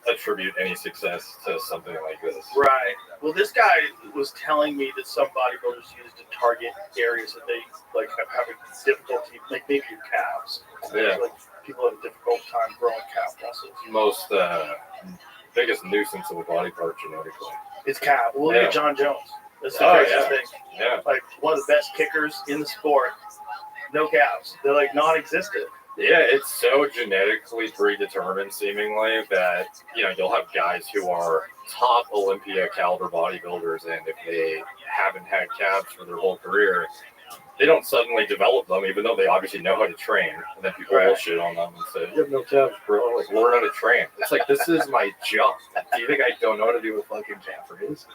attribute any success to something like this. Right. Well, this guy was telling me that some bodybuilders use to target areas that they like have having difficulty, like maybe your calves. Yeah. Like people have a difficult time growing calf muscles. Most biggest nuisance of a body part genetically. It's calf. Well, look Yeah. at John Jones. That's the Oh, craziest yeah. thing. Yeah. Like one of the best kickers in the sport. No calves. They're like non-existent. Yeah, it's so genetically predetermined, seemingly, that you'll have guys who are top Olympia caliber bodybuilders, and if they haven't had calves for their whole career, they don't suddenly develop them, even though they obviously know how to train. And then people will shit on them and say, "You have no calves, bro." Like, learn how to train. It's like, this is my job. Do you think I don't know how to do a fucking calf raise?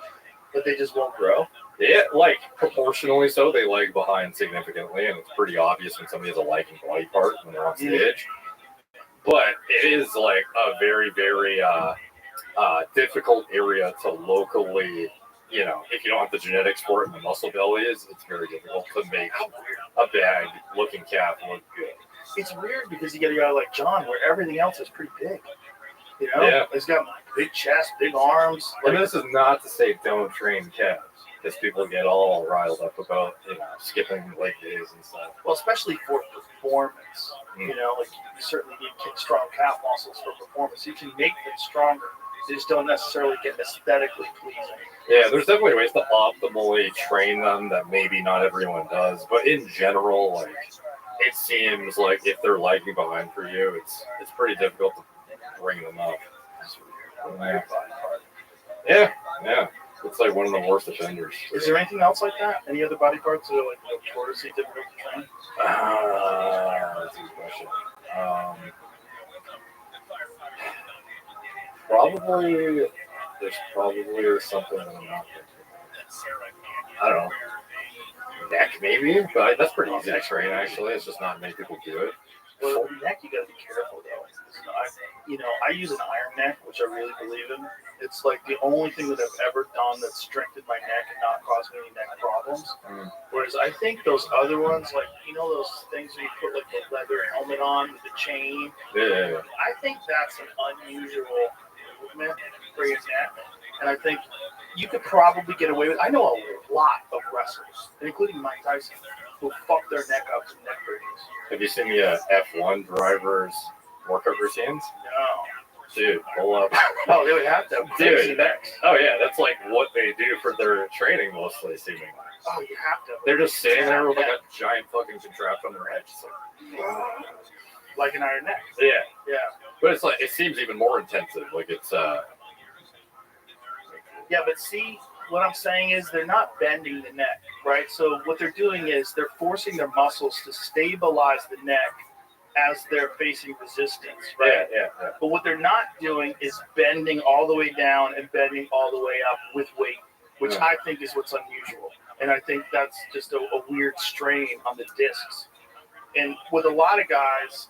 But they just won't grow. Yeah, like proportionally so, they lag behind significantly, and it's pretty obvious when somebody has a lagging body part when they're on stage. But it is like a very, very difficult area to locally, if you don't have the genetics for it and the muscle belly it's very difficult to make a bad looking calf look good. It's weird because you get a guy like John where everything else is pretty big. Yeah. He's got big chest, big arms. And this is not to say don't train calves, because people get all riled up about, skipping leg days and stuff. Well, especially for performance. Like you certainly need strong calf muscles for performance. You can make them stronger. They just don't necessarily get aesthetically pleasing. Yeah, there's definitely ways to optimally train them that maybe not everyone does. But in general, like, it seems like if they're lagging behind for you, it's pretty difficult to bring them up. Yeah. It's like one of the worst offenders. Is there anything else like that? Any other body parts that are like notoriously difficult to train? That's a good question. Probably, there's probably something that I'm not thinking. I don't know. Neck, maybe? But that's pretty easy to train, actually. It's just not many people do it. Well, neck, you gotta be careful though. I use an iron neck, which I really believe in. It's like the only thing that I've ever done that's strengthened my neck and not caused me any neck problems. Whereas I think those other ones, like those things where you put like the leather helmet on with the chain. Yeah. I think that's an unusual movement for your neck, and I think you could probably get away with. I know a lot of wrestlers, including Mike Tyson, who fuck their neck up to neck breakers. Have you seen the F1 drivers' workout routines? No. Dude, pull up. Oh, they would have to. Dude, oh yeah, that's like what they do for their training mostly, seemingly. Oh, you have to. They're just sitting there with like a giant fucking contraption on their head, just like an iron neck. Yeah. Yeah. But it's like, it seems even more intensive. Like it's Yeah, but see, what I'm saying is they're not bending the neck, right? So what they're doing is they're forcing their muscles to stabilize the neck as they're facing resistance, right? Yeah. But what they're not doing is bending all the way down and bending all the way up with weight, which I think is what's unusual. And I think that's just a weird strain on the discs. And with a lot of guys,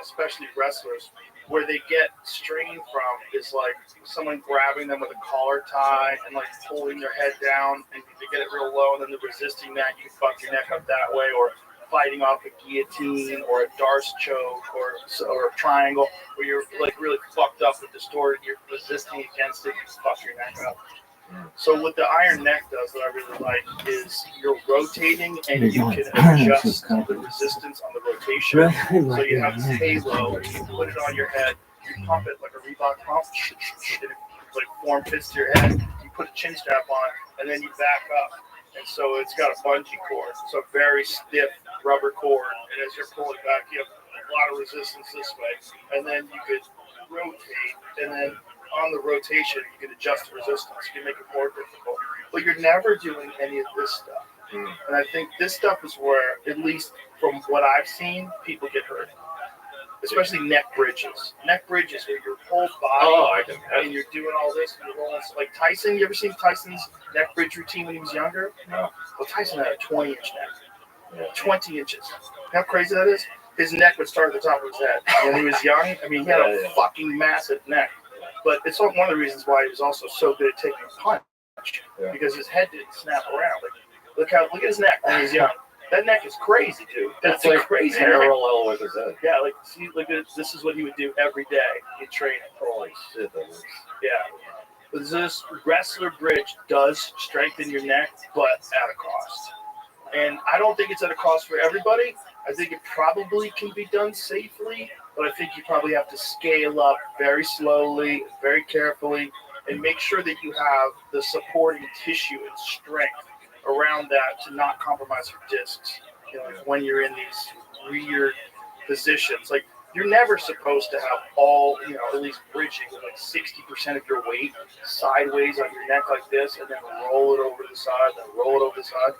especially wrestlers, where they get strained from is like someone grabbing them with a collar tie and like pulling their head down, and they get it real low, and then they're resisting that. You can fuck your neck up that way, or fighting off a guillotine or a Darce choke or a triangle where you're like really fucked up and distorted. You're resisting against it. You fuck your neck up. So what the iron neck does that I really like is you're rotating and you can adjust the resistance on the rotation. So you have this halo, you put it on your head, you pump it like a Reebok pump, and it like form fits to your head. You put a chin strap on, and then you back up. And so it's got a bungee cord, so very stiff rubber cord. And as you're pulling back, you have a lot of resistance this way. And then you could rotate, and then on the rotation, you can adjust the resistance. You can make it more difficult. But you're never doing any of this stuff. And I think this stuff is where, at least from what I've seen, people get hurt. Especially neck bridges. Neck bridges where your whole body and you're doing all this and you're rolling. Like Tyson, you ever seen Tyson's neck bridge routine when he was younger? No. Well, Tyson had a 20-inch neck. Yeah. 20 inches. You know how crazy that is? His neck would start at the top of his head. When he was young, I mean, he had a fucking massive neck. But it's one of the reasons why he was also so good at taking a punch. Because his head didn't snap around. Like, look at his neck when he was young. That neck is crazy, dude. That's like crazy. Parallel with his head. Yeah, like see, look at this is what he would do every day in training. Holy shit, that is. Yeah. But this wrestler bridge does strengthen your neck, but at a cost. And I don't think it's at a cost for everybody. I think it probably can be done safely, but I think you probably have to scale up very slowly, very carefully, and make sure that you have the supporting tissue and strength around that to not compromise your discs. You know, like when you're in these weird positions, like you're never supposed to have all, you know, at least bridging with like 60% of your weight sideways on your neck like this, and then roll it over the side, then roll it over the side,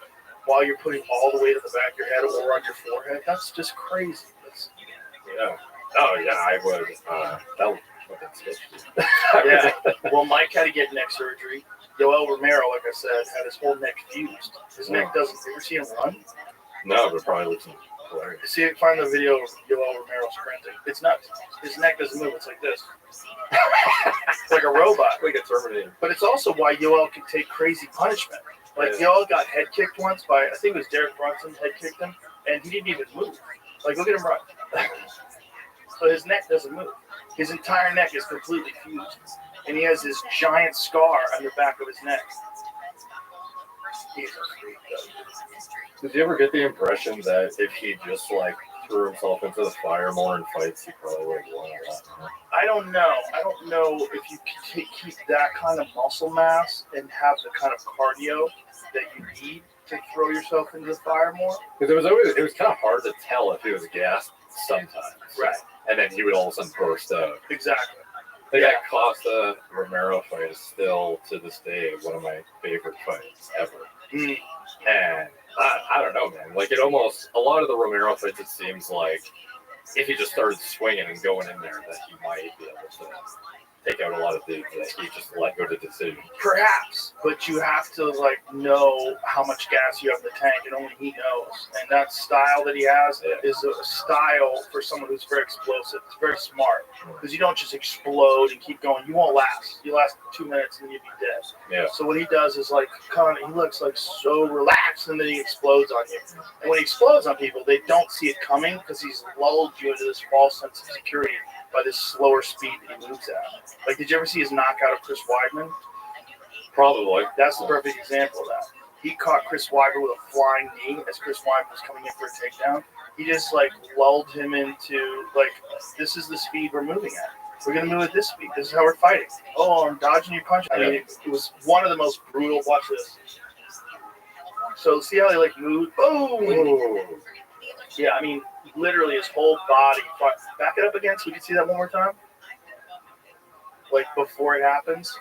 while you're putting all the weight on the back of your head or on your forehead. That's just crazy. Yeah. Oh yeah, I would. That would fucking sketchy. Yeah. Well, Mike had to get neck surgery. Yoel Romero, like I said, had his whole neck fused. His neck doesn't. You ever see him run? No, but probably looks hilarious. See, find the video of Yoel Romero sprinting. It's nuts. His neck doesn't move. It's like this. It's like a robot. Like a Terminator. But it's also why Yoel can take crazy punishment. Like Yoel got head kicked once by, I think it was Derek Brunson head kicked him, and he didn't even move. Like, look at him run. So his neck doesn't move. His entire neck is completely fused. And he has this giant scar on the back of his neck. He's a freak, though. Did you ever get the impression that if he just like threw himself into the fire more in fights, he probably would have won a lot more? I don't know. I don't know if you can keep that kind of muscle mass and have the kind of cardio that you need to throw yourself into the fire more. Because it was kind of hard to tell if he was gassed sometimes. Right. And then he would all of a sudden burst out. Exactly. That Costa Romero fight is still, to this day, one of my favorite fights ever. Mm. And I don't know, man. Like, it almost, a lot of the Romero fights, it seems like if he just started swinging and going in there, that he might be able to take out a lot of dudes that he just let go to decision. Perhaps, but you have to like know how much gas you have in the tank, and only he knows. And that style that he has is a style for someone who's very explosive. It's very smart because you don't just explode and keep going. You won't last. You last 2 minutes and you'd be dead. Yeah. So what he does is like he looks like so relaxed, and then he explodes on you. And when he explodes on people, they don't see it coming because he's lulled you into this false sense of security by this slower speed that he moves at. Like, did you ever see his knockout of Chris Weidman? Probably. That's the perfect example of that. He caught Chris Weidman with a flying knee as Chris Weidman was coming in for a takedown. He just, like, lulled him into, like, this is the speed we're moving at. We're going to move at this speed. This is how we're fighting. Oh, I'm dodging your punch. I mean, it was one of the most brutal. Watch this. So, see how he, like, moved? Boom! Ooh. Yeah, I mean, literally his whole body. Back it up again so we can see that one more time. Like before it happens.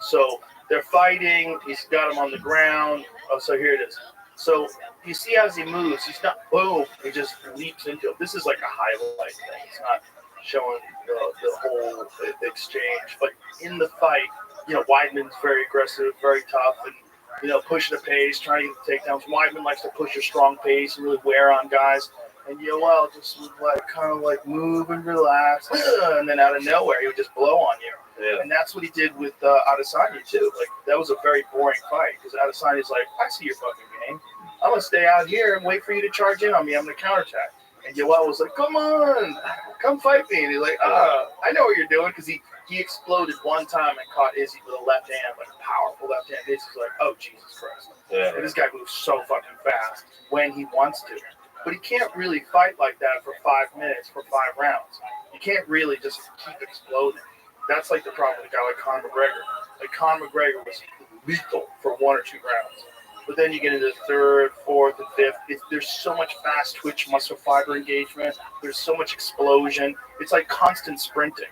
So they're fighting. He's got him on the ground. Oh, so here it is. So you see as he moves, he's not boom. He just leaps into it. This is like a highlight thing. It's not showing the whole exchange. But in the fight, you know, Weidman's very aggressive, very tough, and you know, pushing the pace, trying to get the takedowns. Weidman likes to push a strong pace and really wear on guys. And Yoel just would like kind of like move and relax, and then out of nowhere he would just blow on you. Yeah. And that's what he did with Adesanya too. Like that was a very boring fight because Adesanya's like, I see your fucking game. I'm gonna stay out here and wait for you to charge in on me. I'm gonna counterattack. And Yoel was like, come on, come fight me. And he's like, I know what you're doing because he exploded one time and caught Izzy with a left hand, like a powerful left hand. Izzy's like, oh Jesus Christ. Yeah. And this guy moves so fucking fast when he wants to. But he can't really fight like that for 5 minutes for 5 rounds. You can't really just keep exploding. That's like the problem with a guy like Conor McGregor. Like Conor McGregor was lethal for 1 or 2 rounds. But then you get into the 3rd, 4th, and 5th. There's so much fast twitch muscle fiber engagement. There's so much explosion. It's like constant sprinting.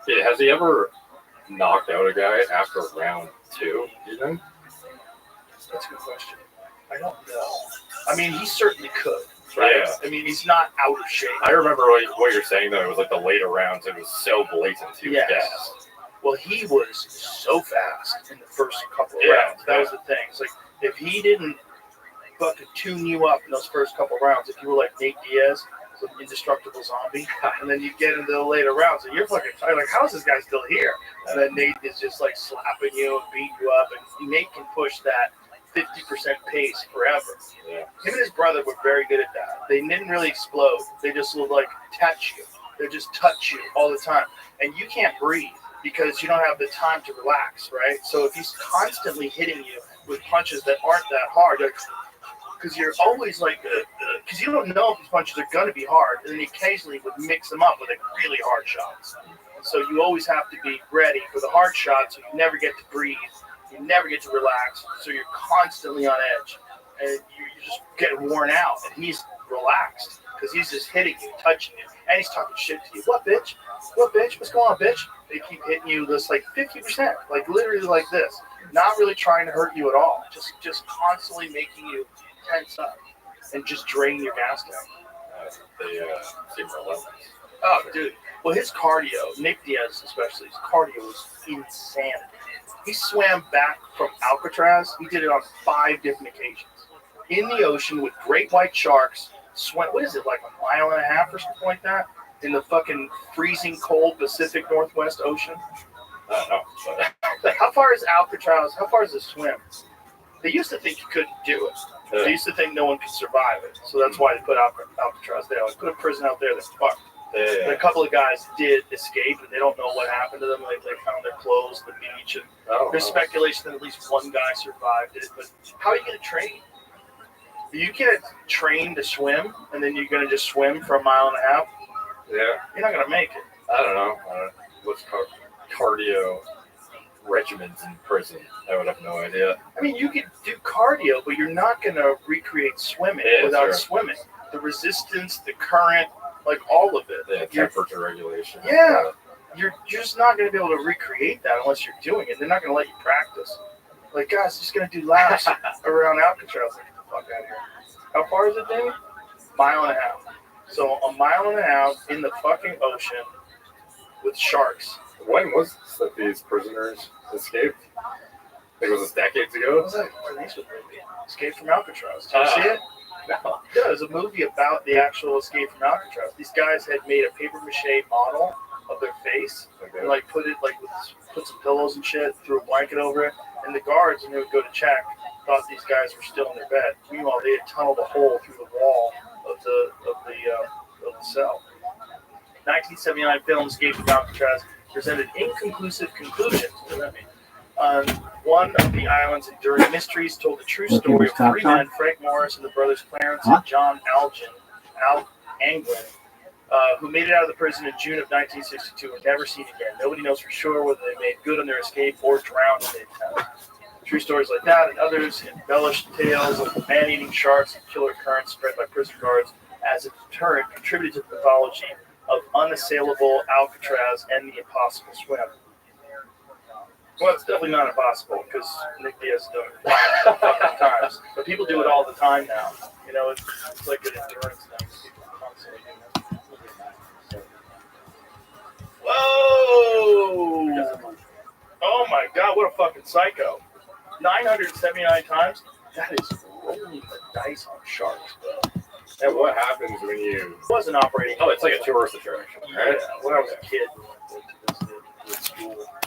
Yeah, has he ever knocked out a guy after round 2, do you think? That's a good question. I don't know. I mean, he certainly could. Right? Yeah. I mean, he's not out of shape. I remember what you're saying, though. It was like the later rounds. It was so blatant. He was gassed. Well, he was so fast in the first couple of rounds. That was the thing. It's like, if he didn't fucking tune you up in those first couple of rounds, if you were like Nate Diaz, some indestructible zombie, and then you get into the later rounds, and you're fucking tired. Like, how is this guy still here? And then Nate is just like slapping you and beating you up, and Nate can push that 50% pace forever. Yeah. Him and his brother were very good at that. They didn't really explode. They just would like touch you. They just touch you all the time. And you can't breathe because you don't have the time to relax, right? So if he's constantly hitting you with punches that aren't that hard, because you're always like, because you don't know if these punches are going to be hard, and then he occasionally would mix them up with like really hard shots. So you always have to be ready for the hard shots, so you never get to breathe. You never get to relax, so you're constantly on edge, and you just get worn out. And he's relaxed because he's just hitting you, touching you, and he's talking shit to you. What bitch? What bitch? What's going on, bitch? They keep hitting you this like 50%, like literally like this, not really trying to hurt you at all, just constantly making you tense up and just drain your gas tank. They seem relentless. Oh, dude. Well, his cardio, Nick Diaz especially, his cardio was insanity. He swam back from Alcatraz. He did it on 5 different occasions. In the ocean with great white sharks. What is it, like a mile and a half or something like that? In the fucking freezing cold Pacific Northwest Ocean? I don't know. Like, how far is Alcatraz? How far is the swim? They used to think you couldn't do it. Yeah. They used to think no one could survive it. So that's why they put Alcatraz there. Like, put a prison out there, they're fucked. Yeah. And a couple of guys did escape, and they don't know what happened to them. Like, they found their clothes at the beach, and there's speculation that at least one guy survived it. But how are you going to train? You can't train to swim, and then you're going to just swim for a mile and a half. Yeah. You're not going to make it. I don't know. What's cardio regimens in prison? I would have no idea. I mean, you could do cardio, but you're not going to recreate swimming without swimming. The resistance, the current, like all of it. Yeah, temperature regulation. Yeah. You're just not going to be able to recreate that unless you're doing it. They're not going to let you practice. Like, guys, just going to do laps around Alcatraz. Like, get the fuck out of here. How far is it, David? Mile and a half. So a mile and a half in the fucking ocean with sharks. When was this that these prisoners escaped? I think it was decades ago. What was that movie? Escape from Alcatraz. Did you see it? No. Yeah, it was a movie about the actual escape from Alcatraz. These guys had made a paper mache model of their face and like put some pillows and shit, threw a blanket over it, and the guards, when they would go to check, thought these guys were still in their bed. Meanwhile, they had tunneled a hole through the wall of the cell. 1979 film Escape from Alcatraz presented inconclusive conclusions. What does that mean? On one of the island's enduring mysteries, told the true story of 3 men, Frank Morris and the brothers Clarence and John Anglin, who made it out of the prison in June of 1962 and never seen again. Nobody knows for sure whether they made good on their escape or drowned in the attempt. True stories like that and others embellished tales of man-eating sharks and killer currents spread by prison guards as a deterrent contributed to the mythology of unassailable Alcatraz and the impossible swim. Well, it's definitely not impossible because Nick Diaz has done it 5 times. But people do it all the time now. You know, it's like an endurance thing. People constantly do that. Whoa! Oh my God, what a fucking psycho. 979 times? That is rolling the dice on sharks, bro. And what happens when you? It wasn't operating. Oh, it's like a tourist attraction, right? When I was a kid, I went to visit with school.